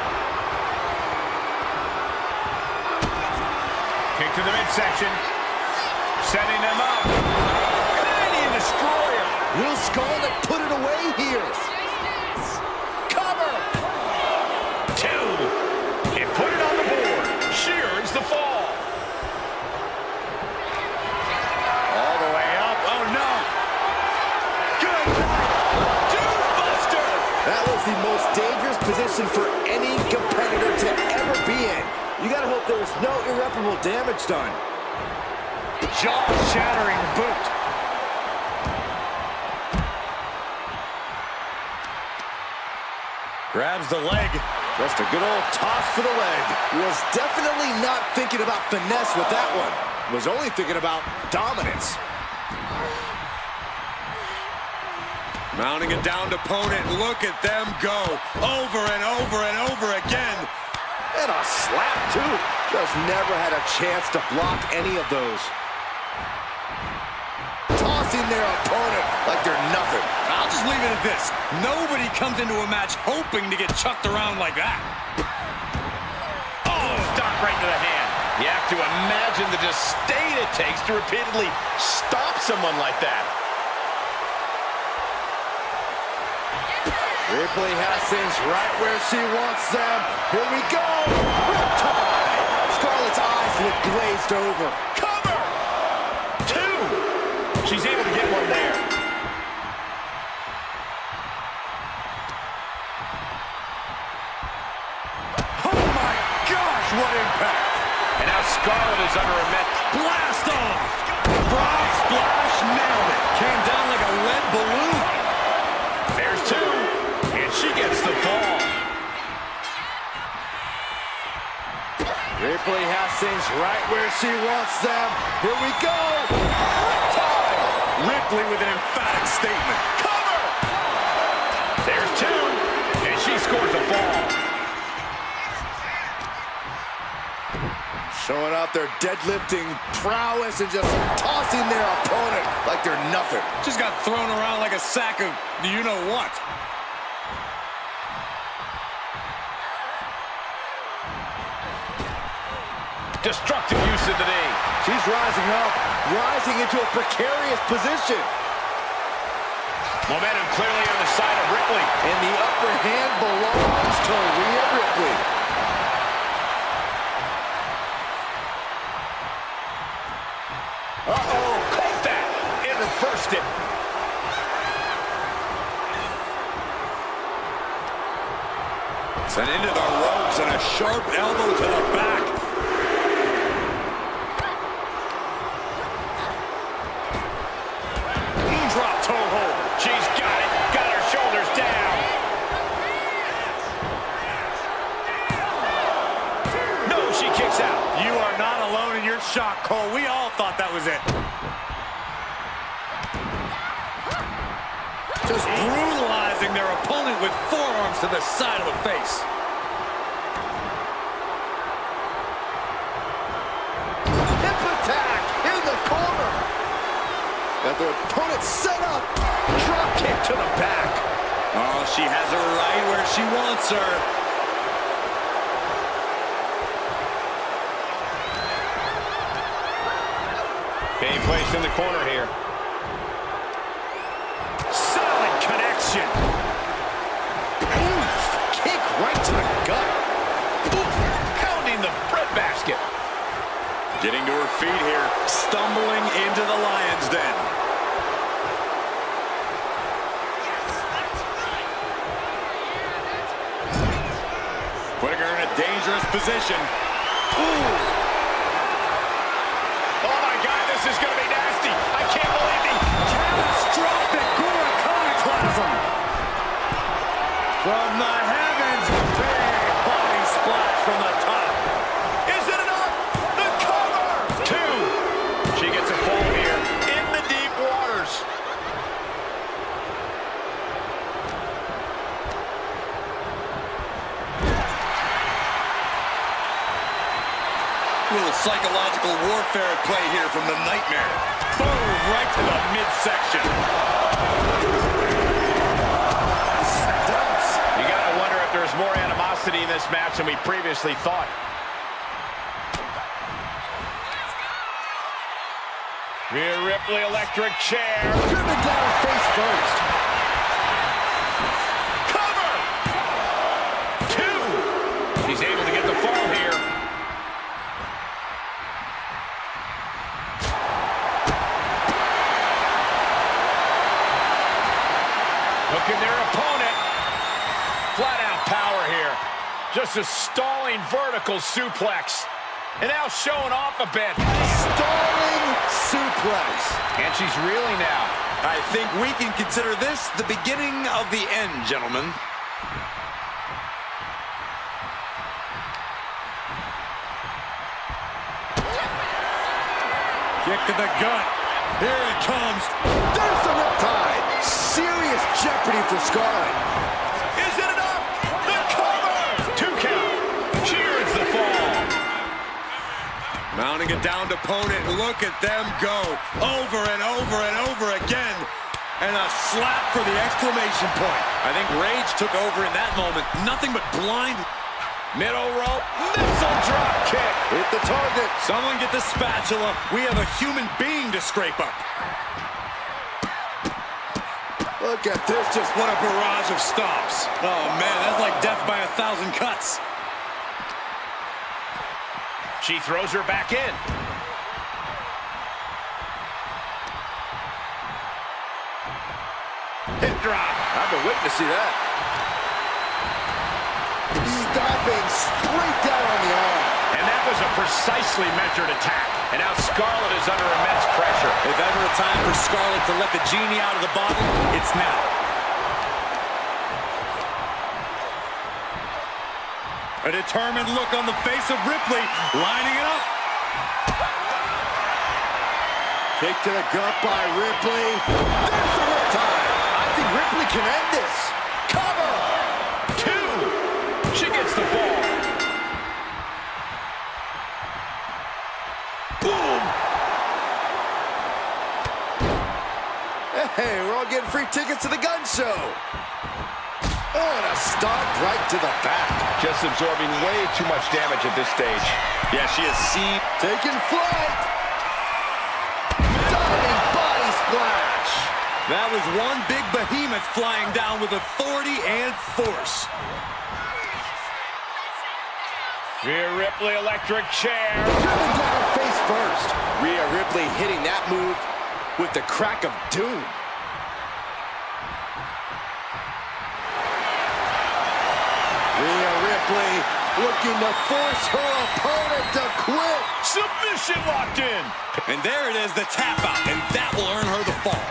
Kick to the midsection. Setting them up. Canadian destroyer. Will Scarlett put it away here? Cover. 2. And put it on the board. She earns the fall. All the way up. Oh, no. Good night. Buster. That was the most dangerous position for any competitor to ever be in. You gotta hope there was no irreparable damage done. Jaw-shattering boot. Grabs the leg. Just a good old toss for the leg. Was definitely not thinking about finesse with that one. Was only thinking about dominance. Mounting a downed opponent. Look at them go. Over and over and over again. And a slap, too. Just never had a chance to block any of those. Tossing their opponent like they're nothing. I'll just leave it at this. Nobody comes into a match hoping to get chucked around like that. Oh, stop right to the hand. You have to imagine the disdain it takes to repeatedly stop someone like that. Ripley has things right where she wants them. Here we go. Riptide. Scarlett's eyes look glazed over. Cover! 2. She's able to get one there. Oh, my gosh, what impact. And now Scarlett is under immense Blast off. Frog splash, nailed it. Came down like a lead balloon. There's 2. And she gets the fall. Ripley has things right where she wants them. Here we go. Riptide. Ripley with an emphatic statement. Cover! There's 2. And she scores a fall. Showing off their deadlifting prowess and just tossing their opponent like they're nothing. Just got thrown around like a sack of you-know-what. Destructive use of the knee. She's rising up, rising into a precarious position. Momentum clearly on the side of Ripley. And the upper hand belongs to Rhea Ripley. Uh-oh, caught that. And reversed it. Sent into the ropes and a sharp elbow to the back. Drop toe hold. She's got it. Got her shoulders down. No, she kicks out. You are not alone in your shock, Cole. We all thought that was it. Just brutalizing their opponent with forearms to the side of the face. Hip attack in the corner. Got their opponent set up. Drop kick to the back. Oh, she has her right where she wants her. Being placed in the corner here. Solid connection. Oof, kick right to the gut. Oof, pounding the breadbasket. Getting to her feet here, stumbling into the lion's den. Putting her in a dangerous position. Oh my God, this is going to be nasty. I can't believe the Catastrophic gore iconoclasm. From the heavens, big body splash from the top. Is it enough? The cover! 2. She gets a fall here in the deep waters. A little psychological warfare at play here from the Nightmare. Boom, right to the midsection. You gotta wonder if there's more animosity in this match than we previously thought. Rhea Ripley, electric chair. Driven down face first. Cover! 2. She's able to get the fall here. Hooking their opponent. Flat out power here. Just a stalling vertical suplex. And now showing off a bit. Stalling suplex. And she's reeling now. I think we can consider this the beginning of the end, gentlemen. Kick to the gut. Here it comes. There's the riptide. Serious jeopardy for Scarlett. Is it enough? The cover! 2 count. Cheers the fall. Mounting a downed opponent. Look at them go. Over and over and over again. And a slap for the exclamation point. I think rage took over in that moment. Nothing but blind. Middle rope. Missile drop kick. Hit the target. Someone get the spatula. We have a human being to scrape up. Look at this. Just What a barrage of stomps. Oh, man, that's like death by 1,000 cuts. She throws her back in. Hip drop. I've been waiting to see that. Stomping straight down on the arm. And that was a precisely measured attack. And now Scarlett is under immense pressure. If ever a time for Scarlett to let the genie out of the bottle, it's now. A determined look on the face of Ripley, lining it up. Kick to the gut by Ripley. There's the riptide. I think Ripley can end this. Cover! 2. She gets the ball. Boom. Hey, we're all getting free tickets to the gun show. Oh, and a stomp right to the back. Just absorbing way too much damage at this stage. Yeah, she has seen. Taking flight. Diving body splash. That was one big behemoth flying down with authority and force. Rhea Ripley, electric chair. Driven down face first. Rhea Ripley hitting that move with the crack of doom. Rhea Ripley looking to force her opponent to quit. Submission locked in. And there it is, the tap out, and that will earn her the fall.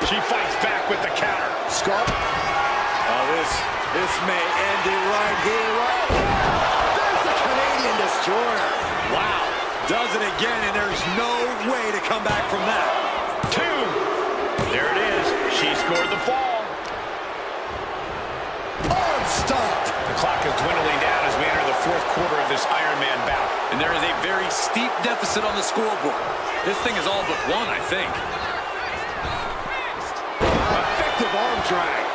She fights back with the counter. Scarlett. Oh, this may end it right here. There's the Canadian Destroyer. Wow. Does it again, and there's no way to come back from that. 2. There it is. She scored the fall. Arm stomped. The clock is dwindling down as we enter the 4th quarter of this Iron Man bout. And there is a very steep deficit on the scoreboard. This thing is all but won, I think. Effective arm drag.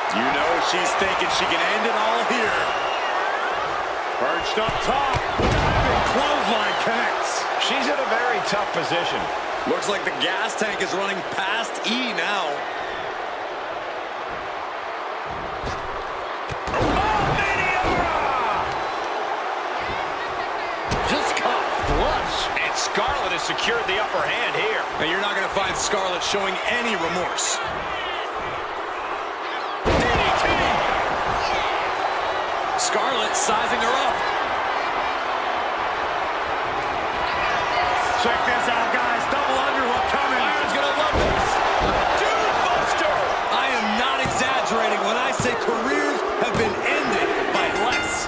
You know she's thinking she can end it all here. Perched up top. Diving clothesline connects. She's in a very tough position. Looks like the gas tank is running past E now. Just caught flush. And Scarlett has secured the upper hand here. And you're not going to find Scarlett showing any remorse. DDT! Scarlett sizing her up. Check this out, guys. Double underhook coming. Byron's gonna love this. Dude buster! I am not exaggerating when I say careers have been ended by less.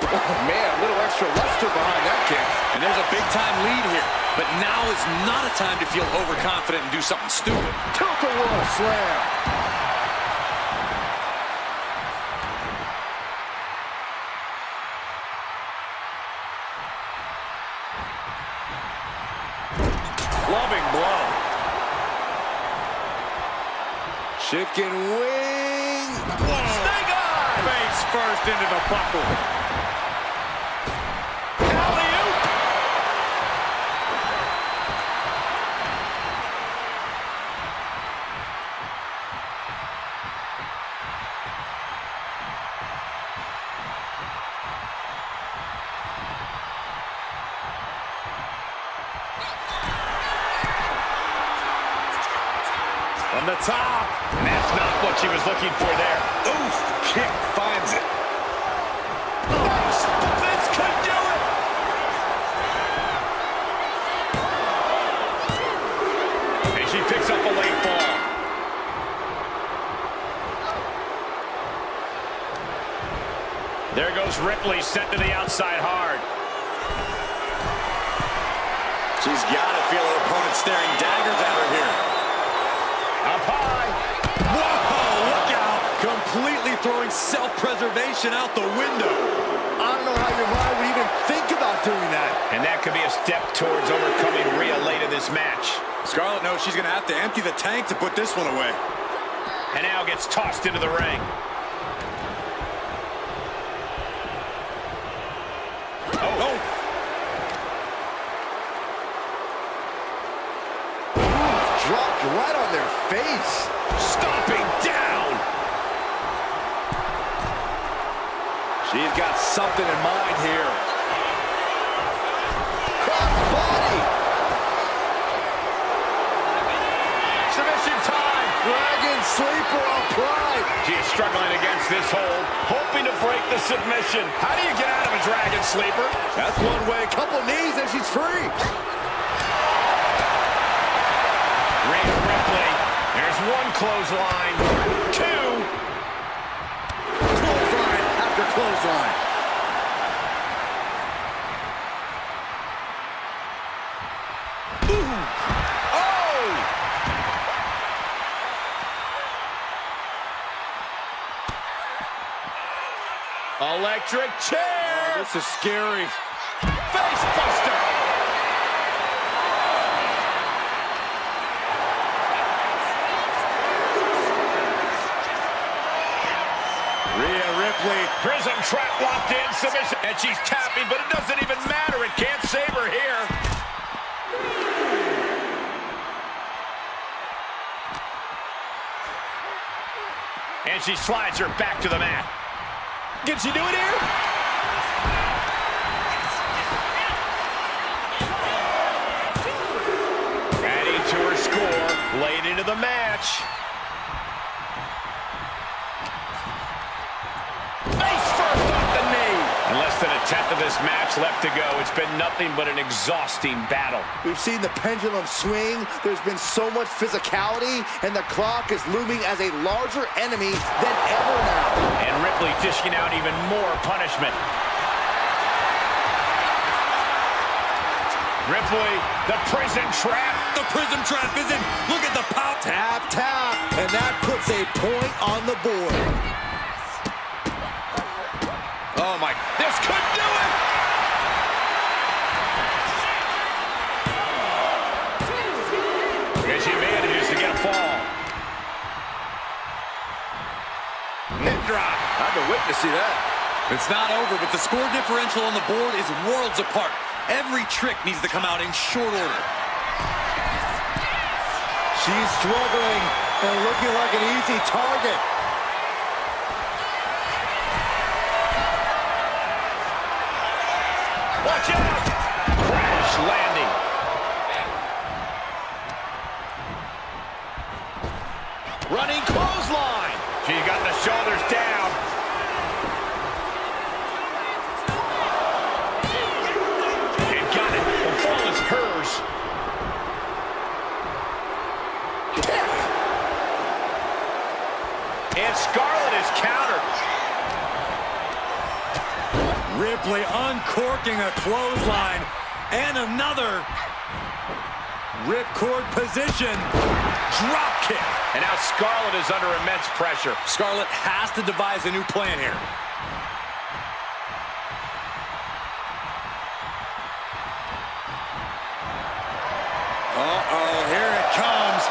Oh, man, a little extra luster behind that kick. And there's a big-time lead here. But now is not a time to feel overconfident and do something stupid. Tilt-a-whirl slam. Loving blow. Chicken wing. Snake eye! Face first into the buckle. Alley-oop! From the top. And that's not what she was looking for there. Oof, kick finds it. This could do it! And she picks up a late fall. There goes Ripley, sent to the outside hard. She's got to feel her opponent staring daggers at her here. Up high. Whoa, look out. Completely throwing self-preservation out the window. I don't know how your mind would even think about doing that. And that could be a step towards overcoming Rhea late in this match. Scarlett knows she's going to have to empty the tank to put this one away. And now gets tossed into the ring. Oh. Dropped right on their face. Stomping down. She's got something in mind here. Cross body. Submission time. Dragon sleeper applied. She is struggling against this hold, hoping to break the submission. How do you get out of a dragon sleeper? That's one way. A couple knees and she's free. Rhea Ripley. There's one clothesline. Two. Clothesline after clothesline. Electric chair. This is scary. Face buster. Rhea Ripley. Prism trap locked in, submission. And she's tapping, but it doesn't even matter. It can't save her here. And she slides her back to the mat. Can she do it here? Adding to her score, late into the match. Face first off the knee. And less than a tenth of this match left to go. It's been nothing but an exhausting battle. We've seen the pendulum swing. There's been so much physicality, and the clock is looming as a larger enemy than ever now. And Ripley dishing out even more punishment. Ripley, the prison trap. The prison trap is in. Look at the power. Tap, tap, and that puts a point on the board. Oh, my. This could do it. And she manages to get a fall. Hip drop. I've been waiting to see that. It's not over, but the score differential on the board is worlds apart. Every trick needs to come out in short order. She's struggling and looking like an easy target. Watch working a clothesline and another ripcord position. Drop kick. And now Scarlett is under immense pressure. Scarlett has to devise a new plan here. Uh-oh, here it comes.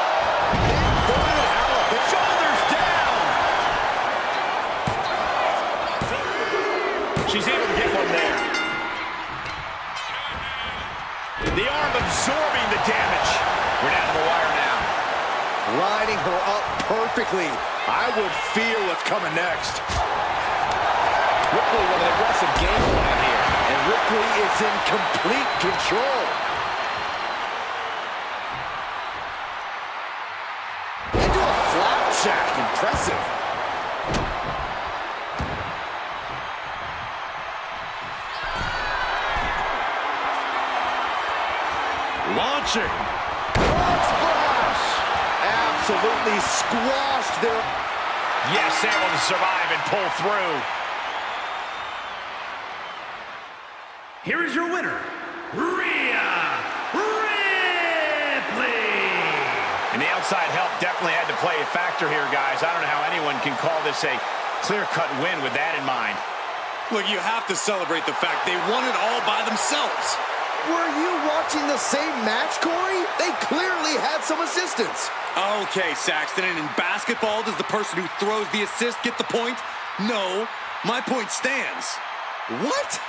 Shoulders down. She's able to get one there. The arm absorbing the damage. We're down to the wire now. Lining her up perfectly. I would fear what's coming next. Ripley with an aggressive game plan here. And Ripley is in complete control. Into a flapjack. Impressive. Launching. Splash. Absolutely squashed there. Yes, able to survive and pull through. Here is your winner, RHEA Ripley. And the outside help definitely had to play a factor here, guys. I don't know how anyone can call this a clear-cut win with that in mind. Look, you have to celebrate the fact they won it all by themselves. Were you watching the same match, Corey? They clearly had some assistance. Okay, Saxton, and in basketball, does the person who throws the assist get the point? No, my point stands. What?